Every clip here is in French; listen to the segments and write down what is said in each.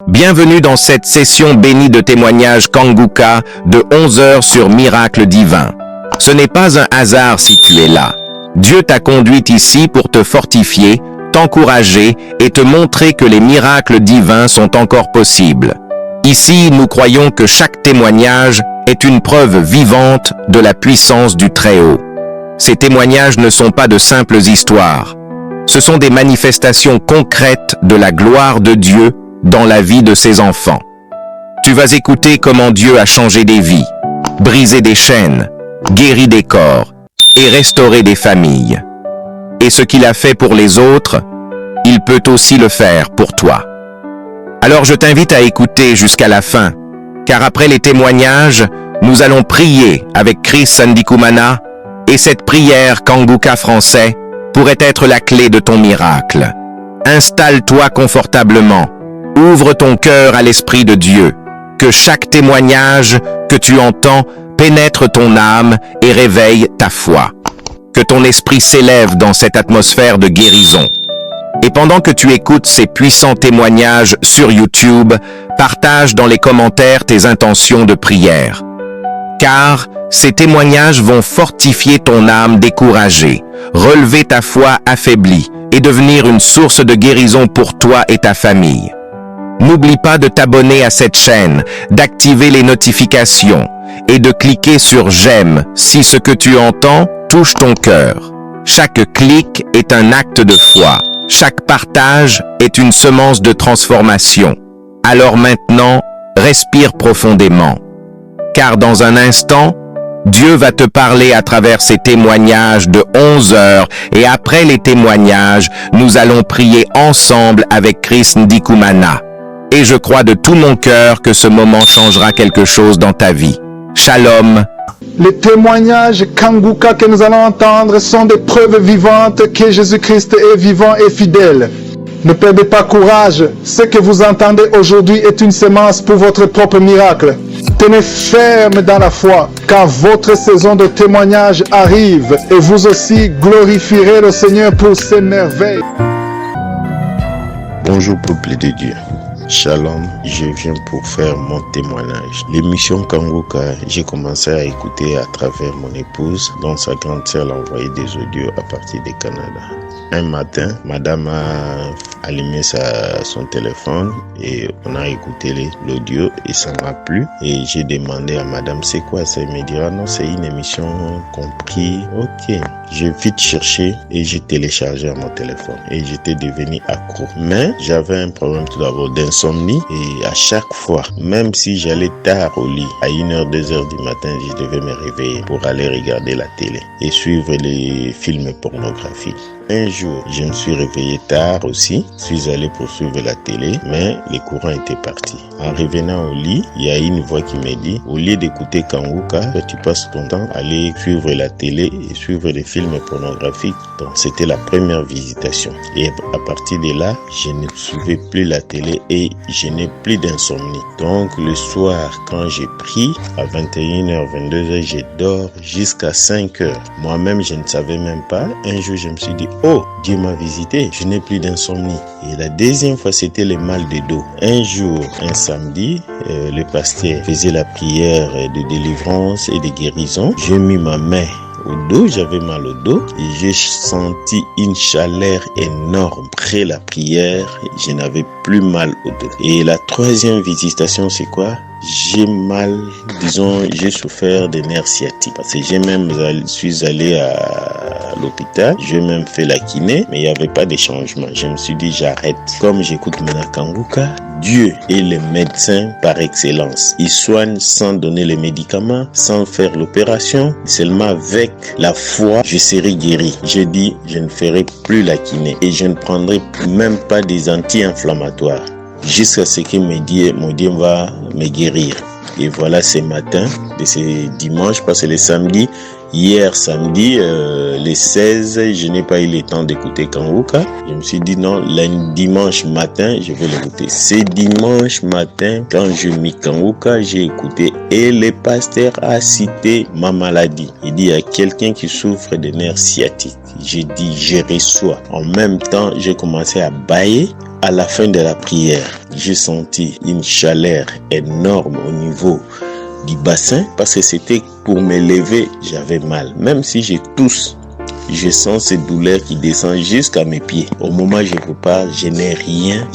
Bienvenue dans cette session bénie de témoignages Kanguka de 11 heures sur Miracle Divin. Ce n'est pas un hasard si tu es là. Dieu t'a conduit ici pour te fortifier, t'encourager et te montrer que les miracles divins sont encore possibles. Ici, nous croyons que chaque témoignage est une preuve vivante de la puissance du Très-Haut. Ces témoignages ne sont pas de simples histoires. Ce sont des manifestations concrètes de la gloire de Dieu dans la vie de ses enfants. Tu vas écouter comment Dieu a changé des vies, brisé des chaînes, guéri des corps et restauré des familles. Et ce qu'il a fait pour les autres, il peut aussi le faire pour toi. Alors je t'invite à écouter jusqu'à la fin, car après les témoignages, nous allons prier avec Chris Sandikumana et cette prière Kanguka français pourrait être la clé de ton miracle. Installe-toi confortablement. Ouvre ton cœur à l'Esprit de Dieu, que chaque témoignage que tu entends pénètre ton âme et réveille ta foi. Que ton esprit s'élève dans cette atmosphère de guérison. Et pendant que tu écoutes ces puissants témoignages sur YouTube, partage dans les commentaires tes intentions de prière. Car ces témoignages vont fortifier ton âme découragée, relever ta foi affaiblie et devenir une source de guérison pour toi et ta famille. N'oublie pas de t'abonner à cette chaîne, d'activer les notifications et de cliquer sur j'aime si ce que tu entends touche ton cœur. Chaque clic est un acte de foi. Chaque partage est une semence de transformation. Alors maintenant, respire profondément. Car dans un instant, Dieu va te parler à travers ces témoignages de 11 heures et après les témoignages, nous allons prier ensemble avec Chris Ndikumana. Et je crois de tout mon cœur que ce moment changera quelque chose dans ta vie. Shalom. Les témoignages Kanguka que nous allons entendre sont des preuves vivantes que Jésus-Christ est vivant et fidèle. Ne perdez pas courage. Ce que vous entendez aujourd'hui est une semence pour votre propre miracle. Tenez ferme dans la foi, car votre saison de témoignage arrive et vous aussi glorifierez le Seigneur pour ses merveilles. Bonjour peuple de Dieu. Shalom, je viens pour faire mon témoignage. L'émission Kanguka, j'ai commencé à écouter à travers mon épouse, dont sa grande sœur l'a envoyé des audios à partir du Canada. Un matin, madame a allumé son téléphone et on a écouté l'audio et ça m'a plu. Et j'ai demandé à madame c'est quoi ça. Elle me dira non, c'est une émission compris. Ok, j'ai vite cherché et j'ai téléchargé à mon téléphone et j'étais devenu accro. Mais j'avais un problème tout d'abord d'insomnie et à chaque fois, même si j'allais tard au lit, à 1h, 2h du matin, je devais me réveiller pour aller regarder la télé et suivre les films pornographiques. Un jour, je me suis réveillé tard aussi, je suis allé pour suivre la télé, mais les courants étaient partis. En revenant au lit, il y a une voix qui me dit, au lieu d'écouter Kanguka, tu passes ton temps à aller suivre la télé et suivre les films pornographiques. Donc c'était la première visitation. Et à partir de là, je ne suivais plus la télé et je n'ai plus d'insomnie. Donc le soir, quand j'ai pris, à 21h, 22h, je dors jusqu'à 5h. Moi-même, je ne savais même pas. Un jour, je me suis dit, oh, Dieu m'a visité, je n'ai plus d'insomnie. Et la deuxième fois, c'était le mal de dos. Un jour, un samedi, le pasteur faisait la prière de délivrance et de guérison. J'ai mis ma main au dos, j'avais mal au dos et j'ai senti une chaleur énorme. Après la prière, je n'avais plus mal au dos. Et la troisième visitation, c'est quoi? J'ai mal, j'ai souffert des nerfs sciatiques. Parce que suis allé à l'hôpital, j'ai même fait la kiné, mais il n'y avait pas de changement. Je me suis dit, j'arrête. Comme j'écoute maintenant Kanguka, Dieu est le médecin par excellence. Il soigne sans donner les médicaments, sans faire l'opération. Seulement avec la foi, je serai guéri. J'ai dit, je ne ferai plus la kiné et je ne prendrai même pas des anti-inflammatoires. Jusqu'à ce que mon Dieu va me guérir. Et voilà ce matin, de ce dimanche, parce que le samedi, hier samedi, le 16, je n'ai pas eu le temps d'écouter Kanguka. Je me suis dit non, le dimanche matin, je vais l'écouter. C'est dimanche matin, quand je mis Kanguka, j'ai écouté et le pasteur a cité ma maladie. Il dit, il y a quelqu'un qui souffre de nerfs sciatiques. J'ai dit, je reçois. En même temps, j'ai commencé à bâiller À la fin de la prière, j'ai senti une chaleur énorme au niveau du bassin parce que c'était pour me lever, j'avais mal. Même si je tousse, je sens cette douleur qui descend jusqu'à mes pieds. Au moment où je repars, je n'ai rien.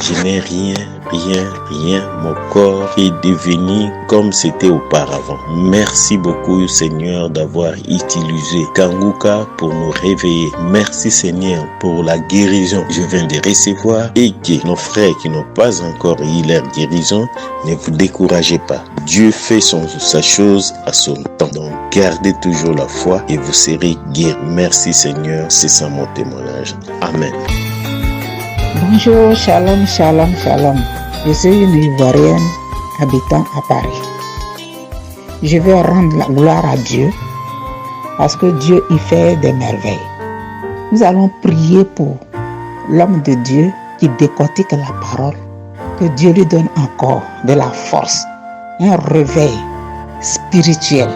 Mon corps est devenu comme c'était auparavant. Merci beaucoup Seigneur d'avoir utilisé Kanguka pour nous réveiller. Merci Seigneur pour la guérison que je viens de recevoir et que nos frères qui n'ont pas encore eu leur guérison, ne vous découragez pas. Dieu fait sa chose à son temps. Donc gardez toujours la foi et vous serez guéris. Merci Seigneur, c'est ça mon témoignage. Amen. Bonjour, shalom. Je suis une Ivoirienne habitant à Paris. Je veux rendre la gloire à Dieu parce que Dieu y fait des merveilles. Nous allons prier pour l'homme de Dieu qui décortique la parole. Que Dieu lui donne encore de la force, un réveil spirituel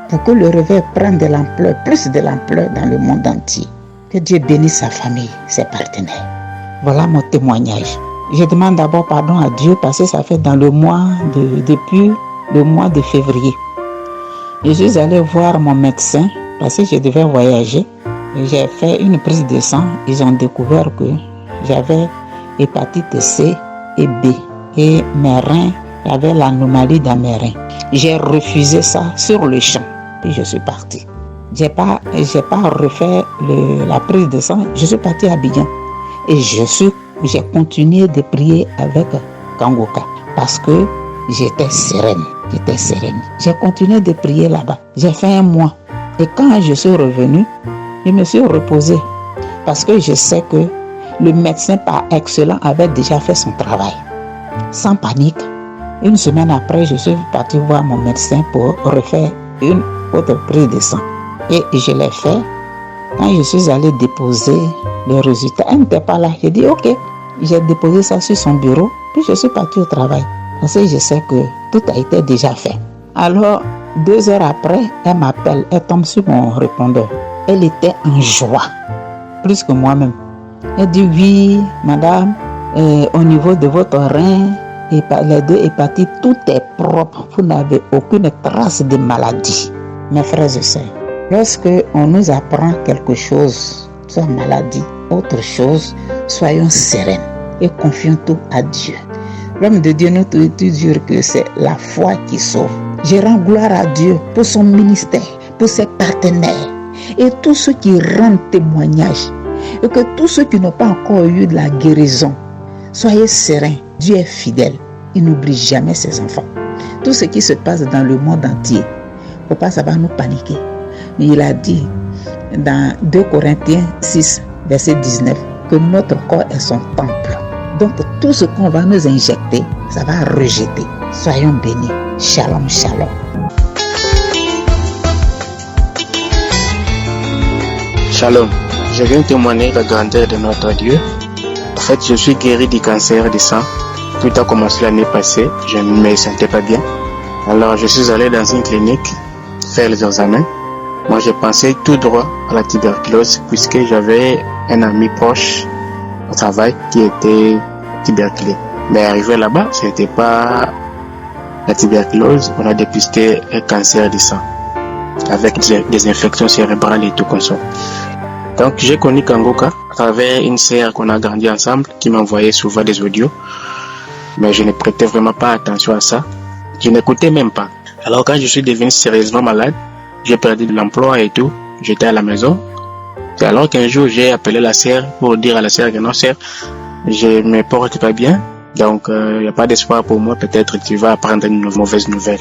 pour que le réveil prenne de l'ampleur, plus de l'ampleur dans le monde entier. Que Dieu bénisse sa famille, ses partenaires. Voilà mon témoignage. Je demande d'abord pardon à Dieu parce que ça fait depuis le mois de février. Je suis allé voir mon médecin parce que je devais voyager. J'ai fait une prise de sang. Ils ont découvert que j'avais hépatite C et B. Et mes reins, j'avais l'anomalie dans mes reins. J'ai refusé ça sur le champ. Puis je suis parti. J'ai pas refait la prise de sang. Je suis parti à Abidjan. Et j'ai continué de prier avec Kanguka parce que j'étais sereine. J'ai continué de prier là-bas. J'ai fait un mois. Et quand je suis revenue, je me suis reposée parce que je sais que le médecin par excellence avait déjà fait son travail. Sans panique. Une semaine après, je suis partie voir mon médecin pour refaire une autre prise de sang. Et je l'ai fait. Quand je suis allée déposer le résultat, elle n'était pas là. J'ai dit ok. J'ai déposé ça sur son bureau. Puis je suis partie au travail. Parce que je sais que tout a été déjà fait. Alors, 2 heures après, elle m'appelle. Elle tombe sur mon répondeur. Elle était en joie. Plus que moi-même. Elle dit oui, madame, au niveau de votre rein, et les 2 hépatites, tout est propre. Vous n'avez aucune trace de maladie. Mes frères et sœurs, lorsque on nous apprend quelque chose, soit maladie, autre chose, soyons sereins et confions tout à Dieu. L'homme de Dieu nous dit que c'est la foi qui sauve. Je rends gloire à Dieu pour son ministère, pour ses partenaires et tous ceux qui rendent témoignage. Et que tous ceux qui n'ont pas encore eu de la guérison, soyez sereins. Dieu est fidèle. Il n'oublie jamais ses enfants. Tout ce qui se passe dans le monde entier, il ne faut pas savoir nous paniquer. Mais il a dit dans 2 Corinthiens 6, verset 19, que notre corps est son temple. Donc tout ce qu'on va nous injecter, ça va rejeter. Soyons bénis. Shalom, shalom. Shalom. Je viens témoigner la grandeur de notre Dieu. En fait, je suis guéri du cancer du sang. Tout a commencé l'année passée. Je ne me sentais pas bien. Alors, je suis allé dans une clinique faire les examens. Moi, je pensais tout droit à la tuberculose puisque j'avais un ami proche au travail qui était tuberculé. Mais arrivé là-bas, ce n'était pas la tuberculose. On a dépisté un cancer du sang avec des infections cérébrales et tout comme ça. Donc, j'ai connu Kanguka à travers une sœur qu'on a grandi ensemble qui m'envoyait souvent des audios. Mais je ne prêtais vraiment pas attention à ça. Je n'écoutais même pas. Alors, quand je suis devenu sérieusement malade, j'ai perdu de l'emploi et tout. J'étais à la maison. Et alors qu'un jour, j'ai appelé la sœur pour dire à la sœur que non, sœur, je me porte pas bien. Donc, il n'y a pas d'espoir pour moi. Peut-être tu vas apprendre une mauvaise nouvelle.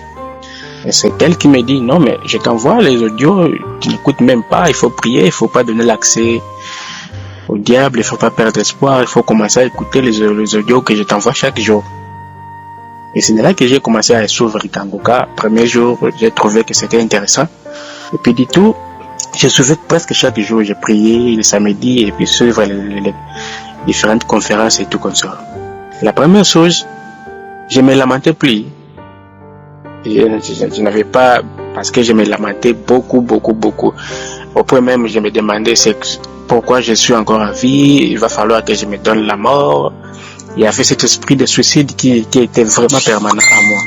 Et c'est elle qui me dit, non, mais je t'envoie les audios, tu n'écoutes même pas, il faut prier, il ne faut pas donner l'accès au diable, il ne faut pas perdre espoir, il faut commencer à écouter les audios que je t'envoie chaque jour. Et c'est là que j'ai commencé à suivre Kanguka. Premier jour, j'ai trouvé que c'était intéressant. Et puis du tout, je suivais presque chaque jour, j'ai prié le samedi et puis suivre les différentes conférences et tout comme ça. La première chose, je me lamentais plus. Je n'avais pas, parce que je me lamentais beaucoup. Au point même, je me demandais pourquoi je suis encore en vie, il va falloir que je me donne la mort. il y avait cet esprit de suicide qui était vraiment permanent à moi.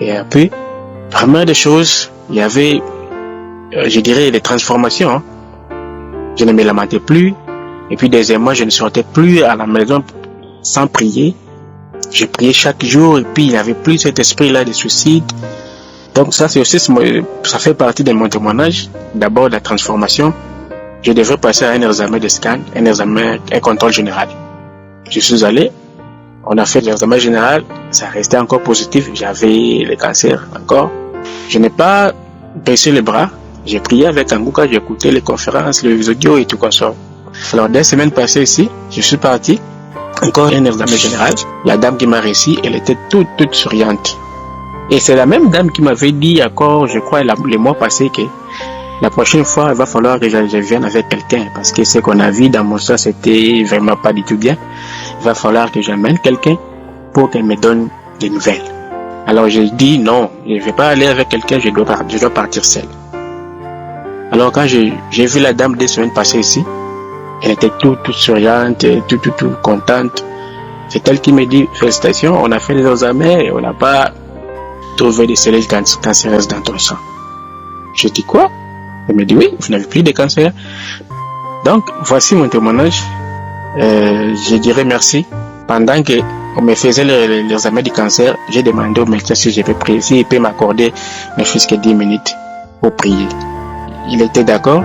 Et puis, première des choses, il y avait, je dirais, des transformations. Hein. Je ne me lamentais plus. Et puis, deuxièmement, je ne sortais plus à la maison sans prier. Je priais chaque jour et puis il n'y avait plus cet esprit-là de suicide. Donc ça, c'est aussi, ça fait partie de mon témoignage. D'abord, la transformation. Je devrais passer à un examen de scan, un contrôle général. Je suis allé, on a fait l'examen général, ça restait encore positif, j'avais le cancer encore. Je n'ai pas baissé les bras, j'ai prié avec Kanguka, j'ai écouté les conférences, les audios et tout comme ça. Alors, 2 semaines passées ici, je suis parti, encore un examen général. La dame qui m'a réussi, elle était toute souriante. Et c'est la même dame qui m'avait dit encore, je crois, les mois passés que la prochaine fois, il va falloir que je vienne avec quelqu'un parce que ce qu'on a vu dans mon sang, c'était vraiment pas du tout bien. Il va falloir que j'amène quelqu'un pour qu'elle me donne des nouvelles. Alors j'ai dit non, je ne vais pas aller avec quelqu'un, je dois partir seul. Alors quand j'ai vu la dame 2 semaines passées ici, elle était toute souriante, tout contente. C'est elle qui me dit félicitations, on a fait les examens et on n'a pas trouvé des cellules cancéreuses dans ton sang. Je dis quoi? Elle me dit oui, vous n'avez plus de cancer. Donc voici mon témoignage. Je dirais merci. Pendant que on me faisait l'examen du cancer, j'ai demandé au médecin si je peux prier, s'il peut m'accorder ne fût-ce que 10 minutes pour prier. Il était d'accord,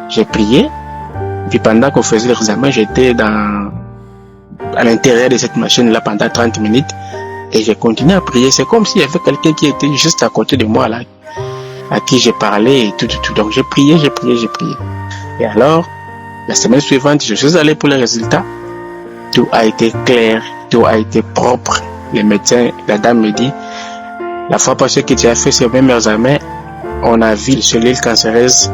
j'ai prié. Puis pendant qu'on faisait l'examen, j'étais à l'intérieur de cette machine-là pendant 30 minutes et j'ai continué à prier. C'est comme s'il y avait quelqu'un qui était juste à côté de moi là, à qui j'ai parlé et tout. Donc j'ai prié. Et alors, la semaine suivante, je suis allé pour les résultats. Tout a été clair, tout a été propre. Les médecins, la dame me dit, la fois passée que tu as fait ces mêmes examens, on a vu les cellules cancéreuses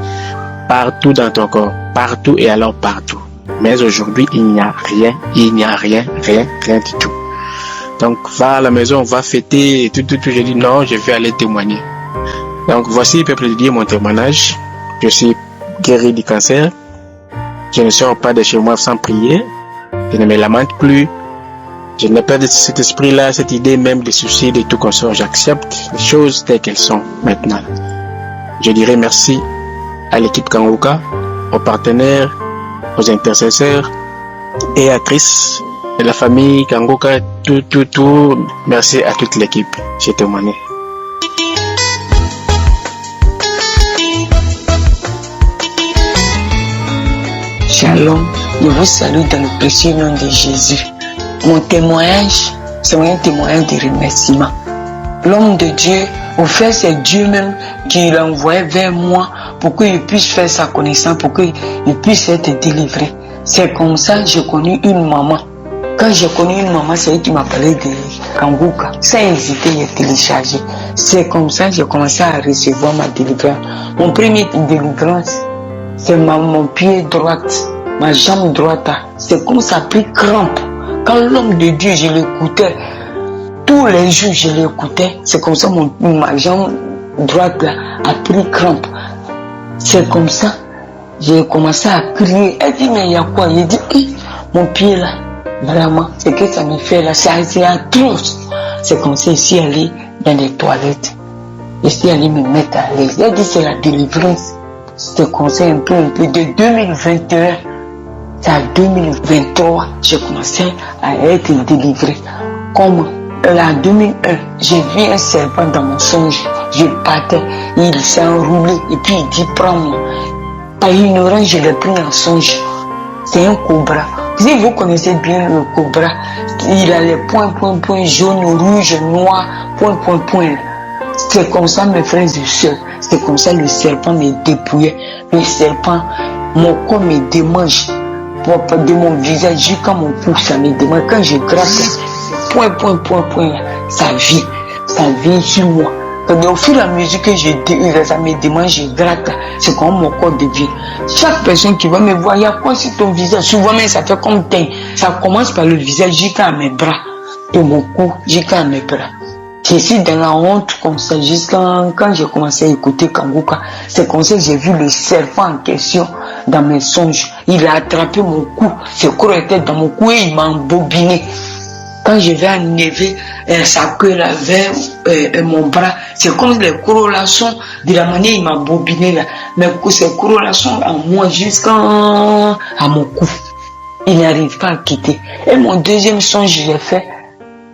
partout dans ton corps, partout et alors partout. Mais aujourd'hui, il n'y a rien du tout. Donc, va à la maison, on va fêter et tout. J'ai dit non, je vais aller témoigner. Donc, voici, peuple de Dieu, mon témoignage. Je suis guéri du cancer. Je ne sors pas de chez moi sans prier. Je ne me lamente plus. Je n'ai pas de cet esprit-là, cette idée même de suicide et tout comme ça. J'accepte les choses telles qu'elles sont maintenant. Je dirais merci à l'équipe Kanguka, aux partenaires, aux intercesseurs et à Chris et la famille Kanguka, tout. Merci à toute l'équipe. J'ai témoigné. Shalom, je vous salue dans le précieux nom de Jésus. Mon témoignage, c'est un témoignage de remerciement. L'homme de Dieu, au fait, c'est Dieu même qui l'a envoyé vers moi pour qu'il puisse faire sa connaissance, pour qu'il puisse être délivré. C'est comme ça que j'ai connu une maman. Quand j'ai connu une maman, c'est elle qui m'a parlé de Kanguka. Sans hésiter, j'ai téléchargé. C'est comme ça que j'ai commencé à recevoir ma délivrance. Mon premier délivrance, c'est mon pied droit, ma jambe droite. C'est comme ça a pris crampe. Quand l'homme de Dieu, je l'écoutais, tous les jours je l'écoutais, c'est comme ça ma jambe droite là, a pris crampe. C'est comme ça, j'ai commencé à crier. Elle dit, mais il y a quoi? Il dit, mon pied là, vraiment, c'est que ça me fait là, c'est atroce. C'est comme ça, je suis allé dans les toilettes. Je suis allé me mettre à l'aise. Elle dit, c'est la délivrance. C'était comme ça un peu. De 2021 à 2023, j'ai commencé à être délivré. Comme en 2001, j'ai vu un serpent dans mon songe. Je partais, il s'est enroulé et puis il dit prends-moi. Par ignorance, je l'ai pris en songe. C'est un cobra. Si vous connaissez bien le cobra, il a les points, jaune, rouge, noir, point. C'est comme ça, mes frères et sœurs. C'est comme ça, le serpent me dépouillait. Le serpent, mon corps me démange. De mon visage jusqu'à mon pouce, ça me démange. Quand je gratte, point, ça vit sur moi. Au fur et à mesure que ça me démange, je gratte, c'est comme mon corps devient. Chaque personne qui va me voir, il y a quoi sur ton visage? Souvent même, ça fait comme teint. Ça commence par le visage jusqu'à mes bras. De mon cou jusqu'à mes bras. Je suis dans la honte comme ça, jusqu'à quand j'ai commencé à écouter Kanguka. C'est comme ça que j'ai vu le serpent en question dans mes songes. Il a attrapé mon cou, ce corps était dans mon cou et il m'a embobiné. Quand je vais enlever sa queue là vers mon bras, c'est comme les corrélations de la manière il m'a bobiné là. Mais ces corrélations à moi jusqu'à mon cou. Il n'arrive pas à quitter. Et mon deuxième songe, je l'ai fait.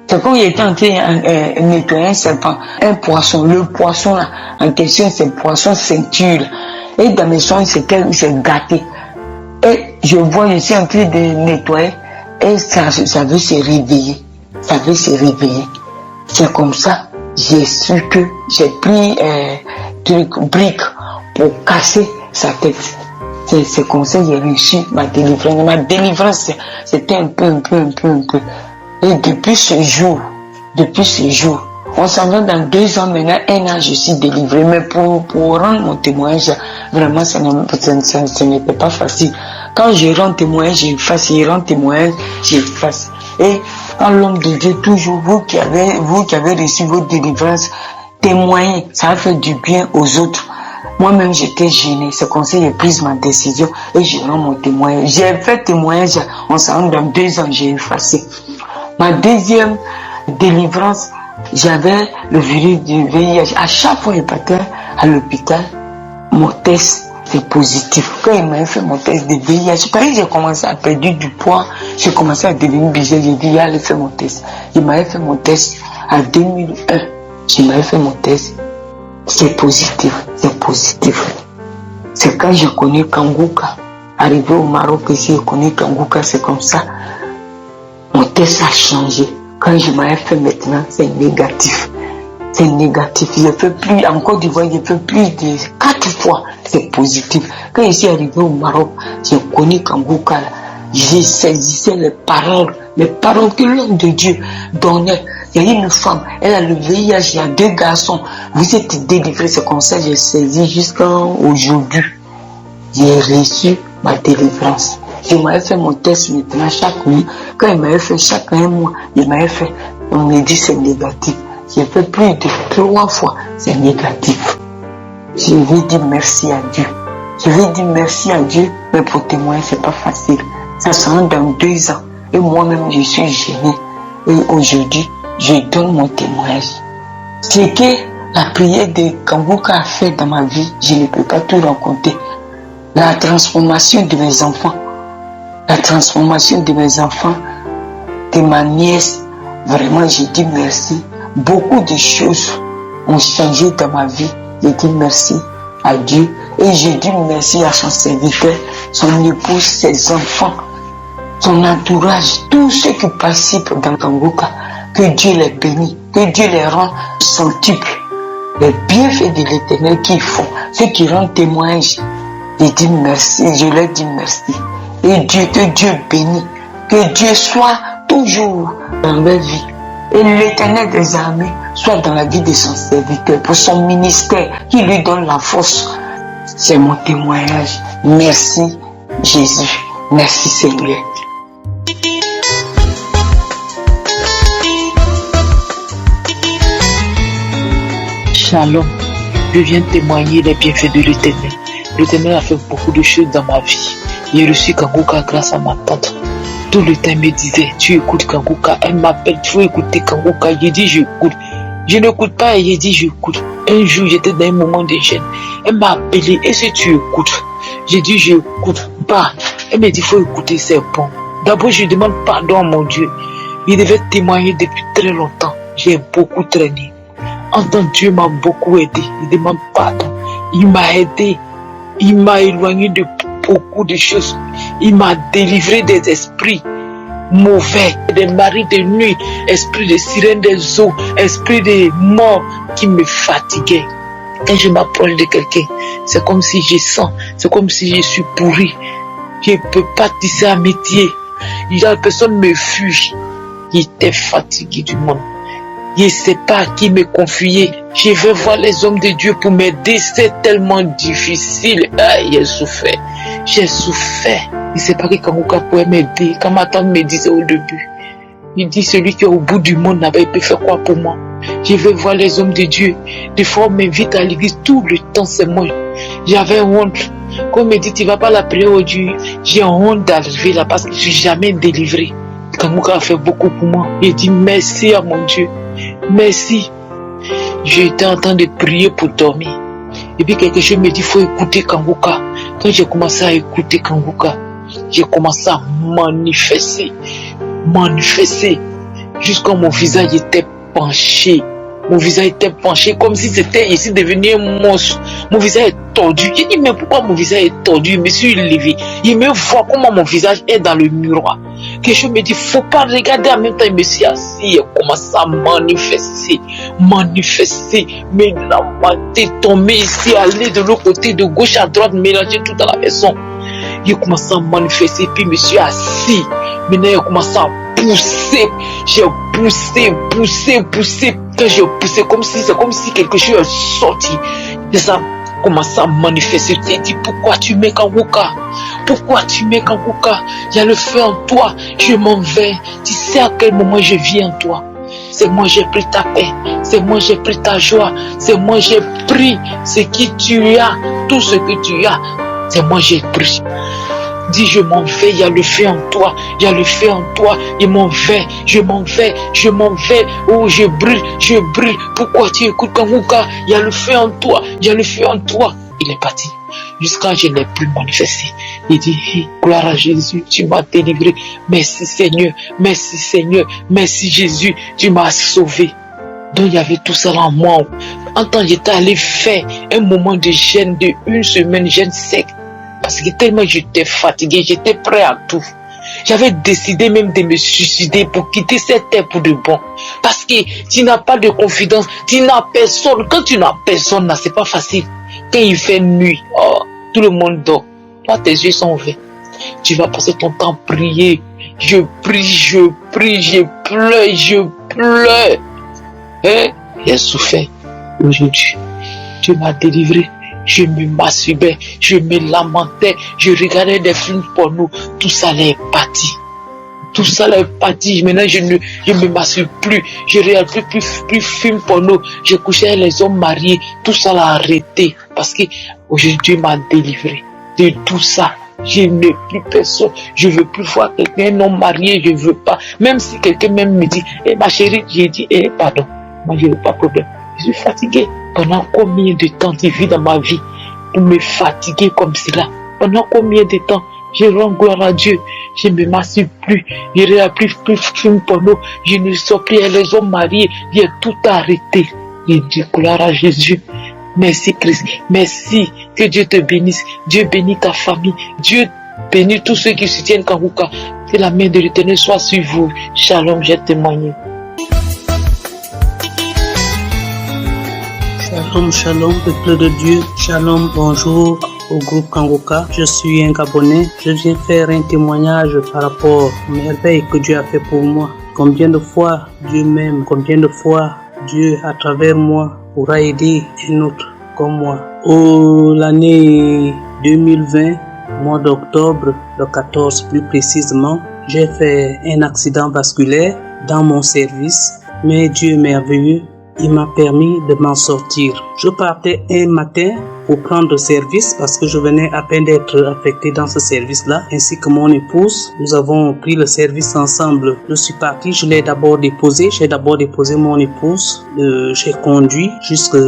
C'est quand il était en train de nettoyer un serpent, un poisson. Le poisson là, en question, c'est le poisson ceinture. Et dans mes songes, c'est gâté. Et je vois, je suis en train de nettoyer. Et ça veut se réveiller. Ça veut se réveiller. C'est comme ça, j'ai su que j'ai pris brique pour casser sa tête. C'est comme ça que j'ai réussi ma délivrance. Ma délivrance, c'était un peu. Et depuis ce jour, on s'en va dans 2 ans maintenant, 1 an, je suis délivré. Mais pour rendre mon témoignage, vraiment, ce n'était pas facile. Quand je rends témoignage, j'efface. Je rends témoignage, j'efface. Et quand l'homme de Dieu, toujours vous qui avez reçu votre délivrance, témoignez, ça a fait du bien aux autres. Moi-même, j'étais gêné. C'est comme ça que j'ai pris ma décision et je rends mon témoignage. J'ai fait témoignage, on s'en rend dans 2 ans, j'ai effacé. Ma deuxième délivrance, j'avais le virus du VIH. À chaque fois que je partais à l'hôpital, mon test est positif. Quand il m'a fait mon test de VIH, pareil, j'ai commencé à perdre du poids, j'ai commencé à devenir bizarre. J'ai dit, allez faire mon test. Il m'avait fait mon test en 2001. Il m'avait fait mon test. C'est positif. C'est quand je connais Kangouka. Arrivé au Maroc, ici, je connais Kangouka, c'est comme ça. Mon test a changé. Quand je m'avais fait maintenant, c'est négatif. C'est négatif. Je fais plus, en Côte d'Ivoire, je fais plus de 4 fois. C'est positif. Quand je suis arrivé au Maroc, je connais Kangouka. J'ai saisissé les paroles que l'homme de Dieu donnait. Il y a une femme, elle a le VIH, il y a 2 garçons. Vous êtes délivrés, c'est comme ça que j'ai saisi jusqu'à aujourd'hui. J'ai reçu ma délivrance. Je m'avais fait mon test maintenant chaque nuit. Quand il m'avait fait chaque 1 mois, il m'avait fait, on me dit c'est négatif. J'ai fait plus de 3 fois, c'est négatif. Je vais dire merci à Dieu. Mais pour témoigner, c'est pas facile. Ça sera dans 2 ans. Et moi-même, je suis gêné. Et aujourd'hui, je donne mon témoignage. Ce que la prière de Kangouka a fait dans ma vie, je ne peux pas tout raconter. La transformation de mes enfants, de ma nièce, vraiment, je dis merci. Beaucoup de choses ont changé dans ma vie. Je dis merci à Dieu et je dis merci à son serviteur, son épouse, ses enfants, son entourage, tous ceux qui participent dans Kangouka. Que Dieu les bénisse, que Dieu les rend centuple. Les bienfaits de l'Éternel qu'ils font, ceux qui rendent témoignage, je leur dis merci. Et que Dieu bénisse, que Dieu soit toujours dans leur vie. Et l'Éternel des armées soit dans la vie de son serviteur, pour son ministère, qui lui donne la force. C'est mon témoignage. Merci Jésus. Merci Seigneur. Shalom, je viens témoigner les bienfaits de l'Éternel. L'Éternel a fait beaucoup de choses dans ma vie. J'ai reçu Kangouka grâce à ma tante. Tout le temps, elle me disait, tu écoutes Kangouka. Elle m'appelle, tu veux écouter Kangouka. J'ai dit, j'écoute. Je n'écoute pas et j'ai dit, j'écoute. Un jour, j'étais dans un moment de gêne. Elle m'a appelé, est-ce que tu écoutes? J'ai dit, j'écoute pas. Elle m'a dit, il faut écouter, c'est bon. D'abord, je demande pardon à mon Dieu. Il devait témoigner depuis très longtemps. J'ai beaucoup traîné. En tant que Dieu m'a beaucoup aidé. Il demande pardon. Il m'a aidé. Il m'a éloigné de beaucoup de choses. Il m'a délivré des esprits mauvais, des maris de nuit, esprits de sirène des eaux, esprits de mort qui me fatiguaient. Quand je m'approche de quelqu'un, c'est comme si je sens, c'est comme si je suis pourri. Je ne peux pas tisser amitié. La personne me fuit. J'étais fatigué du monde. Je ne sais pas à qui me confier. Je veux voir les hommes de Dieu pour m'aider. C'est tellement difficile. J'ai souffert. J'ai souffert. Je ne sais pas que Kangouka pouvait m'aider. Quand ma tante me disait au début, il dit celui qui est au bout du monde n'avait pu faire quoi pour moi. Je veux voir les hommes de Dieu. Des fois, on m'invite à l'église tout le temps, c'est moi. J'avais honte. Quand on me dit tu ne vas pas la prière aujourd'hui, j'ai honte d'arriver là parce que je ne suis jamais délivré. Kanguka a fait beaucoup pour moi. J'ai dit merci à mon Dieu. Merci. J'étais en train de prier pour dormir. Et puis quelque chose me dit, il faut écouter Kanguka. Quand j'ai commencé à écouter Kanguka, j'ai commencé à manifester. Jusqu'à mon visage était penché. Mon visage était penché comme si c'était ici devenu un monstre. Mon visage est tordu. J'ai dit, mais pourquoi mon visage est tordu? Je me suis levé. Il me voit comment mon visage est dans le miroir. Quelque chose me dit, faut pas regarder. En même temps, je me suis assis et commence à manifester. Mais la tête tombée ici, aller de l'autre côté, de gauche à droite, mélanger tout dans la maison. J'ai commencé à manifester, puis je me suis assis. Maintenant, j'ai commencé à pousser. J'ai poussé. Quand j'ai poussé, c'est comme si quelque chose est sorti. Et ça a commencé à manifester. Je t'ai dit, pourquoi tu mets Kanguka? Il y a le feu en toi. Je m'en vais. Tu sais à quel moment je vis en toi. C'est moi j'ai pris ta paix. C'est moi j'ai pris ta joie. C'est moi j'ai pris ce que tu as. Tout ce que tu as. C'est moi j'ai pris. Dis je m'en vais, il y a le feu en toi, je m'en vais, oh je brûle, pourquoi tu écoutes Kanguka, il y a le feu en toi, il est parti, jusqu'à je n'ai plus manifesté, il dit, gloire à Jésus, tu m'as délivré, merci Seigneur, merci Jésus, tu m'as sauvé. Donc il y avait tout ça en moi, en temps j'étais allé faire un moment de jeûne de 1 semaine, jeûne sec. Parce que tellement j'étais fatigué, j'étais prêt à tout. J'avais décidé même de me suicider pour quitter cette terre pour de bon. Parce que tu n'as pas de confidence, tu n'as personne. Quand tu n'as personne, là, c'est pas facile. Quand il fait nuit, oh, tout le monde dort. Toi, tes yeux sont ouverts. Tu vas passer ton temps à prier. Je prie, je pleure. Hein? J'ai souffert. Aujourd'hui, Dieu m'a délivré. Je me masturbais, je me lamentais, je regardais des films porno, tout ça est parti. Maintenant, je ne me masturbe plus, je ne regarde plus film porno, je couchais avec les hommes mariés, tout ça l'a arrêté, parce que aujourd'hui Dieu m'a délivré de tout ça. Je n'ai plus personne, je ne veux plus voir quelqu'un non marié, je ne veux pas. Même si quelqu'un même me dit, ma chérie, j'ai dit, pardon, moi je n'ai pas de problème, je suis fatigué. Pendant combien de temps tu vis dans ma vie pour me fatiguer comme cela? Pendant combien de temps je rends gloire à Dieu? Je ne me masturbe plus, je ne regarde plus film porno, je ne sors plus avec les hommes mariés, j'ai tout arrêté. Je dis gloire à Jésus. Merci Christ, merci, que Dieu te bénisse, Dieu bénit ta famille, Dieu bénit tous ceux qui soutiennent Kanguka, que la main de l'Éternel soit sur vous. Shalom, j'ai témoigné. Shalom, peuple de Dieu. Shalom, bonjour au groupe Kanguka. Je suis un Gabonais. Je viens faire un témoignage par rapport aux merveilles que Dieu a fait pour moi. Combien de fois Dieu m'aime, combien de fois Dieu, à travers moi, pourra aider un autre comme moi. L'année 2020, mois d'octobre, le 14 plus précisément, j'ai fait un accident vasculaire dans mon service. Mais Dieu est merveilleux. Il m'a permis de m'en sortir. Je partais un matin pour prendre service parce que je venais à peine d'être affecté dans ce service-là, ainsi que mon épouse. Nous avons pris le service ensemble. Je suis parti, j'ai d'abord déposé mon épouse. J'ai conduit jusqu'à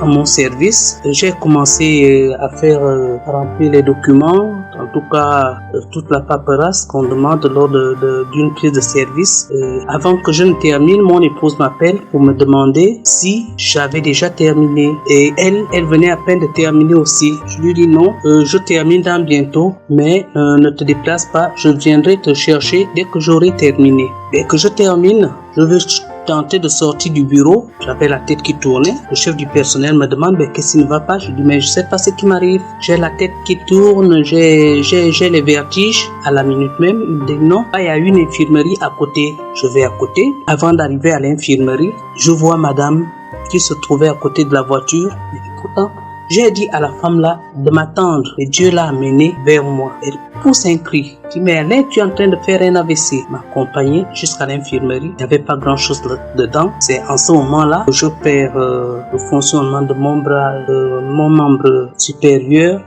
mon service. J'ai commencé à remplir les documents, en tout cas toute la paperasse qu'on demande lors d'une prise de service. Avant que je ne termine, mon épouse m'appelle pour me demander si j'avais déjà terminé. Et elle venait à peine de terminer aussi. Je lui dis non, je termine dans bientôt, mais ne te déplace pas, je viendrai te chercher dès que j'aurai terminé. Dès que je termine, je vais tenter de sortir du bureau. J'avais la tête qui tournait. Le chef du personnel me demande qu'est-ce qui ne va pas. Je dis mais je sais pas ce qui m'arrive. J'ai la tête qui tourne, j'ai les vertiges. À la minute même, il me dit non. Il y a une infirmerie à côté. Je vais à côté. Avant d'arriver à l'infirmerie, je vois madame qui se trouvait à côté de la voiture. Et pourtant, j'ai dit à la femme là de m'attendre et Dieu l'a amenée vers moi. Elle pousse un cri. Je dis mais Alain, tu es en train de faire un AVC. M'accompagner jusqu'à l'infirmerie. Il n'y avait pas grand chose dedans. C'est en ce moment-là que je perds le fonctionnement de mon bras, mon membre supérieur.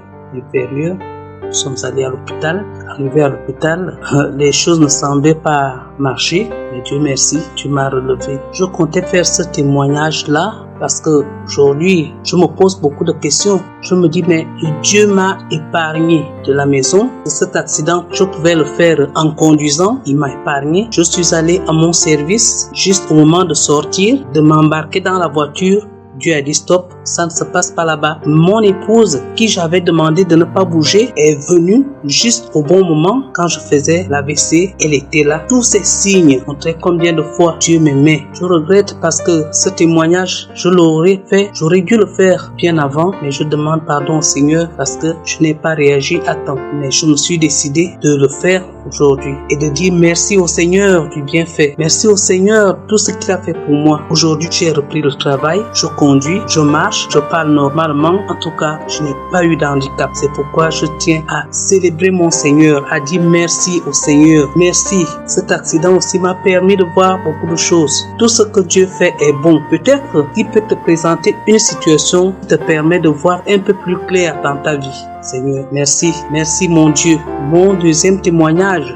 Nous sommes allés à l'hôpital. Arrivé à l'hôpital, les choses ne semblaient pas marcher. Mais Dieu merci, tu m'as relevé. Je comptais faire ce témoignage-là parce que aujourd'hui, je me pose beaucoup de questions. Je me dis, mais Dieu m'a épargné de la maison. De cet accident, je pouvais le faire en conduisant. Il m'a épargné. Je suis allé à mon service juste au moment de sortir, de m'embarquer dans la voiture. Dieu a dit stop, ça ne se passe pas là-bas. Mon épouse, qui j'avais demandé de ne pas bouger, est venue juste au bon moment quand je faisais l'AVC. Elle était là. Tous ces signes montraient combien de fois Dieu m'aimait. Je regrette parce que ce témoignage, je l'aurais fait, j'aurais dû le faire bien avant, mais je demande pardon au Seigneur parce que je n'ai pas réagi à temps. Mais je me suis décidé de le faire aujourd'hui et de dire merci au Seigneur du bienfait. Merci au Seigneur tout ce qu'il a fait pour moi. Aujourd'hui, j'ai repris le travail, je conduis, je marche, je parle normalement. En tout cas, je n'ai pas eu d'handicap. C'est pourquoi je tiens à célébrer mon Seigneur, à dire merci au Seigneur. Merci. Cet accident aussi m'a permis de voir beaucoup de choses. Tout ce que Dieu fait est bon. Peut-être qu'il peut te présenter une situation qui te permet de voir un peu plus clair dans ta vie. Seigneur, merci. Merci mon Dieu. Mon deuxième témoignage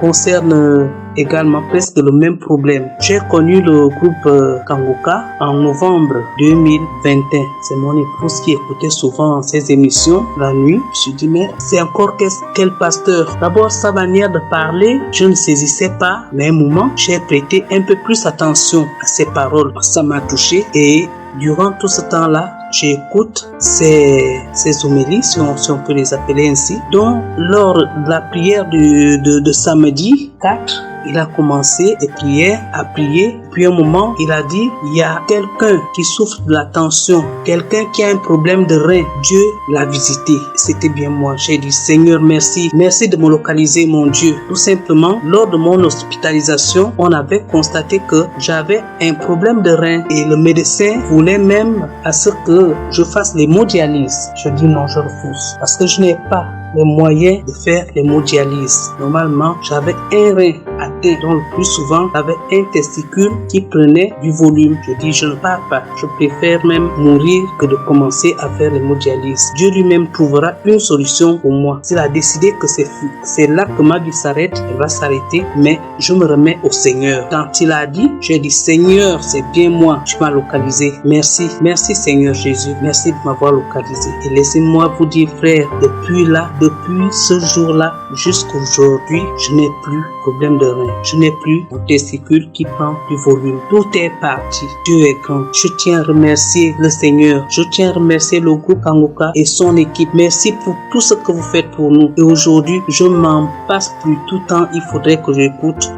concerne également presque le même problème. J'ai connu le groupe Kanguka en novembre 2021. C'est mon épouse qui écoutait souvent ces émissions la nuit. Je me suis dit, mais c'est encore quel pasteur? D'abord, sa manière de parler, je ne saisissais pas. Mais à un moment, j'ai prêté un peu plus attention à ses paroles. Ça m'a touché et durant tout ce temps-là, j'écoute ces homélies, si on peut les appeler ainsi. Donc, lors de la prière de samedi 4, il a commencé des prières à prier. Puis un moment, il a dit, il y a quelqu'un qui souffre de la tension, quelqu'un qui a un problème de rein. Dieu l'a visité. C'était bien moi. J'ai dit, Seigneur, merci. Merci de me localiser, mon Dieu. Tout simplement, lors de mon hospitalisation, on avait constaté que j'avais un problème de rein et le médecin voulait même à ce que je fasse l'hémodialyse. Je dis non, je refuse parce que je n'ai pas les moyens de faire l'hémodialyse. Normalement, j'avais un rein atteint, donc le plus souvent, j'avais un testicule qui prenait du volume. Je dis, je ne pars pas. Je préfère même mourir que de commencer à faire l'hémodialyse. Dieu lui-même trouvera une solution pour moi. S'il a décidé que c'est là que ma vie s'arrête, elle va s'arrêter, mais je me remets au Seigneur. Quand il a dit, j'ai dit, Seigneur, c'est bien moi, tu m'as localisé. Merci, merci Seigneur Jésus, merci de m'avoir localisé. Et laissez-moi vous dire, frère, depuis ce jour-là jusqu'à aujourd'hui, je n'ai plus de problème de rein. Je n'ai plus mon testicule qui prend du volume. Tout est parti. Dieu est grand. Je tiens à remercier le Seigneur. Je tiens à remercier le groupe Kanguka et son équipe. Merci pour tout ce que vous faites pour nous. Et aujourd'hui, je m'en passe plus. Tout le temps, il faudrait que j'écoute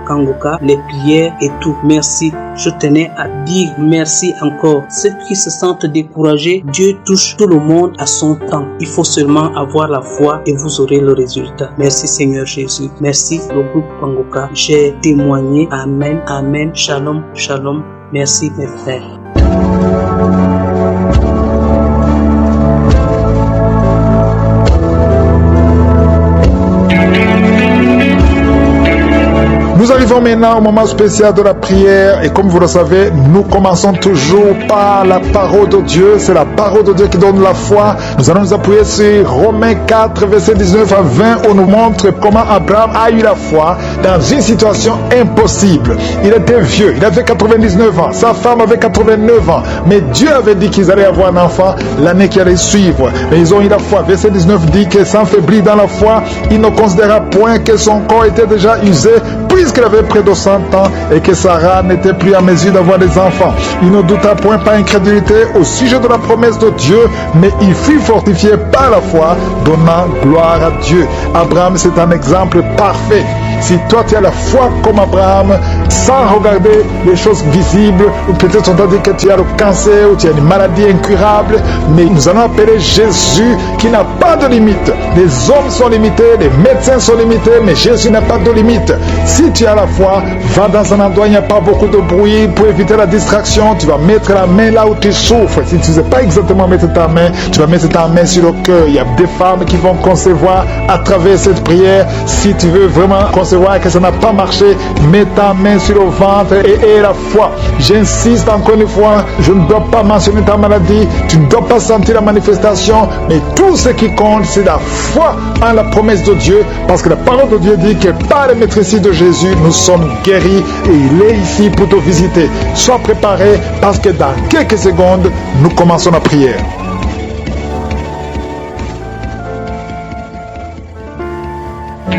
Kanguka, les prières et tout. Merci. Je tenais à dire merci encore. Ceux qui se sentent découragés, Dieu touche tout le monde à son temps. Il faut seulement avoir la foi et vous aurez le résultat. Merci Seigneur Jésus. Merci le groupe Kanguka. J'ai témoigné. Amen. Amen. Shalom. Shalom. Merci mes frères. Nous arrivons maintenant au moment spécial de la prière et comme vous le savez, nous commençons toujours par la parole de Dieu. C'est la parole de Dieu qui donne la foi. Nous allons nous appuyer sur Romains 4, versets 19 à 20 où on nous montre comment Abraham a eu la foi dans une situation impossible. Il était vieux, il avait 99 ans, sa femme avait 89 ans, mais Dieu avait dit qu'ils allaient avoir un enfant l'année qui allait suivre. Mais ils ont eu la foi. Verset 19 dit que sans faiblir dans la foi, il ne considéra point que son corps était déjà usé puisqu'il avait près de 100 ans et que Sarah n'était plus en mesure d'avoir des enfants. Il ne douta point par incrédulité au sujet de la promesse de Dieu, mais il fut fortifié par la foi, donnant gloire à Dieu. Abraham, c'est un exemple parfait. Si toi tu as la foi comme Abraham, sans regarder les choses visibles, ou peut-être on t'a dit que tu as le cancer, ou tu as une maladie incurable, mais nous allons appeler Jésus qui n'a pas de limite. Les hommes sont limités, les médecins sont limités, mais Jésus n'a pas de limite. Si Si tu as la foi, va dans un endroit où il n'y a pas beaucoup de bruit pour éviter la distraction. Tu vas mettre la main là où tu souffres. Si tu ne sais pas exactement mettre ta main, tu vas mettre ta main sur le cœur. Il y a des femmes qui vont concevoir à travers cette prière. Si tu veux vraiment concevoir que ça n'a pas marché, mets ta main sur le ventre et aie la foi. J'insiste encore une fois, je ne dois pas mentionner ta maladie, tu ne dois pas sentir la manifestation, mais tout ce qui compte, c'est la foi en la promesse de Dieu, parce que la parole de Dieu dit que par le maîtrise de Jésus, nous sommes guéris et il est ici pour te visiter. Sois préparé parce que dans quelques secondes, nous commençons la prière.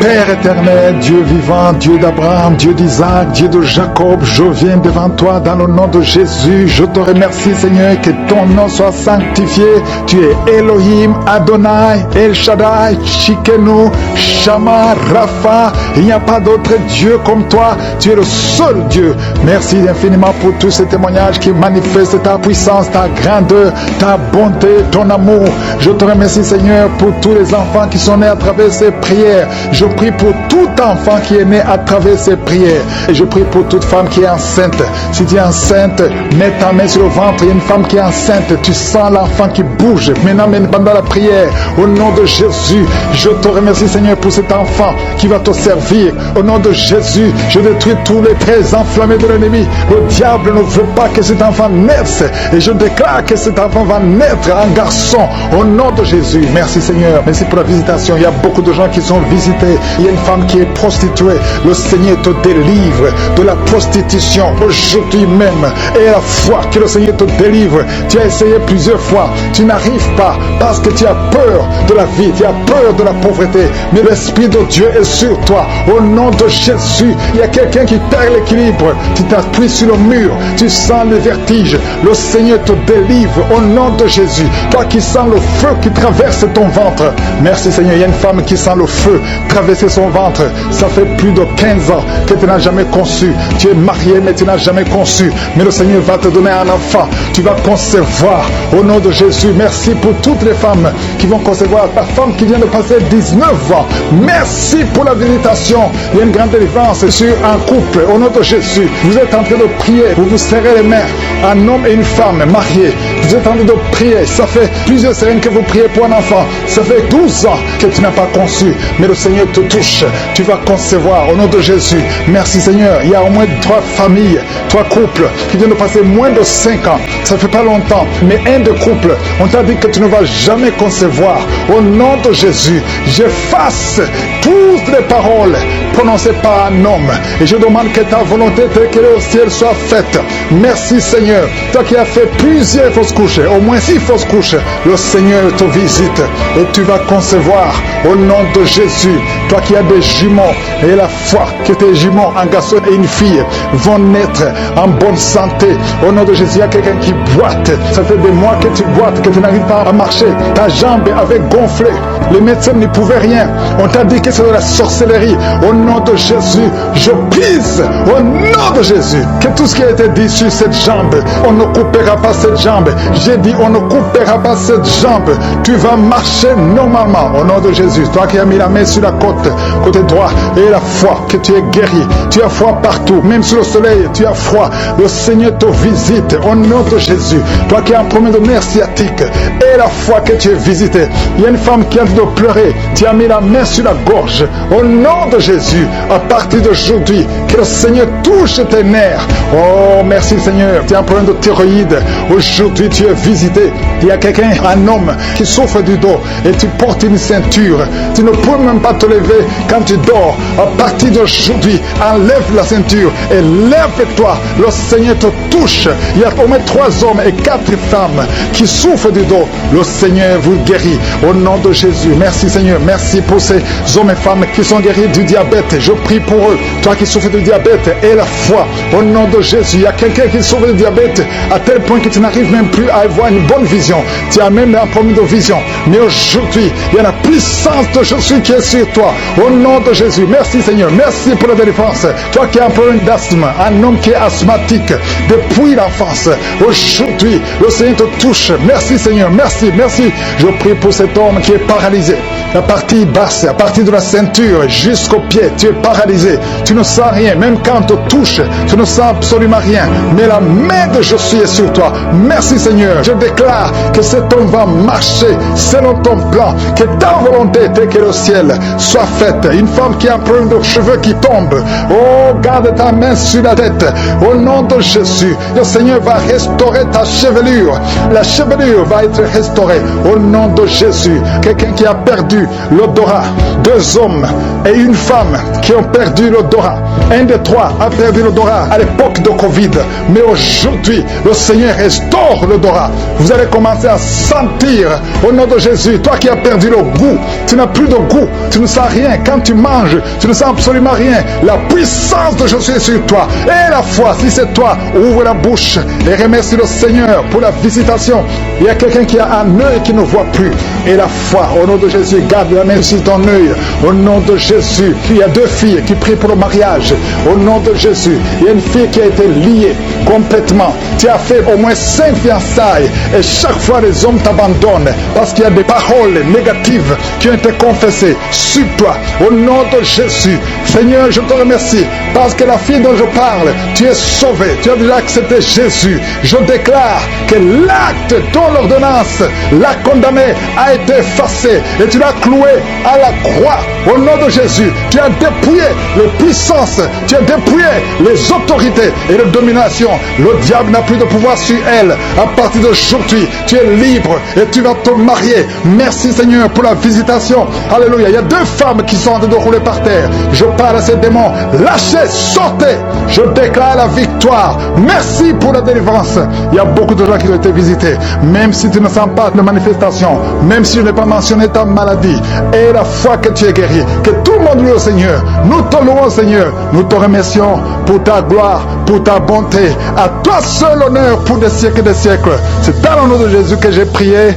Père éternel, Dieu vivant, Dieu d'Abraham, Dieu d'Isaac, Dieu de Jacob, je viens devant toi dans le nom de Jésus. Je te remercie, Seigneur, que ton nom soit sanctifié. Tu es Elohim, Adonai, El Shaddai, Shikenu, Shama, Rapha. Il n'y a pas d'autre Dieu comme toi. Tu es le seul Dieu. Merci infiniment pour tous ces témoignages qui manifestent ta puissance, ta grandeur, ta bonté, ton amour. Je te remercie, Seigneur, pour tous les enfants qui sont nés à travers ces prières. Je prie pour tout enfant qui est né à travers ces prières. Et je prie pour toute femme qui est enceinte. Si tu es enceinte, mets ta main sur le ventre. Il y a une femme qui est enceinte. Tu sens l'enfant qui bouge. Maintenant, pendant la prière, au nom de Jésus, je te remercie, Seigneur, pour cet enfant qui va te servir. Au nom de Jésus, je détruis tous les traits enflammés de l'ennemi. Le diable ne veut pas que cet enfant naisse. Et je déclare que cet enfant va naître en garçon. Au nom de Jésus. Merci, Seigneur. Merci pour la visitation. Il y a beaucoup de gens qui sont visités. Il y a une femme qui est prostituée. Le Seigneur te délivre de la prostitution aujourd'hui même. Et la foi que le Seigneur te délivre. Tu as essayé plusieurs fois. Tu n'arrives pas parce que tu as peur de la vie. Tu as peur de la pauvreté. Mais l'Esprit de Dieu est sur toi. Au nom de Jésus, il y a quelqu'un qui perd l'équilibre. Tu t'appuies sur le mur. Tu sens le vertige. Le Seigneur te délivre au nom de Jésus. Toi qui sens le feu qui traverse ton ventre. Merci, Seigneur. Il y a une femme qui sent le feu traverser son ventre. Ça fait plus de 15 ans que tu n'as jamais conçu. Tu es marié mais tu n'as jamais conçu. Mais le Seigneur va te donner un enfant. Tu vas concevoir au nom de Jésus. Merci pour toutes les femmes qui vont concevoir. Ta femme qui vient de passer 19 ans. Merci pour la visitation. Il y a une grande délivrance sur un couple. Au nom de Jésus, vous êtes en train de prier. Vous vous serrez les mains. Un homme et une femme mariés. Vous êtes en train de prier. Ça fait plusieurs semaines que vous priez pour un enfant. Ça fait 12 ans que tu n'as pas conçu. Mais le Seigneur te touche, tu vas concevoir au nom de Jésus. Merci, Seigneur. Il y a au moins 3 familles, 3 couples qui viennent de passer moins de 5 ans. Ça fait pas longtemps, mais un de couple, on t'a dit que tu ne vas jamais concevoir. Au nom de Jésus, j'efface toutes les paroles prononcées par un homme et je demande que ta volonté telle qu'elle est au ciel soit faite. Merci, Seigneur. Toi qui as fait plusieurs fausses couches, au moins 6 fausses couches, le Seigneur te visite et tu vas concevoir au nom de Jésus. Toi qui as des jumeaux et la foi que tes jumeaux, un garçon et une fille, vont naître en bonne santé. Au nom de Jésus, il y a quelqu'un qui boite. Ça fait des mois que tu boites, que tu n'arrives pas à marcher. Ta jambe avait gonflé. Les médecins n'y pouvaient rien. On t'a dit que c'est de la sorcellerie. Au nom de Jésus, je pisse au nom de Jésus que tout ce qui a été dit sur cette jambe, on ne coupera pas cette jambe. J'ai dit on ne coupera pas cette jambe. Tu vas marcher normalement au nom de Jésus. Toi qui as mis la main sur la côté droit, et la foi que tu es guéri. Tu as froid partout, même sur le soleil, tu as froid. Le Seigneur te visite au nom de Jésus. Toi qui as un problème de nerf sciatique, et la foi que tu es visité. Il y a une femme qui a envie de pleurer. Tu as mis la main sur la gorge. Au nom de Jésus, à partir d'aujourd'hui, que le Seigneur touche tes nerfs. Oh, merci Seigneur. Tu as un problème de thyroïde. Aujourd'hui, tu es visité. Il y a quelqu'un, un homme, qui souffre du dos et tu portes une ceinture. Tu ne peux même pas te lever quand tu dors. À partir d'aujourd'hui, enlève la ceinture et lève-toi. Le Seigneur te touche. Il y a au moins 3 hommes et 4 femmes qui souffrent du dos. Le Seigneur vous guérit au nom de Jésus. Merci Seigneur. Merci pour ces hommes et femmes qui sont guéris du diabète. Je prie pour eux. Toi qui souffres du diabète et la foi au nom de Jésus. Il y a quelqu'un qui souffre du diabète à tel point que tu n'arrives même plus à avoir une bonne vision. Tu as même un problème de vision. Mais aujourd'hui, il y en a puissance de Jésus qui est sur toi. Au nom de Jésus, merci Seigneur, merci pour la délivrance. Toi qui as un problème d'asthme, un homme qui est asthmatique depuis l'enfance, aujourd'hui, le Seigneur te touche. Merci Seigneur, merci, merci. Je prie pour cet homme qui est paralysé. La partie basse, à partir de la ceinture jusqu'au pied, tu es paralysé. Tu ne sens rien, même quand on te touche, tu ne sens absolument rien. Mais la main de Jésus est sur toi. Merci Seigneur. Je déclare que cet homme va marcher selon ton plan, que ta volonté, telle que le ciel, soit faite. Une femme qui a un problème de cheveux qui tombe, oh, garde ta main sur la tête. Au nom de Jésus, le Seigneur va restaurer ta chevelure. La chevelure va être restaurée. Au nom de Jésus, quelqu'un qui a perdu l'odorat, 2 hommes et une femme qui ont perdu l'odorat. Un des 3 a perdu l'odorat à l'époque de Covid, mais aujourd'hui le Seigneur restaure l'odorat. Vous allez commencer à sentir au nom de Jésus. Toi qui as perdu le goût, tu n'as plus de goût, tu ne sens rien. Quand tu manges, tu ne sens absolument rien. La puissance de Jésus est sur toi. Et la foi, si c'est toi, ouvre la bouche et remercie le Seigneur pour la visitation. Il y a quelqu'un qui a un œil qui ne voit plus. Et la foi, au nom de Jésus, garde la main sur ton œil. Au nom de Jésus, il y a 2 filles qui prient pour le mariage. Au nom de Jésus, il y a une fille qui a été liée complètement. Tu as fait au moins 5 fiançailles et chaque fois les hommes t'abandonnent parce qu'il y a des paroles négatives qui ont été confessées sur toi. Au nom de Jésus, Seigneur, je te remercie parce que la fille dont je parle, tu es sauvée, tu as déjà accepté Jésus. Je déclare que l'acte dont l'ordonnance l'a condamné a été effacé et tu l'as cloué à la croix. Au nom de Jésus, tu as dépouillé les puissances, tu as dépouillé les autorités et les dominations. Le diable n'a plus de pouvoir sur elle. À partir d'aujourd'hui, tu es libre et tu vas te marier. Merci Seigneur pour la visitation. Alléluia. Il y a 2 femmes qui sont en train de rouler par terre. Je parle à ces démons. Lâchez, sortez. Je déclare la victoire. Merci pour la délivrance. Il y a beaucoup de gens qui ont été visités. Même si tu ne sens pas de manifestation, même si je n'ai pas mentionné ta maladie, et la foi que tu es guéri, que tout le monde loue au Seigneur. Nous te louons Seigneur. Nous te remercions pour ta gloire, pour ta bonté. À toi seul honneur pour des siècles et des siècles. C'est dans le nom de Jésus que j'ai prié.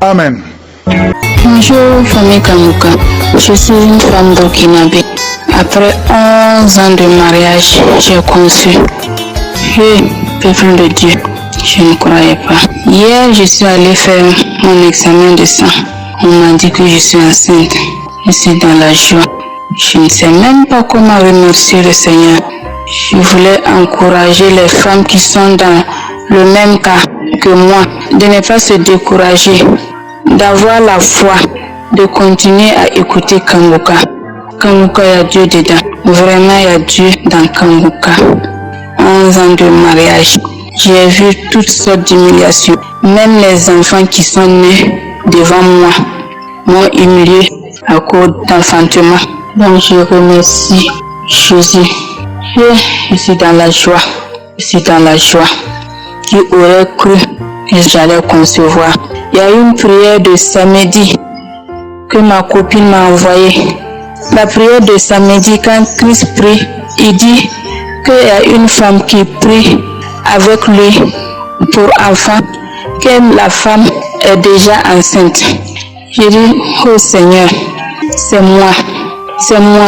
Amen. Bonjour famille Kanguka, je suis une femme burkinabé. Après 11 ans de mariage, j'ai conçu. Peuple de Dieu, je ne croyais pas. Hier, je suis allée faire mon examen de sang. On m'a dit que je suis enceinte. Je suis dans la joie. Je ne sais même pas comment remercier le Seigneur. Je voulais encourager les femmes qui sont dans le même cas que moi, de ne pas se décourager, d'avoir la foi, de continuer à écouter Kanguka. Kanguka, il y a Dieu dedans. Vraiment, il y a Dieu dans Kanguka. 11 ans de mariage. J'ai vu toutes sortes d'humiliations. Même les enfants qui sont nés devant moi m'ont humilié à cause d'enfantement. Donc je remercie Jésus. Je suis dans la joie. Je suis dans la joie. Qui aurait cru que j'allais concevoir? Il y a une prière de samedi que ma copine m'a envoyée. La prière de samedi, quand Christ prie, il dit qu'il y a une femme qui prie avec lui pour enfant, que la femme est déjà enceinte. J'ai dit, oh Seigneur, c'est moi. C'est moi.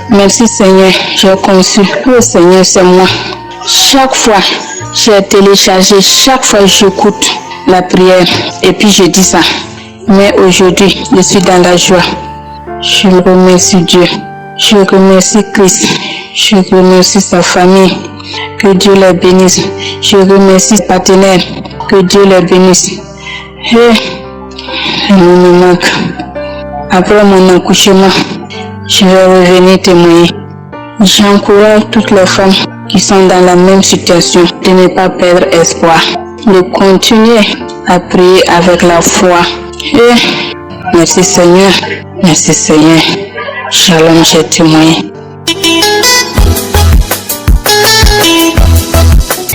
Merci Seigneur, j'ai conçu. Oh Seigneur, c'est moi. Chaque fois, j'ai téléchargé, chaque fois j'écoute la prière et puis je dis ça. Mais aujourd'hui, je suis dans la joie. Je remercie Dieu. Je remercie Christ. Je remercie sa famille. Que Dieu les bénisse. Je remercie ses partenaires. Que Dieu les bénisse. Il me manque. Après mon accouchement, je vais revenir témoigner. J'encourage toutes les femmes qui sont dans la même situation de ne pas perdre espoir, de continuer à prier avec la foi. Merci Seigneur, merci Seigneur. Shalom, j'ai témoigné.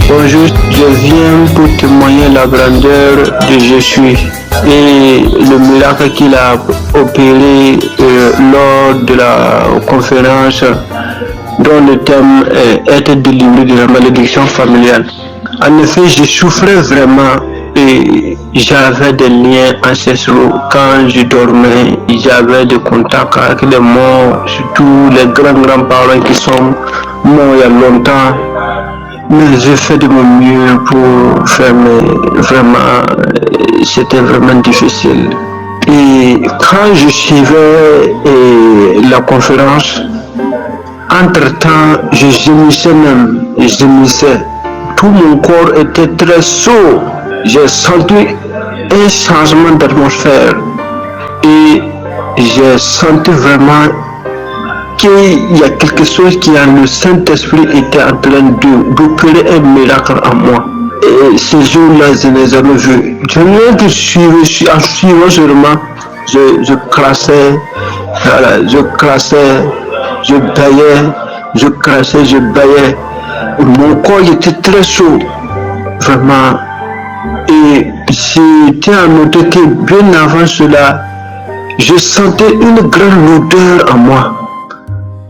Bonjour, je viens pour témoigner la grandeur de Jésus et le miracle qu'il a opéré lors de la conférence dont le thème est être délivré de la malédiction familiale. En effet, je souffrais vraiment j'avais des liens ancestraux. Quand je dormais, j'avais des contacts avec les morts, surtout les grands-parents qui sont morts il y a longtemps. Mais j'ai fait de mon mieux pour faire, mais vraiment, c'était vraiment difficile. Et quand je suivais la conférence, entre-temps, je gémissais même, tout mon corps était très chaud. J'ai senti un changement d'atmosphère et j'ai senti vraiment qu'il y a quelque chose qui, en le Saint-Esprit, était en train d'opérer un miracle en moi. Et ces jours-là, je ne les avais vus. Je venais de suivre, en suivant seulement, je classais, voilà, je baillais, je crassais, je baillais. Mon corps était très chaud, vraiment. Et j'étais à noter que bien avant cela, je sentais une grande odeur en moi.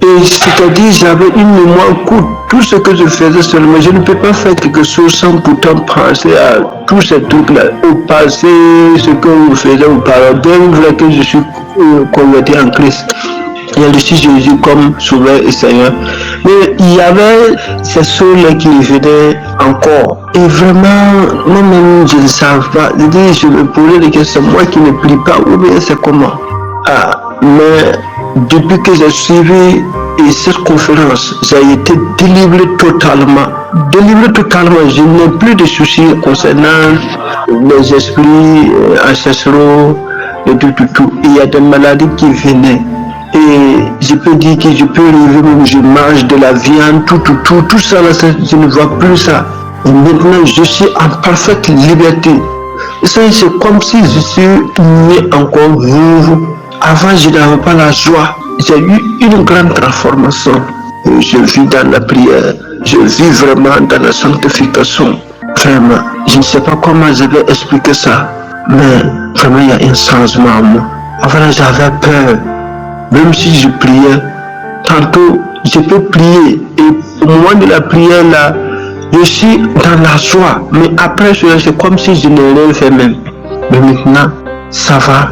Et c'est-à-dire, j'avais une mémoire courte. Tout ce que je faisais seulement, je ne peux pas faire quelque chose sans pourtant penser à tous ces trucs-là. Au passé, ce que vous faisiez auparavant, bien vrai que je suis converti en Christ. Il y a le Jésus comme Sauveur et Seigneur. Mais il y avait ces choses-là qui venaient encore. Et vraiment, moi-même, je ne savais pas. Je me posais des questions, moi qui ne prie pas, ou bien c'est comment. Mais depuis que j'ai suivi cette conférence, j'ai été délivré totalement. Je n'ai plus de soucis concernant les esprits ancestraux et tout. Il y a des maladies qui venaient. Et je peux dire que je peux rêver même, je mange de la viande, tout ça, là, je ne vois plus ça. Et maintenant, je suis en parfaite liberté. C'est comme si je suis né encore vivant. Avant, je n'avais pas la joie. J'ai eu une grande transformation. Je vis dans la prière. Je vis vraiment dans la sanctification. Vraiment, je ne sais pas comment je vais expliquer ça. Mais vraiment, il y a un changement en moi. Avant, j'avais peur. Même si je priais, tantôt je peux prier et au moment de la prière là, je suis dans la joie. Mais après cela, c'est comme si je n'ai rien fait même. Mais maintenant, ça va,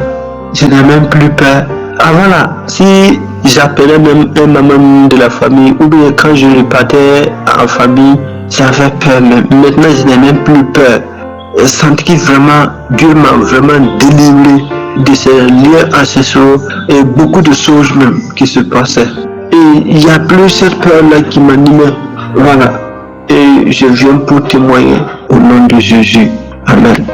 je n'ai même plus peur. Avant là, si j'appelais même un membre de la famille ou bien quand je repartais en famille, j'avais peur même. Maintenant, je n'ai même plus peur. Je sens que vraiment, Dieu m'a vraiment délivré de ces liens ancestraux et beaucoup de choses même qui se passaient. Et il n'y a plus cette peur-là qui m'animait. Voilà. Et je viens pour témoigner au nom de Jésus. Amen.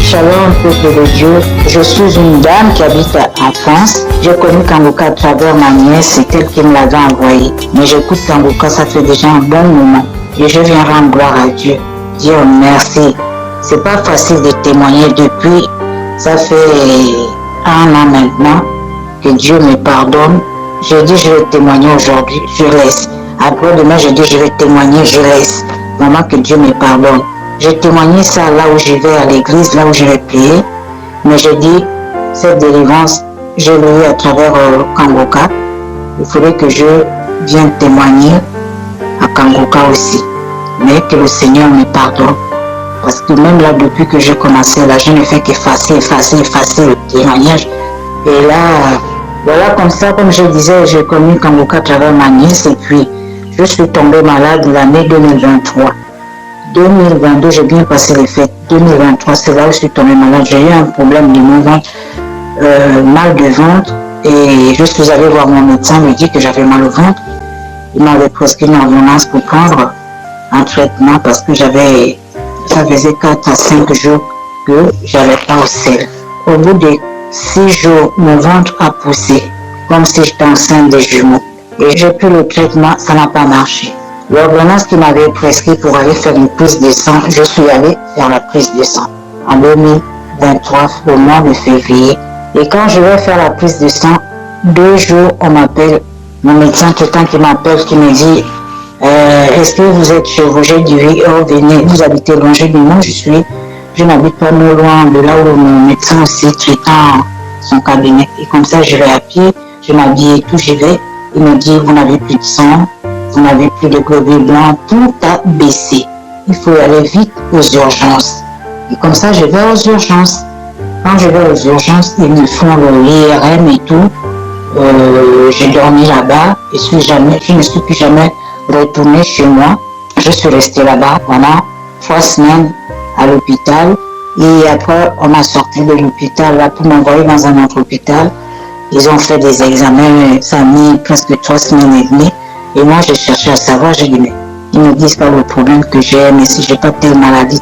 Shalom, peuple de Dieu. Je suis une dame qui habite en France. J'ai connu Kanguka à travers ma nièce, c'est elle qui me l'avait envoyé. Mais j'écoute Kanguka, ça fait déjà un bon moment. Et je viens rendre gloire à Dieu. Dieu merci. C'est pas facile de témoigner depuis. Ça fait 1 an maintenant que Dieu me pardonne. Je dis je vais témoigner aujourd'hui, je laisse. Après demain je dis je vais témoigner, je laisse. Maman que Dieu me pardonne. J'ai témoigné ça là où je vais à l'église, là où je vais prier. Mais je dis cette délivrance, je l'ai eu à travers Kanguka. Il faudrait que je vienne témoigner à Kanguka aussi. Mais que le Seigneur me pardonne. Parce que même là, depuis que j'ai commencé, là, je ne fais qu'effacer le témoignage. Et là, voilà comme ça, comme je disais, j'ai connu Kanguka à travers ma nièce et puis je suis tombée malade l'année 2023. 2022, j'ai bien passé les fêtes. 2023, c'est là où je suis tombée malade. J'ai eu un problème de mon ventre, mal de ventre. Et je suis allée voir mon médecin, il me dit que j'avais mal au ventre. Il m'avait prescrit une ordonnance pour prendre un traitement parce que ça faisait 4 à 5 jours que j'avais pas au sel. Au bout de 6 jours, mon ventre a poussé, comme si j'étais enceinte des jumeaux. Et j'ai pris le traitement, ça n'a pas marché. L'ordonnance qui m'avait prescrit pour aller faire une prise de sang, je suis allée faire la prise de sang en 2023, au mois de février. Et quand je vais faire la prise de sang, 2 jours, on m'appelle, mon médecin traitant qui m'appelle, qui me dit est-ce que vous êtes chez vous? J'ai dit oui, venez, vous habitez loin. J'ai dit non, je n'habite pas non loin de là où mon médecin aussi traitant son cabinet. Et comme ça, je vais à pied, je m'habille et tout, j'y vais. Il me dit, vous n'avez plus de sang, vous n'avez plus de globules blancs, tout a baissé. Il faut aller vite aux urgences. Et comme ça, je vais aux urgences. Quand je vais aux urgences, ils me font l'IRM et tout. J'ai dormi là-bas. Je ne suis plus jamais retournée chez moi. Je suis restée là-bas pendant 3 semaines à l'hôpital. Et après, on m'a sorti de l'hôpital là pour m'envoyer dans un autre hôpital. Ils ont fait des examens, ça a mis presque 3 semaines et demie. Et moi, j'ai cherché à savoir, j'ai dit, mais ils ne disent pas le problème que j'ai, mais si j'ai pas telle maladie,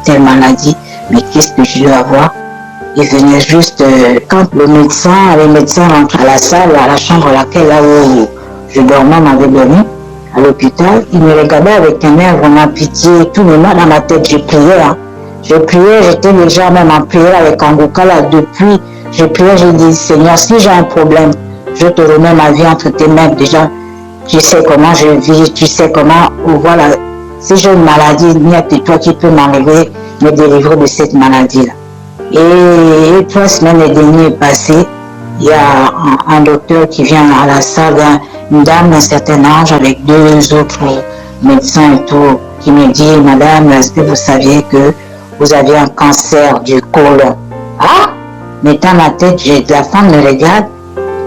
mais qu'est-ce que je dois avoir? Ils venaient juste, quand les médecins rentrent à la salle, à la chambre là où je dormais, m'avait donné, à l'hôpital, ils me regardaient avec un air vraiment pitié et tout, mais moi, dans ma tête, j'ai prié, hein. J'ai prié, j'étais déjà même en prière avec Kanguka là, depuis, j'ai prié, j'ai dit, Seigneur, si j'ai un problème, je te remets ma vie entre tes mains déjà. Tu sais comment je vis, tu sais comment, voilà, si j'ai une maladie, il n'y a que toi qui peux m'enlever, me délivrer de cette maladie-là. Et 3 semaines et demie est passées, il y a un docteur qui vient à la salle, une dame d'un certain âge avec 2 autres médecins et tout, qui me dit, madame, est-ce que vous saviez que vous avez un cancer du côlon? Ah! Mais dans ma tête, la femme me regarde.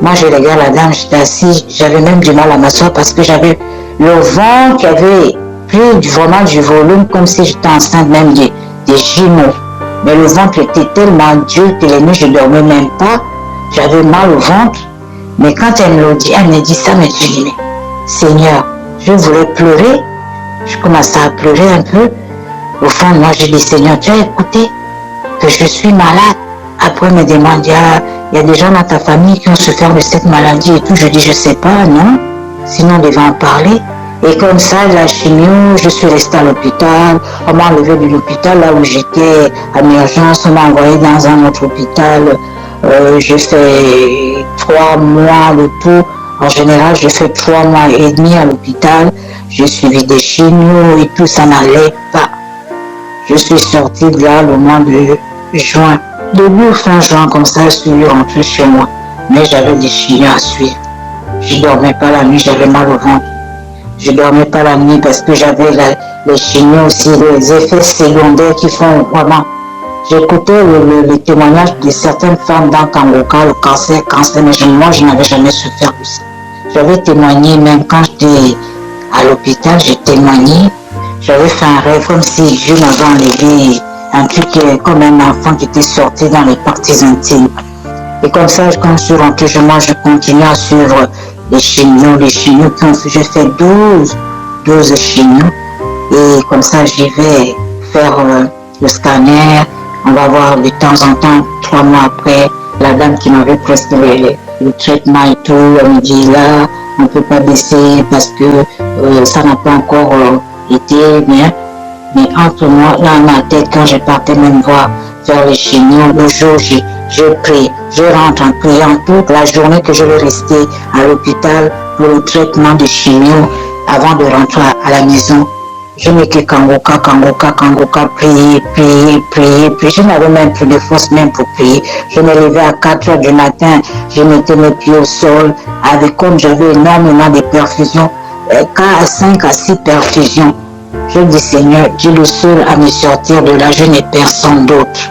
Moi, je regarde la dame, j'étais assise, j'avais même du mal à m'asseoir parce que j'avais le ventre qui avait pris vraiment du volume, comme si j'étais enceinte même des jumeaux. Mais le ventre était tellement dur que les nuits, je ne dormais même pas. J'avais mal au ventre. Mais quand elle me dit ça, mais je dis, mais Seigneur, je voulais pleurer. Je commençais à pleurer un peu. Au fond, moi, je dis, Seigneur, tu as écouté que je suis malade. Après, elle me demande, il y a des gens dans ta famille qui ont souffert de cette maladie et tout. Je dis, je ne sais pas, non. Sinon, on devait en parler. Et comme ça, la chimio, je suis restée à l'hôpital. On m'a enlevé de l'hôpital là où j'étais en urgence. On m'a envoyé dans un autre hôpital. J'ai fait 3 mois le tout. En général, j'ai fait 3 mois et demi à l'hôpital. J'ai suivi des chimios et tout, ça n'allait pas. Je suis sortie de là le mois de juin. Début fin juin, comme ça, je suis rentrée chez moi. Mais j'avais des chimios à suivre. Je ne dormais pas la nuit, j'avais mal au ventre. Je ne dormais pas la nuit parce que j'avais les chimios aussi, les effets secondaires qui font vraiment. J'écoutais le témoignage de certaines femmes dans Kanguka, le cancer, mais moi, je n'avais jamais souffert de ça. J'avais témoigné, même quand j'étais à l'hôpital, j'ai témoigné. J'avais fait un rêve comme si je m'avais enlevé un truc comme un enfant qui était sorti dans les parties intimes. Et comme ça, quand je suis rentrée chez moi, je continue à suivre les chimios qui ont fait, j'ai fait 12 chimios. Et comme ça, j'y vais faire le scanner. On va voir de temps en temps, 3 mois après, la dame qui m'avait prescrit le traitement et tout, elle me dit là, on ne peut pas baisser parce que ça n'a pas encore été bien. Mais entre moi, là, ma tête, quand je partais même voir faire les chimios, le jour, je prie, je rentre en priant toute la journée que je vais rester à l'hôpital pour le traitement de chimio avant de rentrer à la maison. Je n'ai que Kanguka, prier. Je n'avais même plus de force même pour prier. Je me levais à 4 heures du matin, je mettais mes pieds au sol, comme j'avais énormément de perfusions, 5 à 6 perfusions. Je dis, Seigneur, tu es le seul à me sortir de là, je n'ai personne d'autre.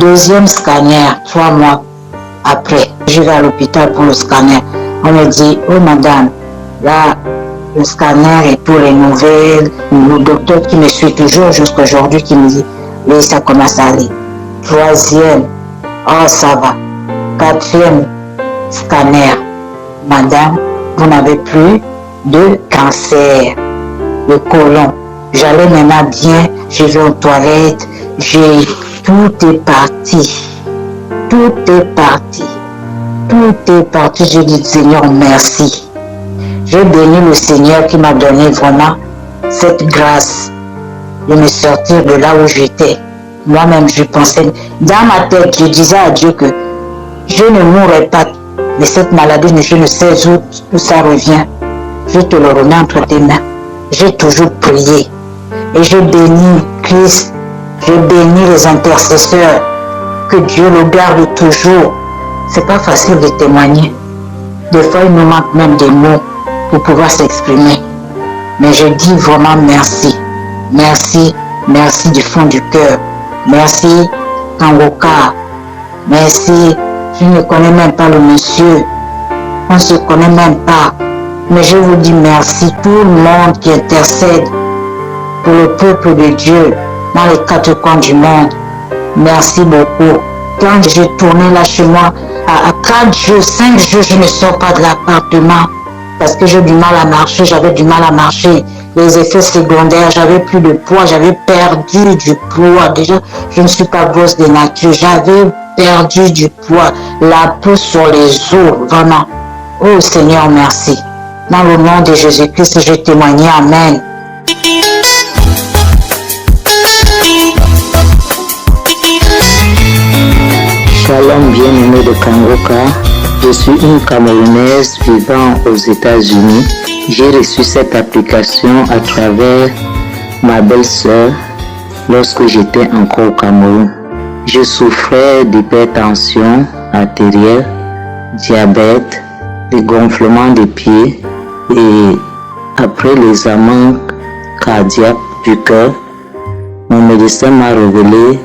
Deuxième scanner, 3 mois après, je vais à l'hôpital pour le scanner. On me dit, oh madame, là, le scanner et tous les nouvelles, le docteur qui me suit toujours jusqu'à aujourd'hui qui me dit, oui, ça commence à aller. 3e, oh ça va. 4e scanner, madame, vous n'avez plus de cancer, le côlon. J'allais maintenant bien, je vais aux toilettes, tout est parti. Je dis, Seigneur, merci. Je bénis le Seigneur qui m'a donné vraiment cette grâce de me sortir de là où j'étais. Moi-même, je pensais, dans ma tête, je disais à Dieu que je ne mourrai pas de cette maladie, mais je ne sais où ça revient. Je te le remets entre tes mains. J'ai toujours prié. Et je bénis Christ, je bénis les intercesseurs, que Dieu le garde toujours. C'est pas facile de témoigner. Des fois, il nous manque même des mots pour pouvoir s'exprimer. Mais je dis vraiment merci. Merci, merci du fond du cœur. Merci, Kangoka. Merci, je ne connais même pas le monsieur. On ne se connaît même pas. Mais je vous dis merci, tout le monde qui intercède pour le peuple de Dieu dans les quatre coins du monde. Merci beaucoup. Quand je tournais là chez moi, à 4 jours, 5 jours, je ne sors pas de l'appartement parce que j'ai du mal à marcher, j'avais du mal à marcher. Les effets secondaires, j'avais plus de poids, j'avais perdu du poids. Déjà, je ne suis pas grosse de nature, j'avais perdu du poids, la peau sur les os, vraiment. Oh Seigneur, merci. Dans le nom de Jésus-Christ, je témoigne. Amen. Shalom, bien-aimé de Kangoka. Je suis une Camerounaise vivant aux États-Unis. J'ai reçu cette application à travers ma belle-sœur lorsque j'étais encore au Cameroun. Je souffrais d'hypertension artérielle, diabète, de gonflement des pieds et après l'examen cardiaque du cœur, mon médecin m'a révélé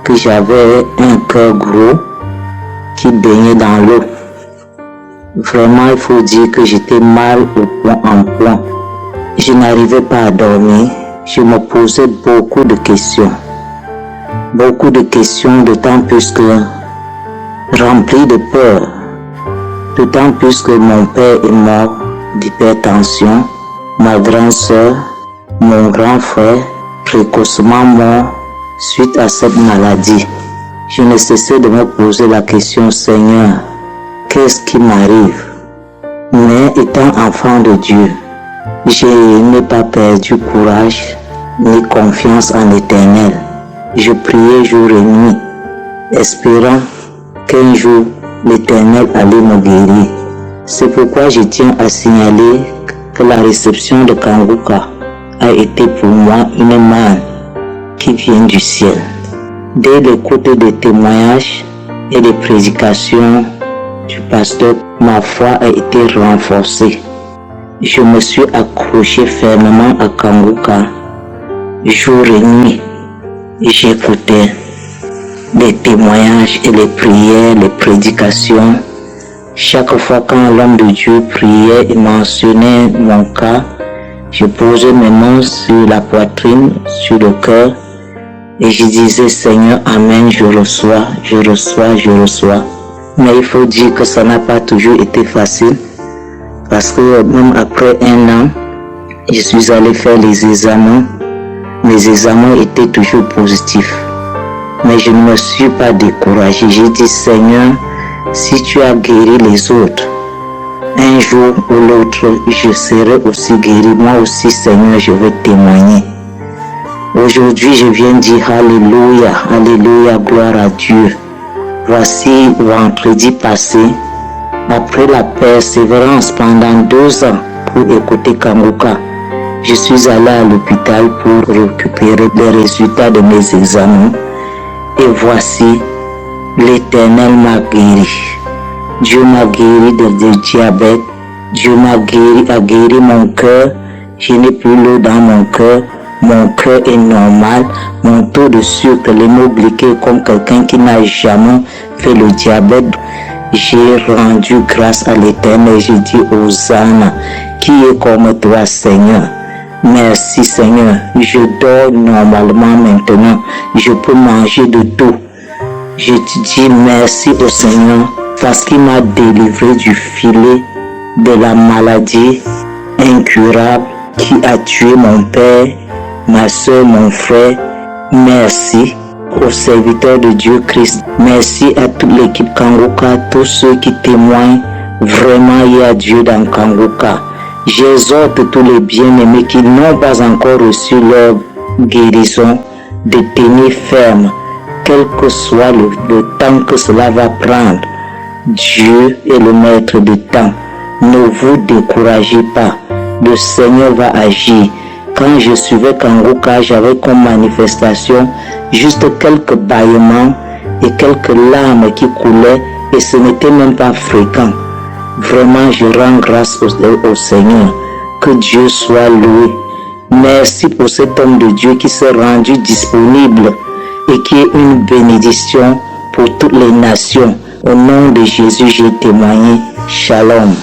que j'avais un cœur gros qui baignait dans l'eau. Vraiment, il faut dire que j'étais mal au point en point. Je n'arrivais pas à dormir. Je me posais beaucoup de questions. Beaucoup de questions, d'autant plus que rempli de peur. D'autant plus que mon père est mort d'hypertension, ma grande sœur, mon grand frère, précocement mort suite à cette maladie. Je ne cessais de me poser la question, Seigneur, qu'est-ce qui m'arrive? Mais étant enfant de Dieu, je n'ai pas perdu courage ni confiance en l'Éternel. Je priais jour et nuit, espérant qu'un jour l'Éternel allait me guérir. C'est pourquoi je tiens à signaler que la réception de Kangoka a été pour moi une manne qui vient du ciel. Dès l'écoute des témoignages et des prédications du pasteur, ma foi a été renforcée. Je me suis accroché fermement à Kangoka jour et nuit. J'écoutais les témoignages et les prières, les prédications. Chaque fois quand l'homme de Dieu priait et mentionnait mon cas, je posais mes mains sur la poitrine, sur le cœur, et je disais, Seigneur, Amen, je reçois, je reçois, je reçois. Mais il faut dire que ça n'a pas toujours été facile, parce que même après 1 an, je suis allé faire les examens. Mes examens étaient toujours positifs. Mais je ne me suis pas découragé. J'ai dit, Seigneur, si tu as guéri les autres, un jour ou l'autre, je serai aussi guéri. Moi aussi, Seigneur, je vais témoigner. Aujourd'hui, je viens dire Alléluia, Alléluia, gloire à Dieu. Voici vendredi passé, après la persévérance pendant 2 ans pour écouter Kangoka, je suis allé à l'hôpital pour récupérer les résultats de mes examens. Et voici, l'Éternel m'a guéri. Dieu m'a guéri de diabète. Dieu m'a guéri mon cœur. Je n'ai plus l'eau dans mon cœur. Mon cœur est normal. Mon taux de sucre, l'hémoglycée comme quelqu'un qui n'a jamais fait le diabète. J'ai rendu grâce à l'Éternel. J'ai dit Hosanna, qui est comme toi, Seigneur. Merci Seigneur, je dors normalement maintenant, je peux manger de tout. Je te dis merci au Seigneur parce qu'il m'a délivré du filet de la maladie incurable qui a tué mon père, ma soeur, mon frère. Merci aux serviteurs de Dieu Christ. Merci à toute l'équipe Kangoka, tous ceux qui témoignent. Vraiment, il y a Dieu dans Kangoka. J'exhorte tous les bien-aimés qui n'ont pas encore reçu leur guérison de tenir ferme, quel que soit le temps que cela va prendre. Dieu est le maître du temps. Ne vous découragez pas. Le Seigneur va agir. Quand je suivais Kangoka, j'avais comme manifestation juste quelques bâillements et quelques larmes qui coulaient et ce n'était même pas fréquent. Vraiment, je rends grâce au Seigneur. Que Dieu soit loué. Merci pour cet homme de Dieu qui s'est rendu disponible et qui est une bénédiction pour toutes les nations. Au nom de Jésus, j'ai témoigné. Shalom.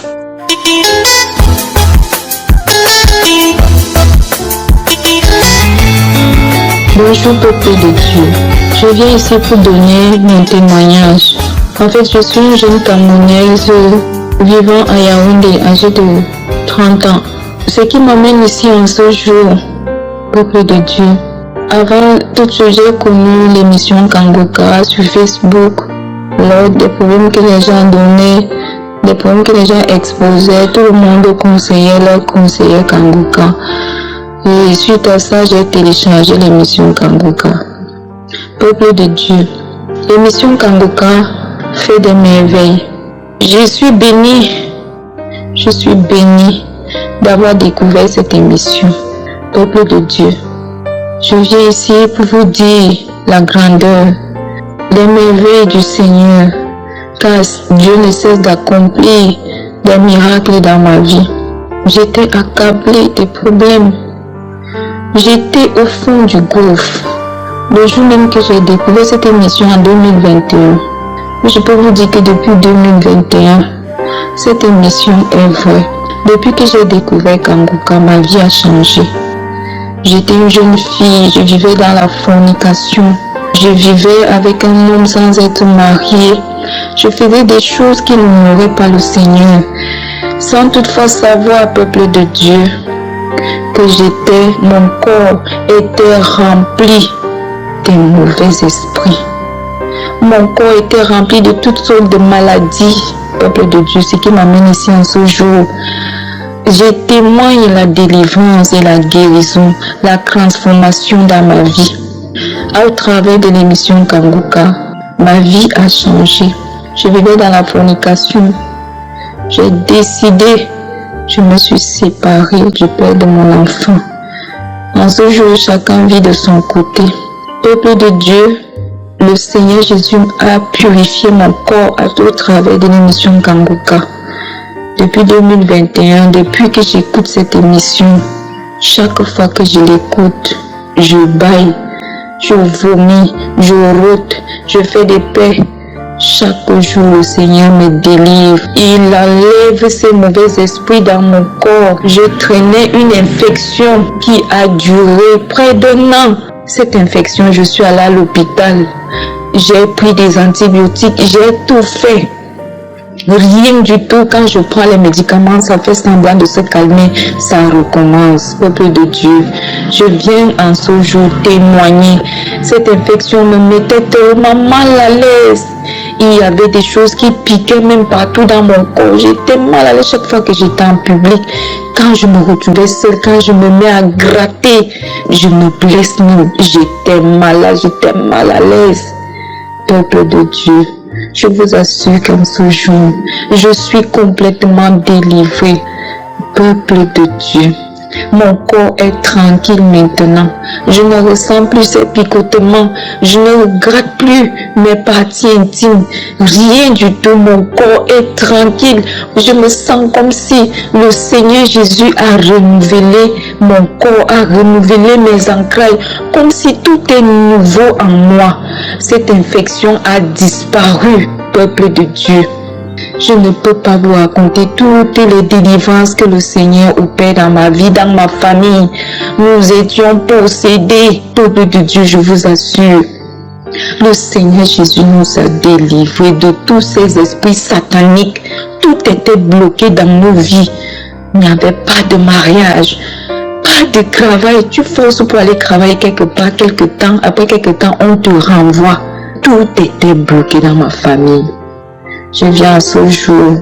Bonjour peuple de Dieu, je viens ici pour donner mon témoignage. En fait, je suis une jeune Camerounaise vivant à Yaoundé, âgée de 30 ans. Ce qui m'amène ici en ce jour, peuple de Dieu. Avant tout ce, j'ai connu l'émission Kangoka sur Facebook. Lors des problèmes que les gens donnaient, des problèmes que les gens exposaient, tout le monde conseillait leur conseiller Kangoka. Et suite à ça, j'ai téléchargé l'émission Kangoka. Peuple de Dieu, l'émission Kangoka fait des merveilles. Je suis bénie d'avoir découvert cette émission. Peuple de Dieu, je viens ici pour vous dire la grandeur, les merveilles du Seigneur, car Dieu ne cesse d'accomplir des miracles dans ma vie. J'étais accablée de problèmes. J'étais au fond du gouffre. Le jour même que j'ai découvert cette émission en 2021, je peux vous dire que depuis 2021, cette émission est vraie. Depuis que j'ai découvert Kangoka, ma vie a changé. J'étais une jeune fille, je vivais dans la fornication. Je vivais avec un homme sans être mariée. Je faisais des choses qui n'honoraient pas le Seigneur, sans toutefois savoir, peuple de Dieu, que mon corps était rempli de mauvais esprits. Mon corps était rempli de toutes sortes de maladies, peuple de Dieu, ce qui m'amène ici en ce jour. Je témoigne la délivrance et la guérison, la transformation dans ma vie. Au travers de l'émission Kangoka, ma vie a changé. Je vivais dans la fornication. J'ai décidé, je me suis séparée du père de mon enfant. En ce jour, chacun vit de son côté. Peuple de Dieu, le Seigneur Jésus a purifié mon corps au travers de l'émission Kangoka. Depuis 2021, depuis que j'écoute cette émission, chaque fois que je l'écoute, je baille, je vomis, je rote, je fais des paix. Chaque jour, le Seigneur me délivre. Il enlève ces mauvais esprits dans mon corps. Je traînais une infection qui a duré près d'un an. Cette infection, je suis allée à l'hôpital. J'ai pris des antibiotiques, j'ai tout fait. Rien du tout. Quand je prends les médicaments, ça fait semblant de se calmer. Ça recommence. Peuple de Dieu, je viens en ce jour témoigner. Cette infection me mettait tellement mal à l'aise. Il y avait des choses qui piquaient même partout dans mon corps. J'étais mal à l'aise chaque fois que j'étais en public. Quand je me retrouvais seule, quand je me mets à gratter, je me blesse même. J'étais malade, j'étais mal à l'aise. Peuple de Dieu, je vous assure qu'en ce jour, je suis complètement délivrée. Peuple de Dieu, mon corps est tranquille maintenant. Je ne ressens plus ces picotements. Je ne regrette plus mes parties intimes. Rien du tout. Mon corps est tranquille. Je me sens comme si le Seigneur Jésus a renouvelé mon corps, a renouvelé mes entrailles, comme si tout est nouveau en moi. Cette infection a disparu, peuple de Dieu. Je ne peux pas vous raconter toutes les délivrances que le Seigneur opère dans ma vie, dans ma famille. Nous étions possédés, peuple de Dieu, je vous assure. Le Seigneur Jésus nous a délivrés de tous ces esprits sataniques. Tout était bloqué dans nos vies. Il n'y avait pas de mariage, pas de travail. Tu forces pour aller travailler quelque part, quelque temps. Après quelque temps, on te renvoie. Tout était bloqué dans ma famille. Je viens à ce jour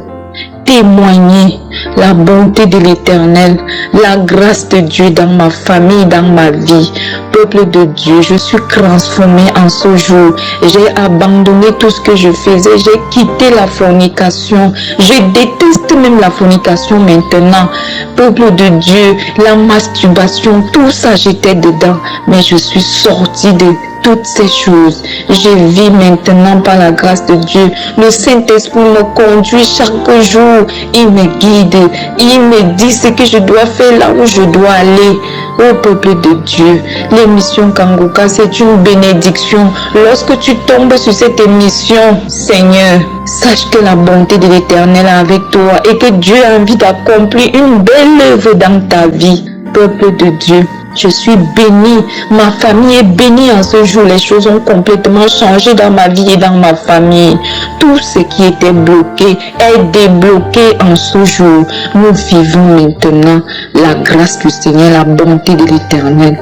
témoigner la bonté de l'Éternel, la grâce de Dieu dans ma famille, dans ma vie. Peuple de Dieu, je suis transformée en ce jour. J'ai abandonné tout ce que je faisais. J'ai quitté la fornication. Je déteste même la fornication maintenant. Peuple de Dieu, la masturbation, tout ça j'étais dedans. Mais je suis sortie de toutes ces choses. Je vis maintenant par la grâce de Dieu. Le Saint-Esprit me conduit chaque jour. Il me guide. guide. Il me dit ce que je dois faire, là où je dois aller. Ô peuple de Dieu, l'émission Kanguka, c'est une bénédiction. Lorsque tu tombes sur cette émission, Seigneur, sache que la bonté de l'Éternel est avec toi et que Dieu a envie d'accomplir une belle œuvre dans ta vie. Peuple de Dieu, je suis bénie, ma famille est bénie en ce jour. Les choses ont complètement changé dans ma vie et dans ma famille. Tout ce qui était bloqué est débloqué en ce jour. Nous vivons maintenant la grâce du Seigneur, la bonté de l'Éternel.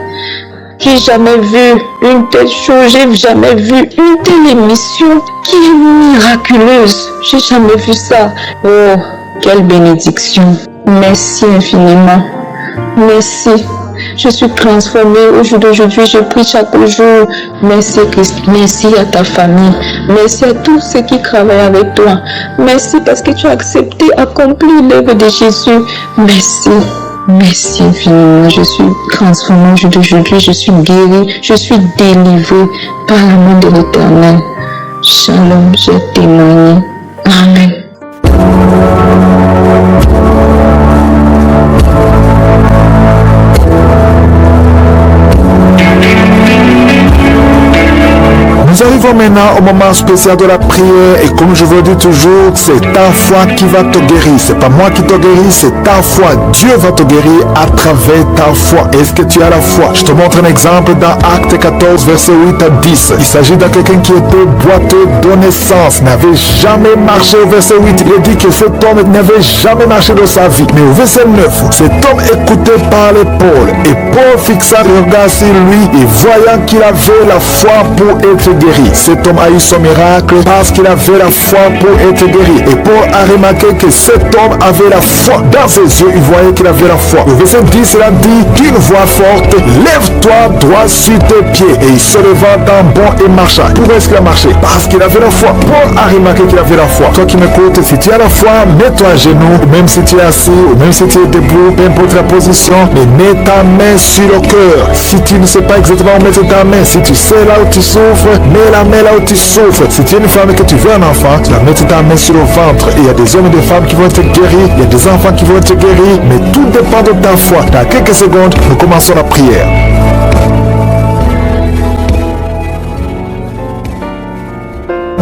J'ai jamais vu une telle chose, j'ai jamais vu une telle émission qui est miraculeuse. J'ai jamais vu ça. Oh, quelle bénédiction. Merci infiniment. Merci. Je suis transformée au jour d'aujourd'hui. Je prie chaque jour. Merci Christ. Merci à ta famille. Merci à tous ceux qui travaillent avec toi. Merci parce que tu as accepté d'accomplir l'œuvre de Jésus. Merci. Merci infiniment. Je suis transformée au jour d'aujourd'hui. Je suis guérie. Je suis délivrée par l'amour de l'Éternel. Shalom. J'ai témoigné. Amen. Nous arrivons maintenant au moment spécial de la prière et comme je vous dis toujours, c'est ta foi qui va te guérir. C'est pas moi qui te guéris, c'est ta foi. Dieu va te guérir à travers ta foi. Est-ce que tu as la foi? Je te montre un exemple dans Acte 14, verset 8 à 10. Il s'agit de quelqu'un qui était boiteux de naissance, n'avait jamais marché au verset 8. Il dit que cet homme n'avait jamais marché dans sa vie. Mais au verset 9, cet homme écouté parlait Paul. Et Paul fixa le regard sur lui et voyant qu'il avait la foi pour être guéri. Cet homme a eu son miracle parce qu'il avait la foi pour être guéri. Et Paul a remarqué que cet homme avait la foi. Dans ses yeux, il voyait qu'il avait la foi. Au verset 10, il a dit d'une voix forte, lève-toi droit sur tes pieds. Et il se leva d'un bond et marcha. Pourquoi est-ce qu'il a marché? Parce qu'il avait la foi. Paul a remarqué qu'il avait la foi. Toi qui m'écoutes, si tu as la foi, mets-toi à genoux, ou même si tu es assis, ou même si tu es debout, peu importe la position, mais mets ta main sur le cœur. Si tu ne sais pas exactement où mettre ta main, si tu sais là où tu souffres, mets la main là où tu souffres. Si tu es une femme et que tu veux un enfant, tu vas mettre ta main sur le ventre. Et il y a des hommes et des femmes qui vont être guéris, il y a des enfants qui vont être guéris, mais tout dépend de ta foi. Dans quelques secondes, nous commençons la prière.